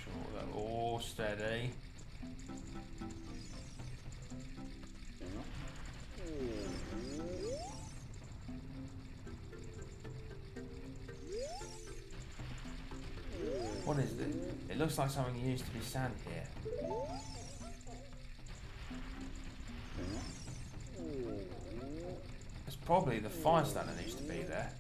Sure they're all steady. What is this? It looks like something used to be sand here. It's probably the fire stone that needs to be there.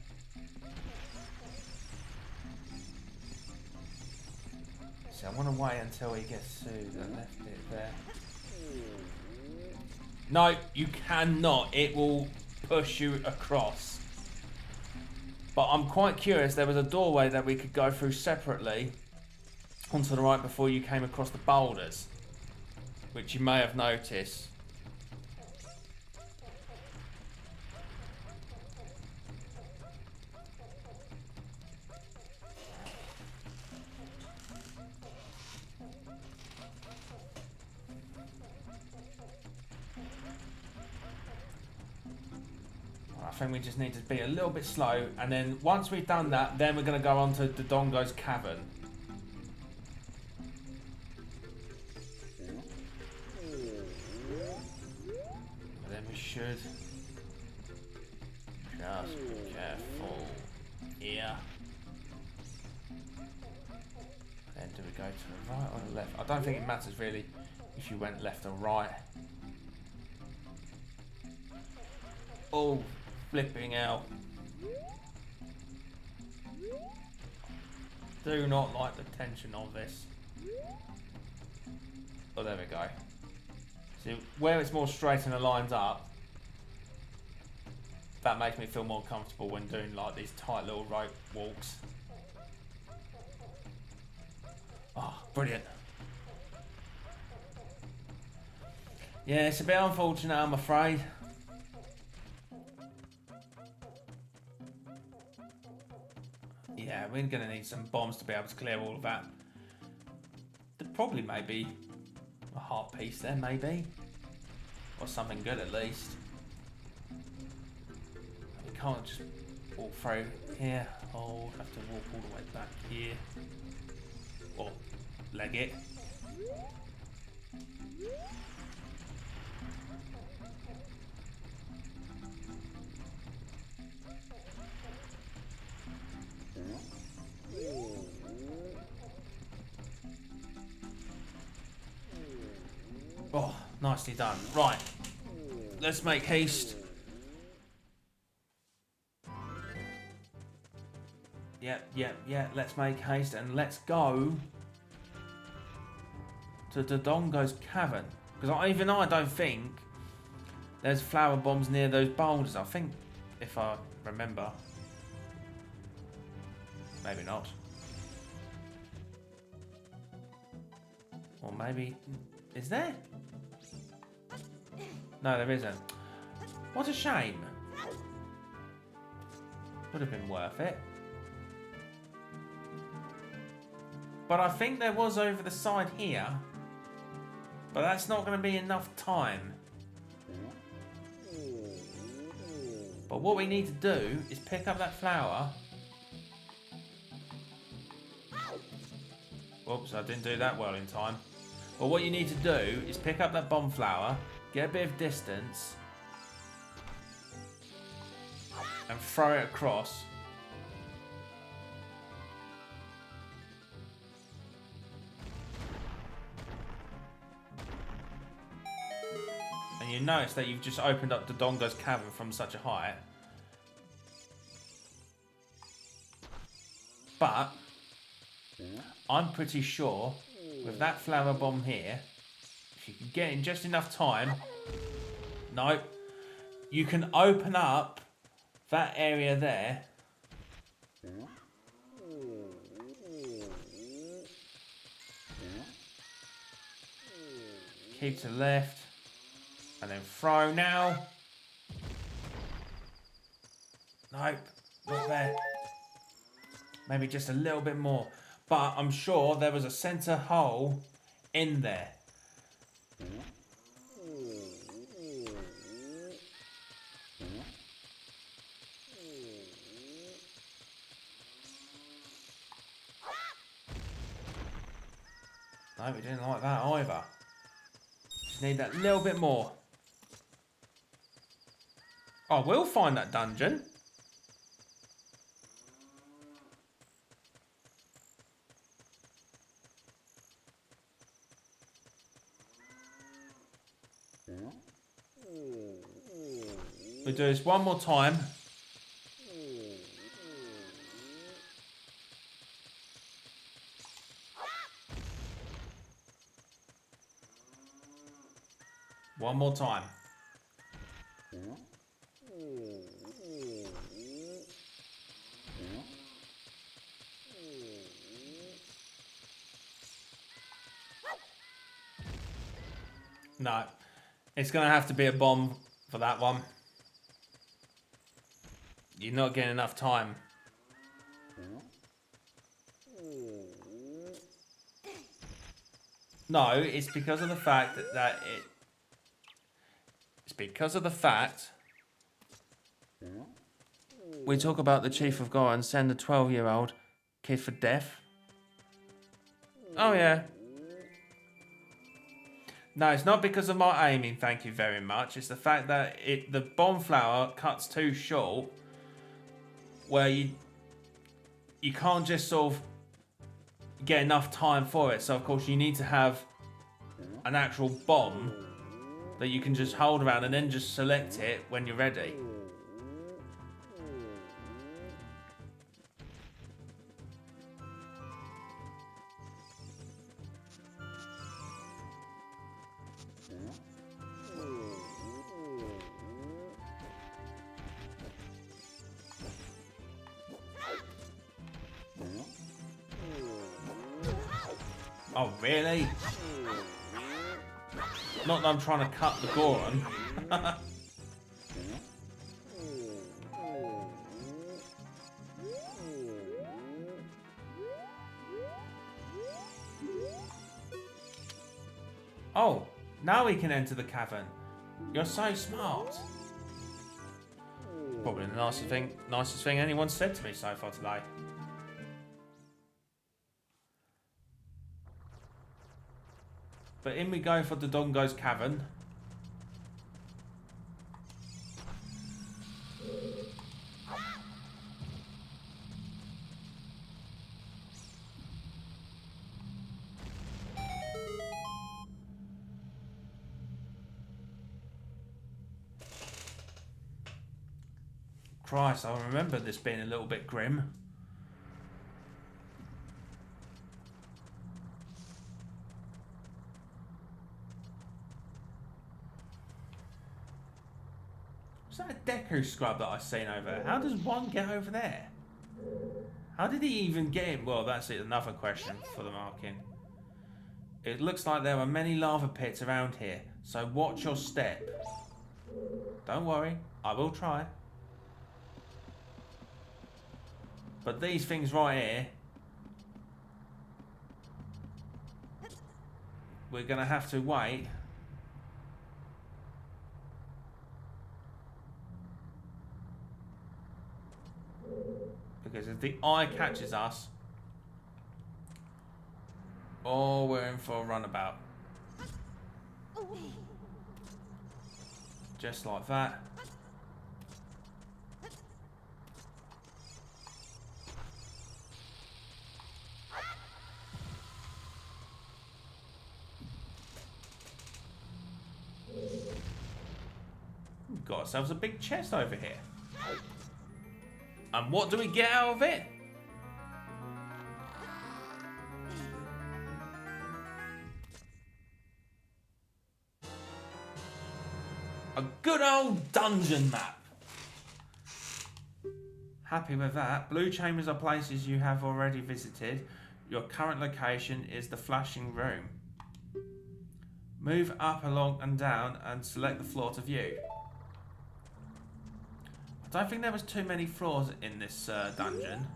So I want to wait until he gets to the left bit there. No, you cannot. It will push you across. But I'm quite curious. There was a doorway that we could go through separately onto the right before you came across the boulders, which you may have noticed. I think we just need to be a little bit slow, and then once we've done that, then we're going to go on to Dodongo's cavern. And then we should just be careful here. Then do we go to the right or the left? I don't think it matters really if you went left or right. Oh, flipping out. Do not like the tension of this. Oh, there we go. See, where it's more straight and it lines up, that makes me feel more comfortable when doing like these tight little rope walks. Oh, brilliant. Yeah, it's a bit unfortunate, I'm afraid. Yeah, we're going to need some bombs to be able to clear all of that. There probably may be a heart piece there, maybe. Or something good at least. We can't just walk through here. Oh, we'll have to walk all the way back here. Or leg it. Oh, nicely done. Right, let's make haste. Yeah, let's make haste and let's go to Dodongo's cavern. Because even I don't think there's flower bombs near those boulders. I think, if I remember. Maybe not. Or maybe... Is there? No, there isn't. What a shame. Would have been worth it. But I think there was over the side here. But that's not going to be enough time. But what we need to do is pick up that flower. Whoops, I didn't do that well in time. But what you need to do is pick up that bomb flower, get a bit of distance, and throw it across. And you notice that you've just opened up Dodongo's cavern from such a height. But I'm pretty sure with that flower bomb here, if you can get in just enough time, no, you can open up that area there. Keep to the left. And then throw now. Nope, not there. Maybe just a little bit more. But I'm sure there was a centre hole in there. No, we didn't like that either. Just need that little bit more. Oh, we'll find that dungeon. We'll do this one more time. One more time. No, it's going to have to be a bomb for that one. You're not getting enough time. No, it's because of the fact that it's because of the fact we talk about the Chief of God and send a 12-year-old kid for death. Oh yeah. No, it's not because of my aiming, thank you very much. It's the fact that the bomb flower cuts too short, where you can't just sort of get enough time for it. So of course you need to have an actual bomb that you can just hold around and then just select it when you're ready. Oh, really? Not that I'm trying to cut the Goron. Oh, now we can enter the cavern. You're so smart. Probably the nicest thing anyone's said to me so far today. But in we go for Dodongo's cavern. Christ, I remember this being a little bit grim. Was that a Deku scrub that I seen over there? How does one get over there? How did he even get in? Well, that's it. Another question for the marking. It looks like there are many lava pits around here, so watch your step. Don't worry, I will try. But these things right here, we're going to have to wait. Because if the eye catches us, oh, we're in for a runabout. Just like that. We've got ourselves a big chest over here. And what do we get out of it? A good old dungeon map. Happy with that. Blue chambers are places you have already visited. Your current location is the flashing room. Move up, along and down and select the floor to view. I don't think there was too many floors in this dungeon.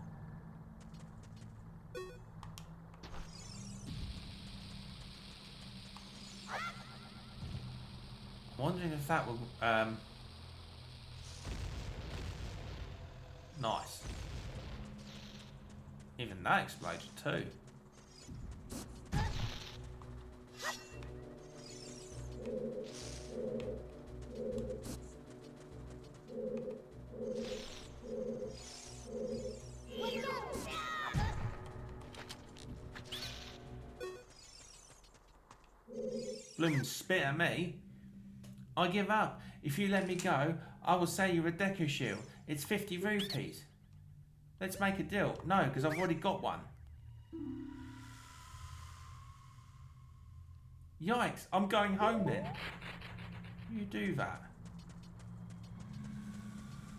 I'm wondering if that will... nice. Even that exploded too. Bloomin' spit at me. I give up. If you let me go, I will sell you a Deku shield. It's 50 rupees. Let's make a deal. No, because I've already got one. Yikes, I'm going home then. You do that.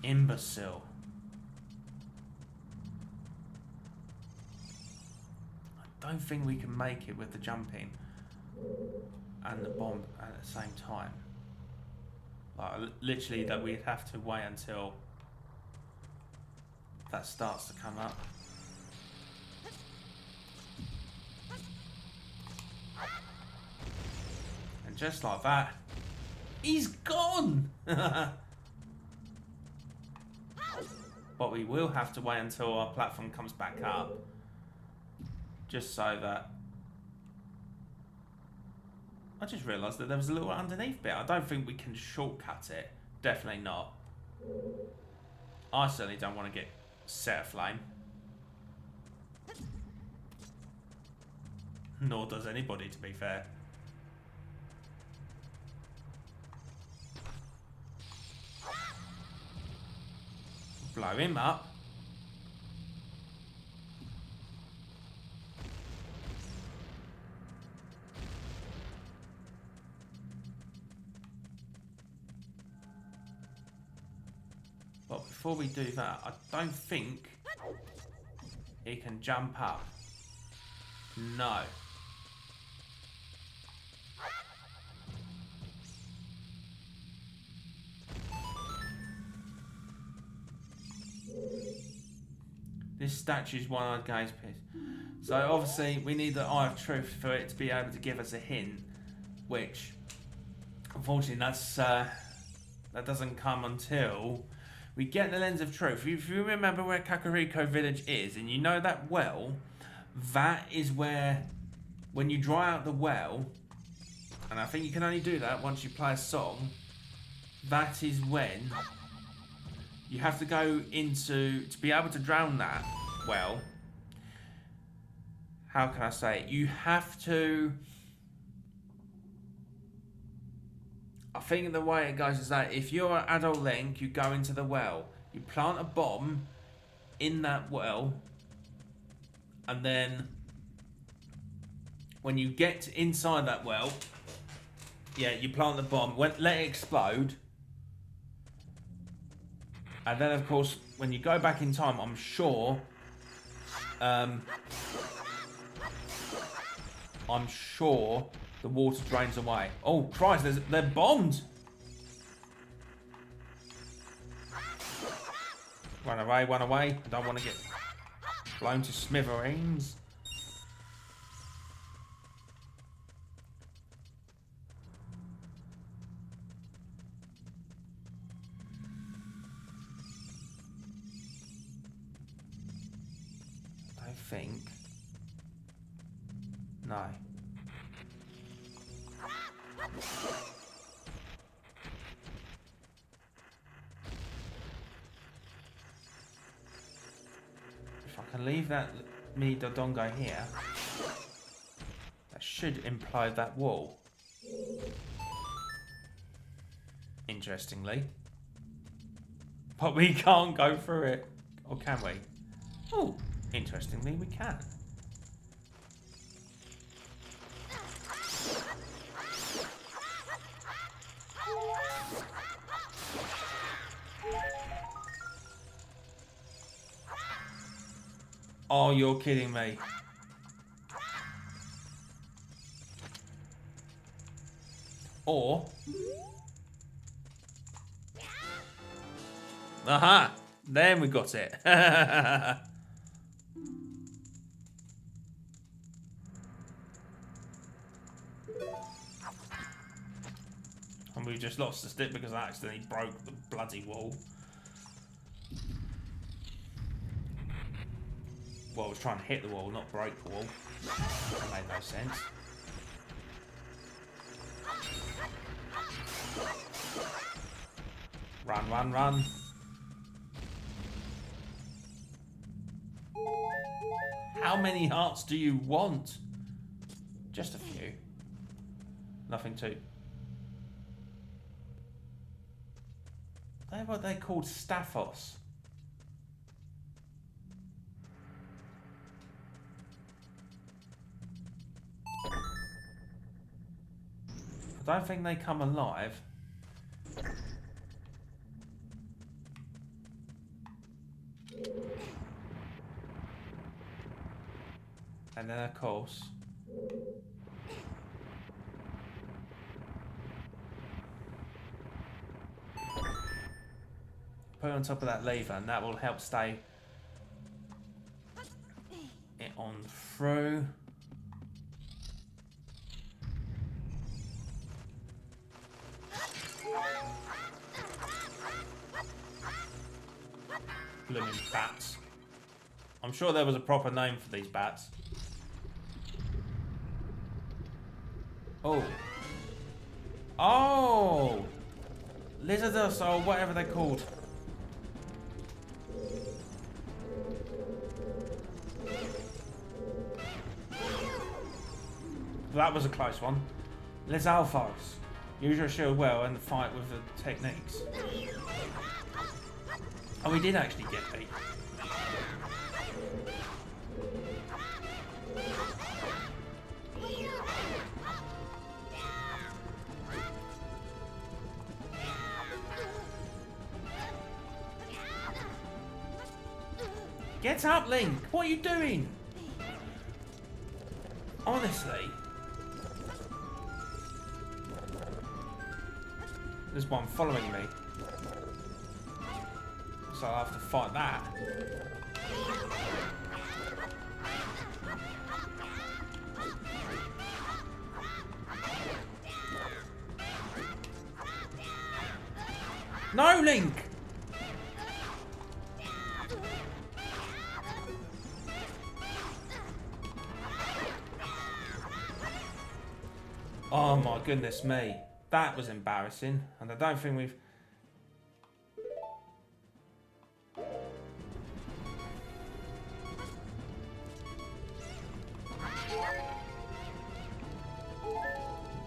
Imbecile. I don't think we can make it with the jumping and the bomb at the same time. Like, literally that we'd have to wait until that starts to come up. And just like that, he's gone! But we will have to wait until our platform comes back up. Just so that... I just realised that there was a little underneath bit. I don't think we can shortcut it. Definitely not. I certainly don't want to get set aflame. Nor does anybody, to be fair. Blow him up. But before we do that, I don't think he can jump up. No. This statue's one-eyed gaze piece. So obviously we need the Eye of Truth for it to be able to give us a hint, which unfortunately that doesn't come until we get the Lens of Truth. If you remember where Kakoriko Village is, and you know that well, that is where, when you dry out the well, and I think you can only do that once you play a song, that is when you have to go into, to be able to drown that well, how can I say it? You have to, I think the way it goes is that if you're adult Link, you go into the well, you plant a bomb in that well, and then when you get inside that well, yeah, you plant the bomb, let it explode, And then, of course, when you go back in time, I'm sure... I'm sure the water drains away. Oh, Christ, they're bombed! Run away, run away. I don't want to get blown to smithereens. I think. No. If I can leave that me Dodongo here, that should implode that wall. Interestingly. But we can't go through it. Or can we? Oh, interestingly we can. Oh, you're kidding me. Or... Aha! Then we got it. And we just lost the stick because I accidentally broke the bloody wall. Well, I was trying to hit the wall, not break the wall. That made no sense. Run, run, run. How many hearts do you want? Just a few. Nothing too. They're what they called Staphos. I don't think they come alive. And then, of course, put it on top of that lever, and that will help stay it on through. Blooming bats. I'm sure there was a proper name for these bats. Oh. Oh! Lizardus, or whatever they're called. That was a close one. Lizalphos. Use your shield well and fight with the techniques. Oh, we did actually get beat. Get up, Link! What are you doing? Honestly. There's one following me. So I'll have to fight that. No, Link! Oh my goodness me. That was embarrassing. And I don't think we've...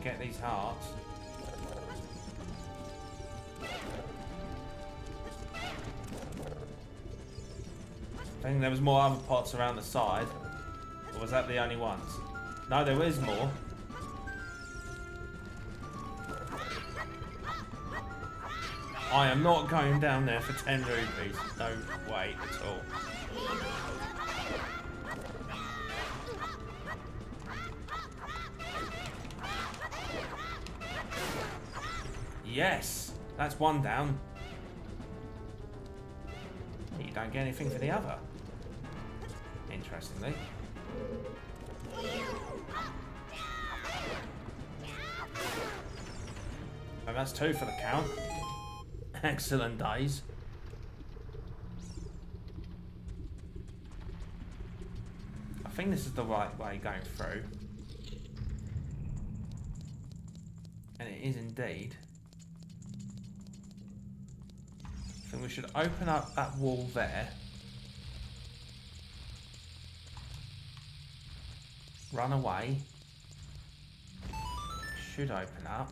Get these hearts. I think there was more other pots around the side. Or was that the only ones? No, there is more. I am not going down there for 10 rupees. No way at all. Yes, that's one down. You don't get anything for the other. Interestingly. And that's 2 for the count. Excellent days. I think this is the right way going through. And it is indeed. I think we should open up that wall there. Run away. Should open up.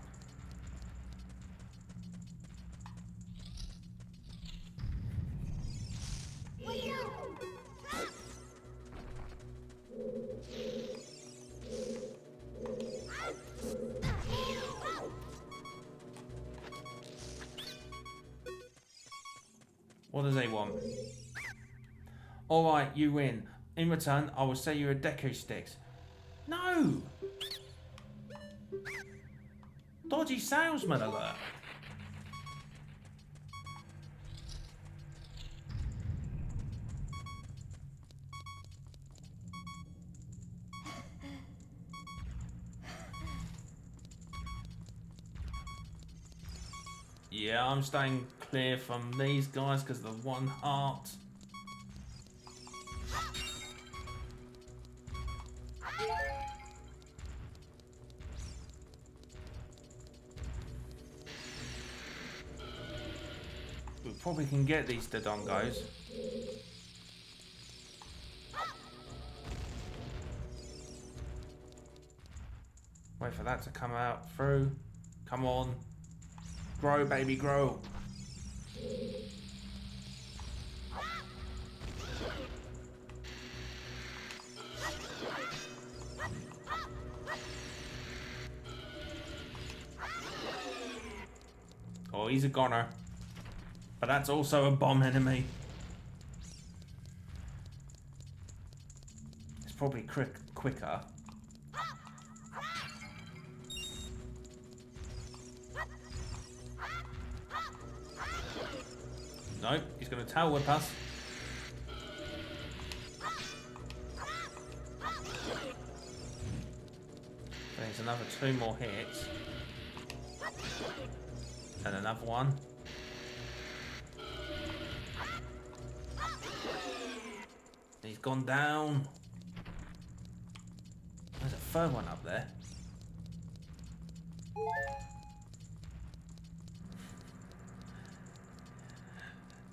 What does he want? Alright, you win. In return, I will sell you a Deku Sticks. No! Dodgy salesman alert. Yeah, I'm staying clear from these guys because of the 1 heart. We probably can get these Dodongos. Wait for that to come out through. Come on. Grow, baby, grow. Oh, he's a goner. But that's also a bomb enemy. It's probably quicker. Nope, he's going to tail whip us. There's another 2 more hits. And another one. He's gone down. There's a 3rd one up there.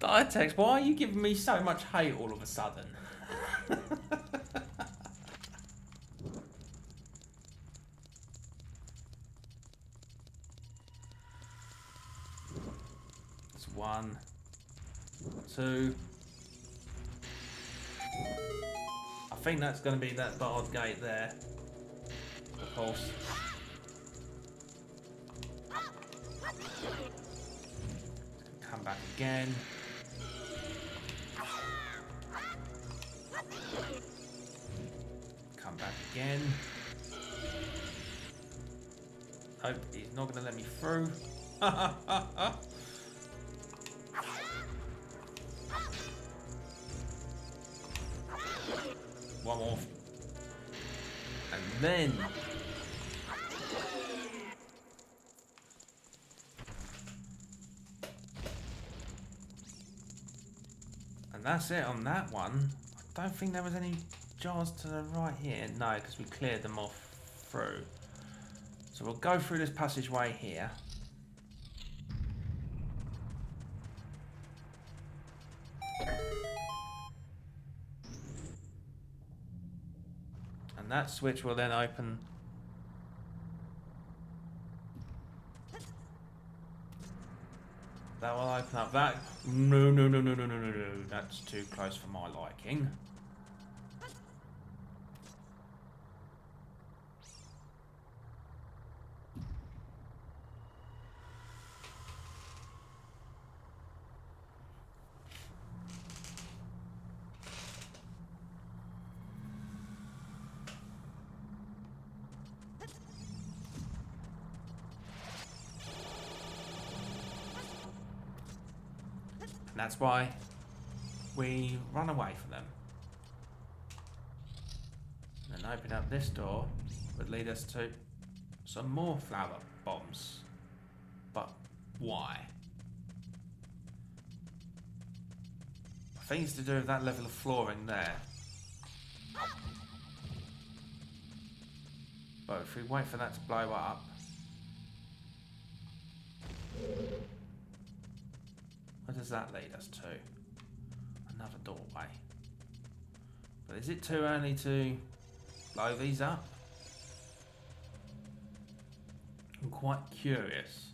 Diatex, why are you giving me so much hate all of a sudden? It's 1, 2. I think that's going to be that barred gate there. Of course. Come back again. Come back again. Nope, he's not going to let me through. One more. And then... And that's it on that one. I don't think there was any jars to the right here. No, because we cleared them off through. So we'll go through this passageway here. And that switch will then open. That will open up that. No, no, no, no, no, no, no, no. That's too close for my liking. that's why we run away from them. And then open up this door would lead us to some more flower bombs. But why? I think it's to do with that level of flooring there. But if we wait for that to blow up, where does that lead us to? Another doorway. But is it too early to blow these up? I'm quite curious.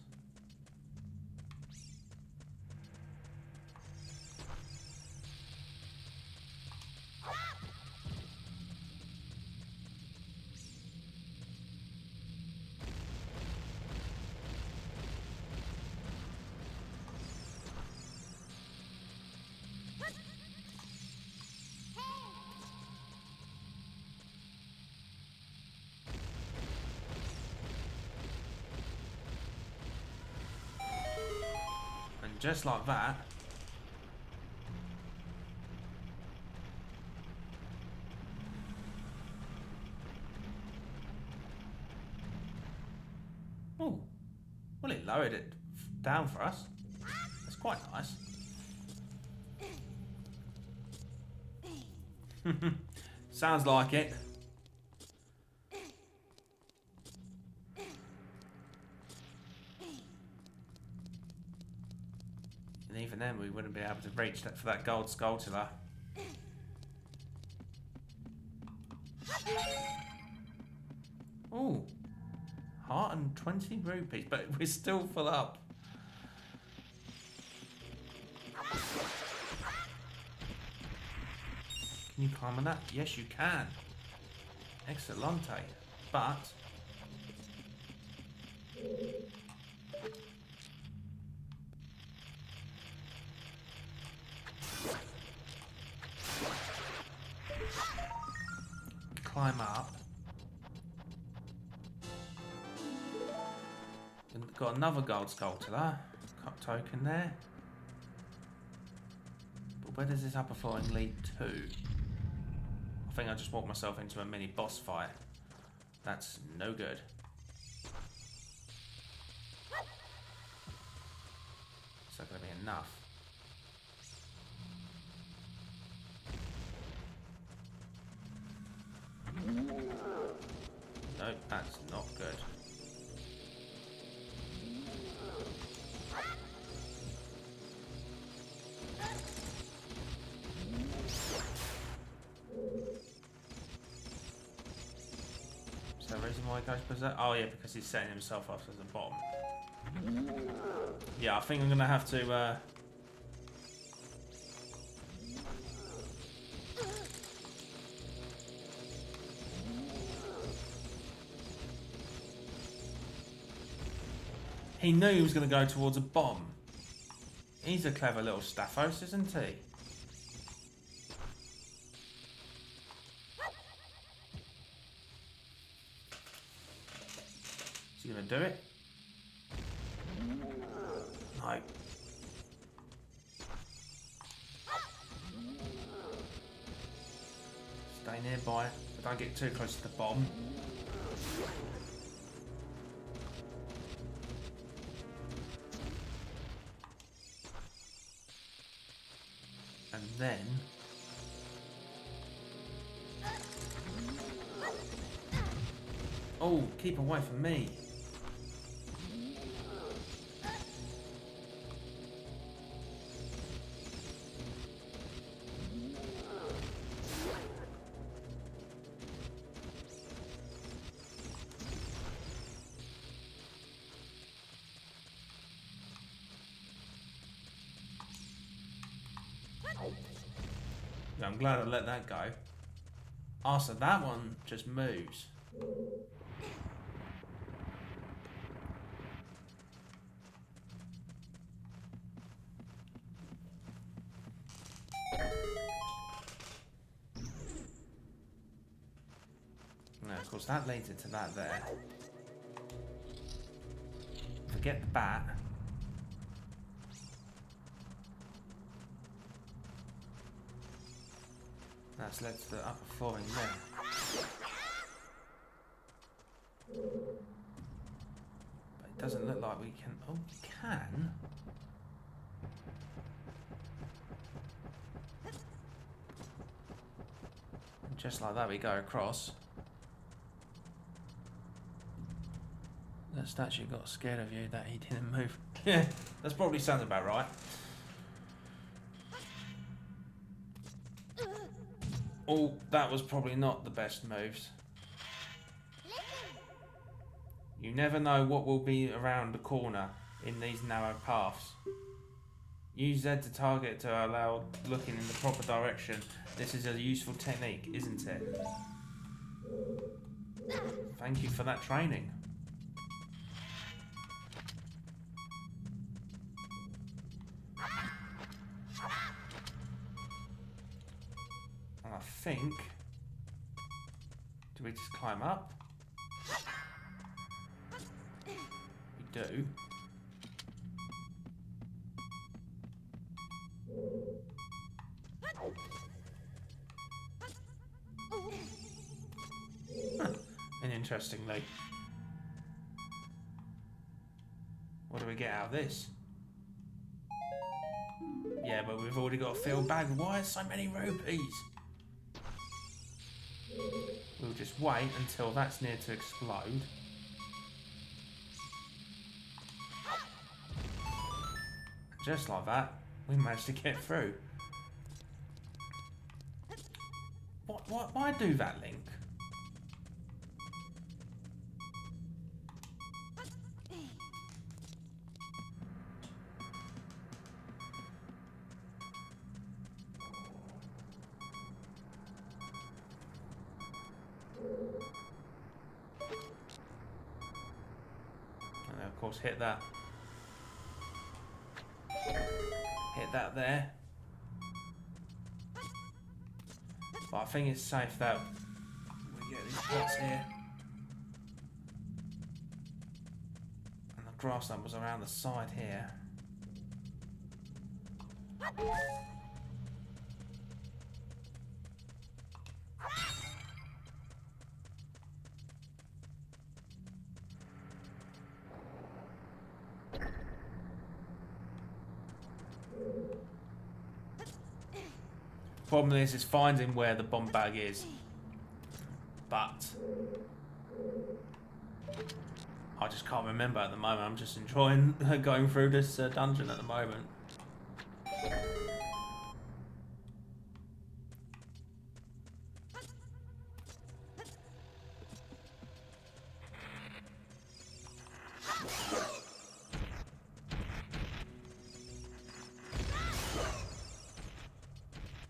Just like that. Oh, well, it lowered it down for us. That's quite nice. Sounds like it. And even then, we wouldn't be able to reach that for that gold sculpture. Oh, 120 rupees, but we're still full up. Can you climb on that? Yes, you can. Excellente. But climb up. And got another gold sculpture token there. But where does this upper flooring lead to? I think I just walked myself into a mini boss fight. That's no good. Is that going to be enough? No, that's not good. Is there a reason why he goes berserk? Oh yeah, because he's setting himself up as a bomb. Yeah, I think I'm going to have to he knew he was going to go towards a bomb. He's a clever little Staphos, isn't he? Is he going to do it? No. Stay nearby, but don't get too close to the bomb. And then oh, keep away from me. I'm glad I let that go. Oh, so that one just moves. Now, of course, that leads into that there. Forget the bat. That's led to the upper flooring there. But it doesn't look like we can... Oh, we can? And just like that we go across. That statue got scared of you that he didn't move. Yeah, that probably sounds about right. Oh, that was probably not the best moves. You never know what will be around the corner in these narrow paths. Use Z to target to allow looking in the proper direction. This is a useful technique, isn't it? Thank you for that training. And I think... Do we just climb up? We do. And interestingly, what do we get out of this? Yeah, but we've already got a filled bag. Why so many rupees? We'll just wait until that's near to explode. Just like that, we managed to get through. Why do that, Link? And of course hit that. Hit that there. But I think it's safe that we get these pots here. And the grassland was around the side here. Problem is finding where the bomb bag is, but I just can't remember at the moment. I'm just enjoying going through this dungeon at the moment.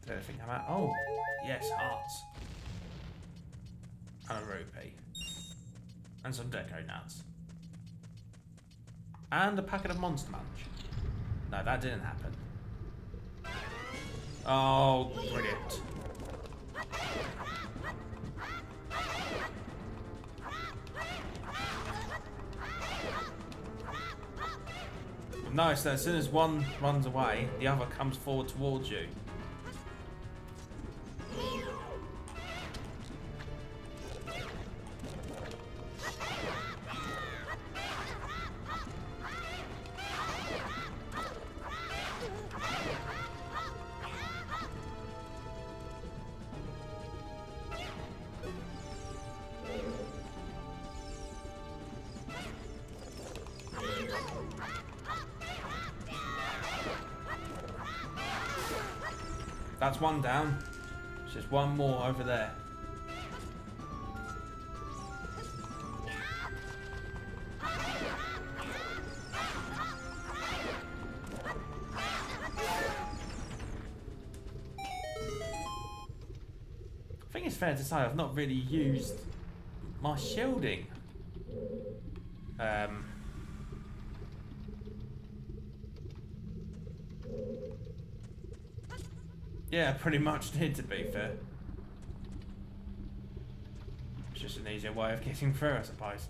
Anything come out? Oh, yes, hearts. And a rupee. And some deco nuts. And a packet of Monster Munch. No, that didn't happen. Oh, brilliant. Notice that as soon as one runs away, the other comes forward towards you. That's one down. There's just one more over there. I think it's fair to say I've not really used my shielding. Yeah, pretty much did, to be fair. It's just an easier way of getting through, I suppose.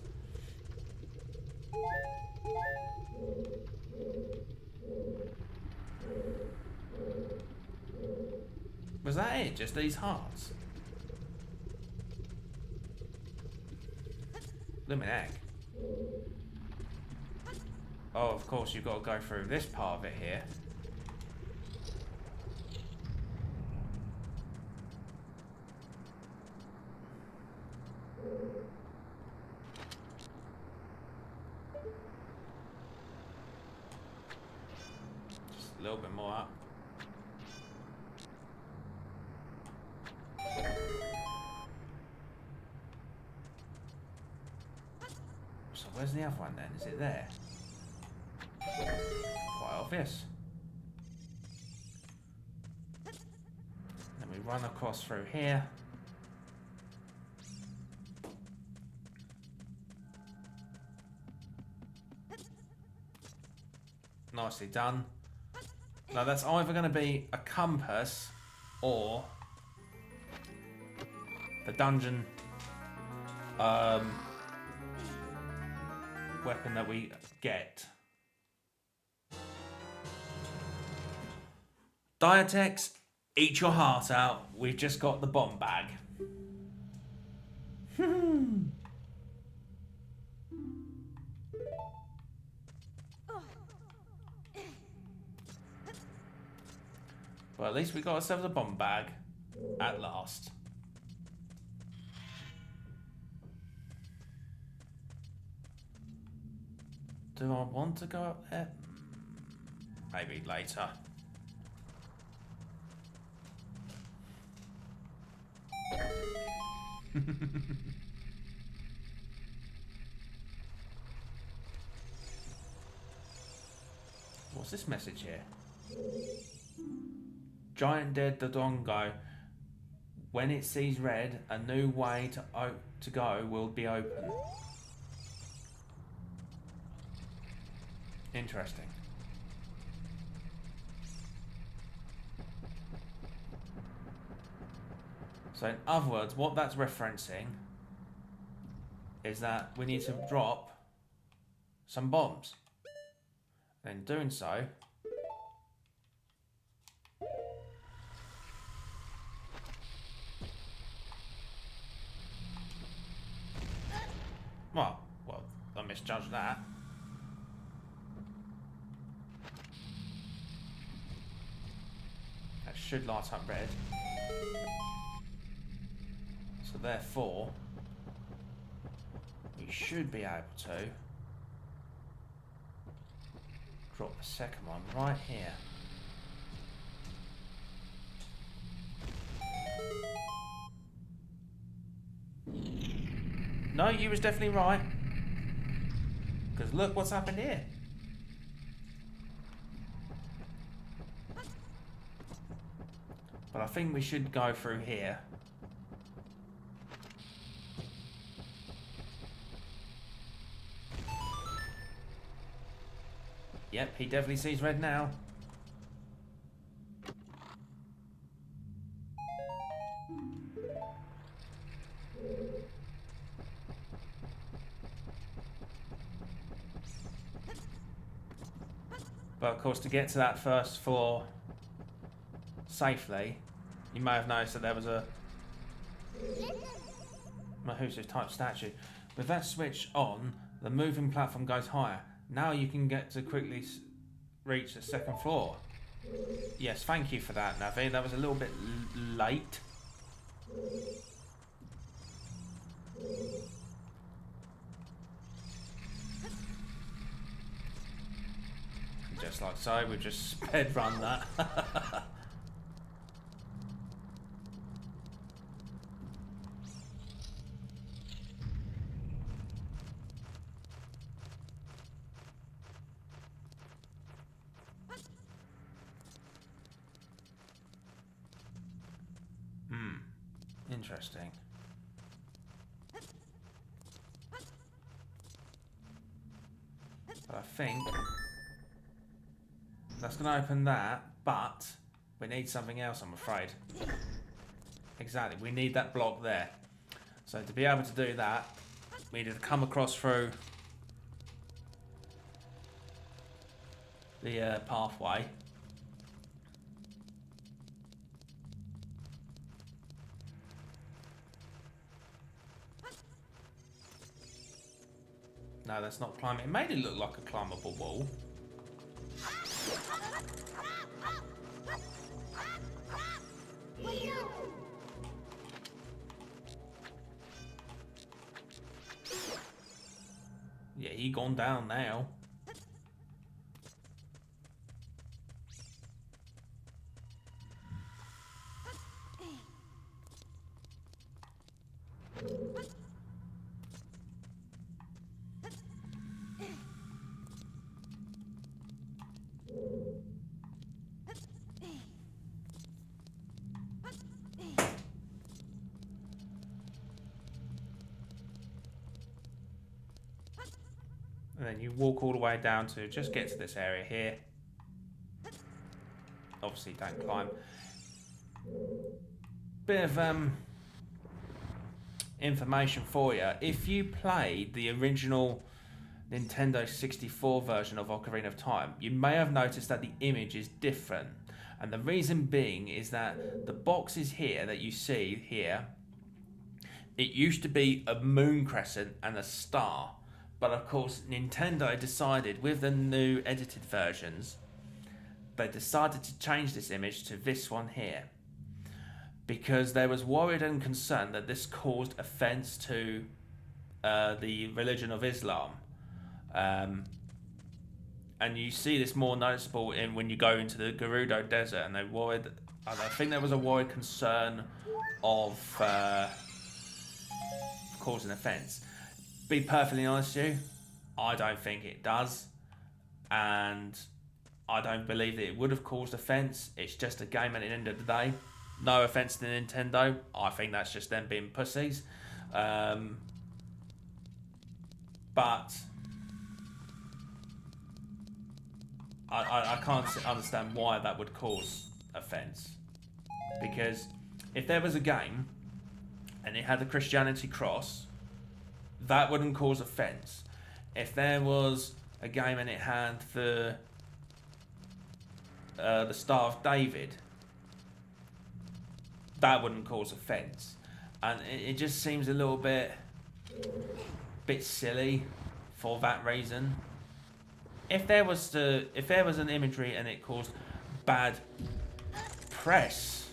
Was that it? Just these hearts? Lumin egg. Oh, of course, you've got to go through this part of it here. Just a little bit more up. So where's the other one then? Is it there? Quite obvious. Then we run across through here. Nicely done. Now that's either going to be a compass or the dungeon weapon that we get. Diatex, eat your heart out. We've just got the bomb bag. Well, at least we got ourselves a bomb bag at last. Do I want to go up there? Maybe later. What's this message here? Giant dead Dodongo. When it sees red, a new way to go will be open. Interesting. So in other words, what that's referencing is that we need to drop some bombs. And in doing so, well, I misjudged that. That should light up red. So therefore, we should be able to drop the second one right here. No, you was definitely right. Because look what's happened here. But I think we should go through here. Yep, he definitely sees red now. But of course, to get to that first floor safely, you may have noticed that there was a Mahusu type statue. With that switch on, the moving platform goes higher. Now you can get to quickly reach the second floor. Yes, thank you for that, Navi. That was a little bit late. Just like so, we just sped run that. Interesting. But I think that's going to open that, but we need something else, I'm afraid. Exactly, we need that block there. So to be able to do that, we need to come across through the pathway. No, that's not climbing. It made it look like a climbable wall. Yeah, he gone down now. And then you walk all the way down to just get to this area here. Obviously don't climb. Bit of information for you. If you played the original Nintendo 64 version of Ocarina of Time, you may have noticed that the image is different. And the reason being is that the boxes here that you see here, it used to be a moon crescent and a star. But of course, Nintendo decided with the new edited versions, they decided to change this image to this one here. Because they was worried and concerned that this caused offence to the religion of Islam. And you see this more noticeable in when you go into the Gerudo Desert, and they worried, I think there was a worried concern of causing offence. Be perfectly honest with you, I don't think it does, and I don't believe that it would have caused offence. It's just a game at the end of the day. No offence to Nintendo, I think that's just them being pussies. But I can't understand why that would cause offence. Because if there was a game and it had the Christianity cross, that wouldn't cause offence. If there was a game and it had the Star of David, that wouldn't cause offence. And it just seems a little bit silly for that reason. If there was an imagery and it caused bad press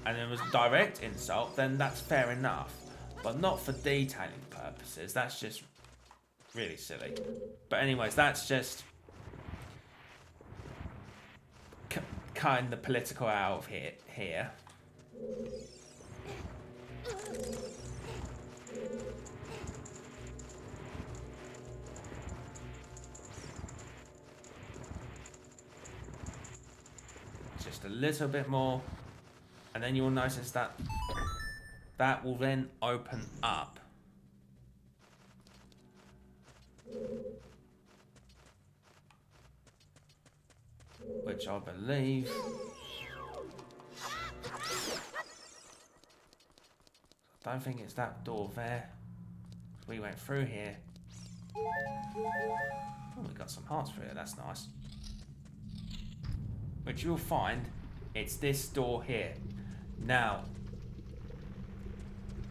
and it was direct insult, then that's fair enough. But not for detailing purposes. That's just really silly. But anyways, that's just cutting the political out of here. Just a little bit more, and then you'll notice that that will then open up. Which I believe I don't think it's that door there. We went through here. Oh, we got some hearts through here, that's nice. Which you'll find it's this door here. Now,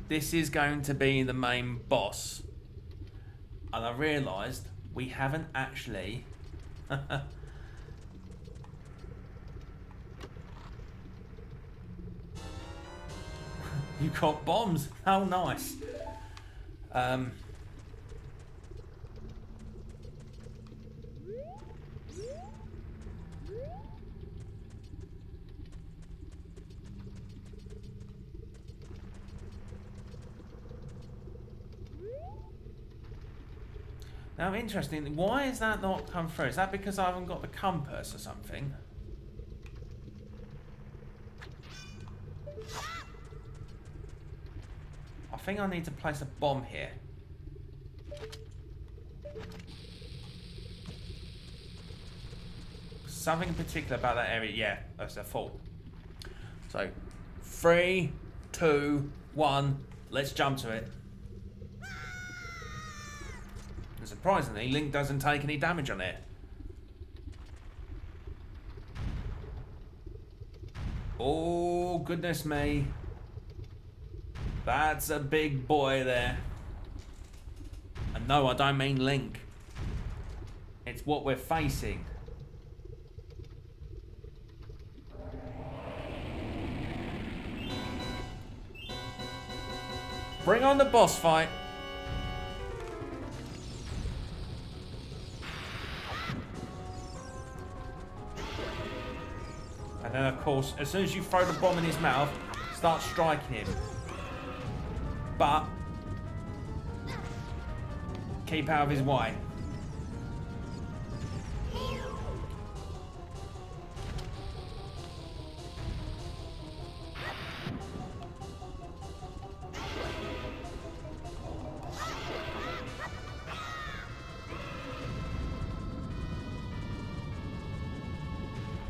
this is going to be the main boss. And I realised we haven't actually You got bombs. How nice. Now, interesting. Why is that not come through? Is that because I haven't got the compass or something? I think I need to place a bomb here. Something in particular about that area. Yeah, that's a fault. So, 3, 2, 1. Let's jump to it. And surprisingly, Link doesn't take any damage on it. Oh, goodness me. That's a big boy there. And No, I don't mean Link. It's what we're facing. Bring on the boss fight. And then, of course, as soon as you throw the bomb in his mouth, start striking him. But keep out of his way.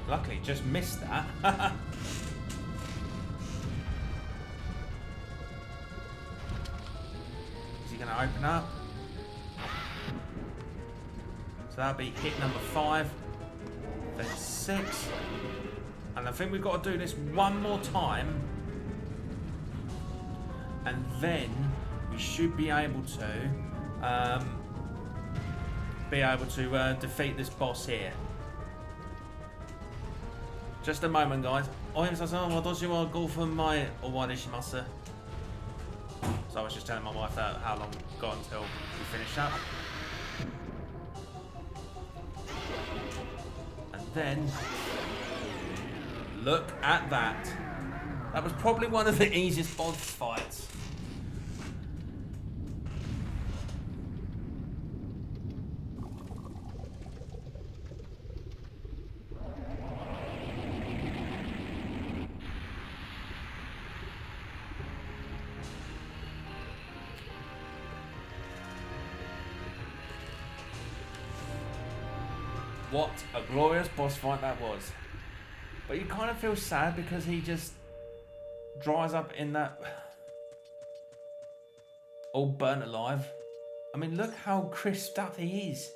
Luckily, just missed that. Is he going to open up? So that'll be hit number 5. Then 6. And I think we've got to do this one more time. And then we should be able to defeat this boss here. Just a moment, guys. So I was just telling my wife how long we've got until we finish up. And then, look at that. That was probably one of the easiest boss fights. What a glorious boss fight that was. But you kind of feel sad because he just dries up in that... all burnt alive. I mean, look how crisped up he is.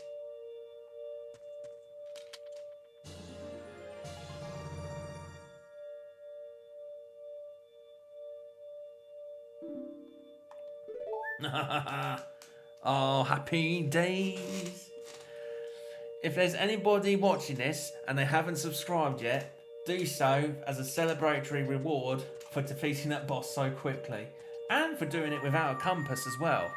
Oh, happy days. If there's anybody watching this and they haven't subscribed yet, do so as a celebratory reward for defeating that boss so quickly. And for doing it without a compass as well.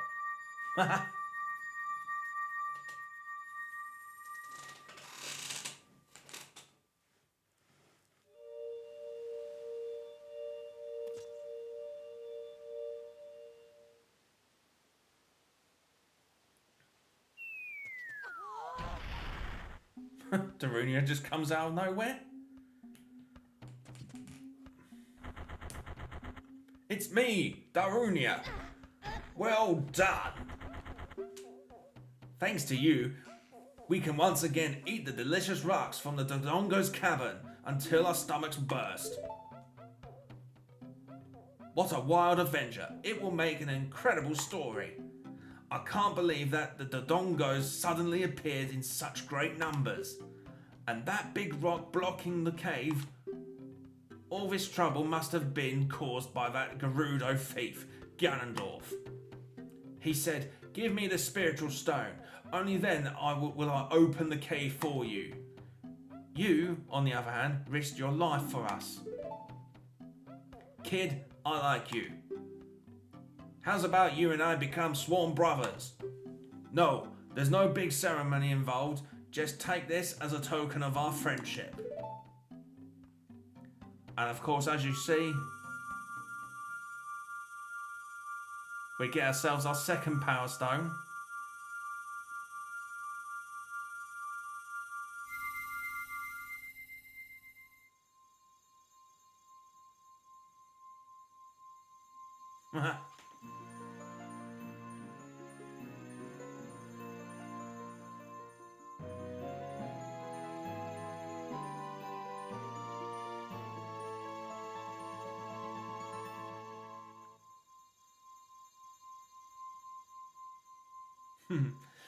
Darunia just comes out of nowhere. It's me, Darunia. Well done. Thanks to you, we can once again eat the delicious rocks from the Dodongo's cavern until our stomachs burst. What a wild adventure. It will make an incredible story. I can't believe that the Dodongos suddenly appeared in such great numbers. And that big rock blocking the cave. All this trouble must have been caused by that Gerudo thief, Ganondorf. He said, "Give me the spiritual stone. Only then will I open the cave for you. You, on the other hand, risked your life for us. Kid, I like you. How's about you and I become sworn brothers? No, there's no big ceremony involved. Just take this as a token of our friendship." And of course, as you see, we get ourselves our second power stone.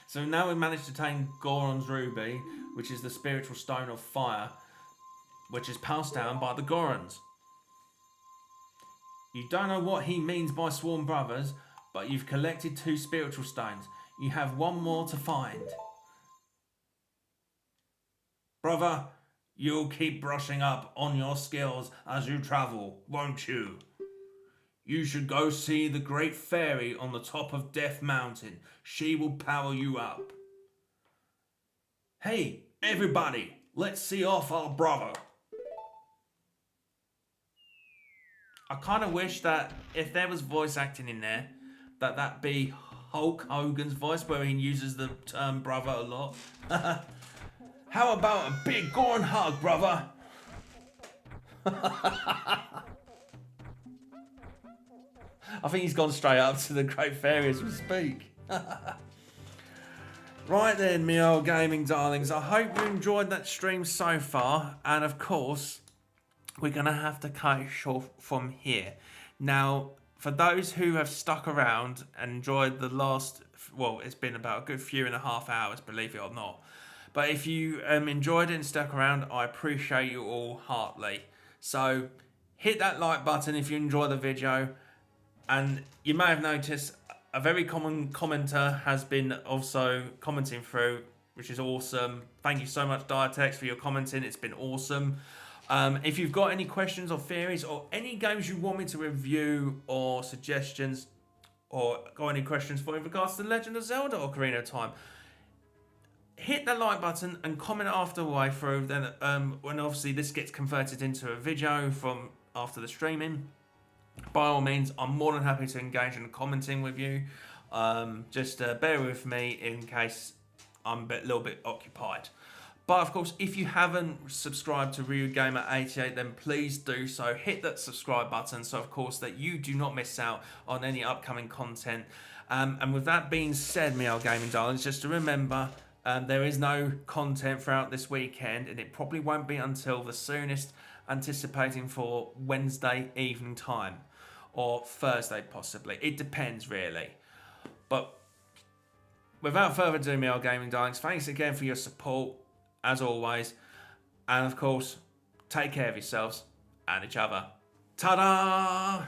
So now we've managed to attain Goron's Ruby, which is the spiritual stone of fire, which is passed down by the Gorons. You don't know what he means by sworn brothers, but you've collected 2 spiritual stones. You have one more to find. Brother, you'll keep brushing up on your skills as you travel, won't you? You should go see the great fairy on the top of Death Mountain. She will power you up. Hey, everybody, let's see off our brother. I kind of wish that if there was voice acting in there, that be Hulk Hogan's voice, where he uses the term brother a lot. How about a big gorn hug, brother? I think he's gone straight up to the Great Fairy as we speak. Right then, me old gaming darlings. I hope you enjoyed that stream so far. And of course, we're going to have to cut it short from here. Now, for those who have stuck around and enjoyed the last... Well, it's been about a good few and a half hours, believe it or not. But if you enjoyed it and stuck around, I appreciate you all heartily. So, hit that like button if you enjoy the video. And you may have noticed a very common commenter has been also commenting through, which is awesome. Thank you so much, Diatex, for your commenting. It's been awesome. If you've got any questions or theories or any games you want me to review or suggestions or got any questions for in regards to The Legend of Zelda Ocarina of Time, hit that like button and comment after the way through. Then when obviously this gets converted into a video from after the streaming, by all means, I'm more than happy to engage in commenting with you. Just bear with me in case I'm a little bit occupied. But of course, if you haven't subscribed to RyuGamer88, then please do so. Hit that subscribe button so of course that you do not miss out on any upcoming content. And with that being said, me old gaming darlings, just to remember, there is no content throughout this weekend, and it probably won't be until the soonest, anticipating for Wednesday evening time. Or Thursday, possibly. It depends, really. But without further ado, me old gaming darlings, thanks again for your support, as always. And of course, take care of yourselves and each other. Ta-da!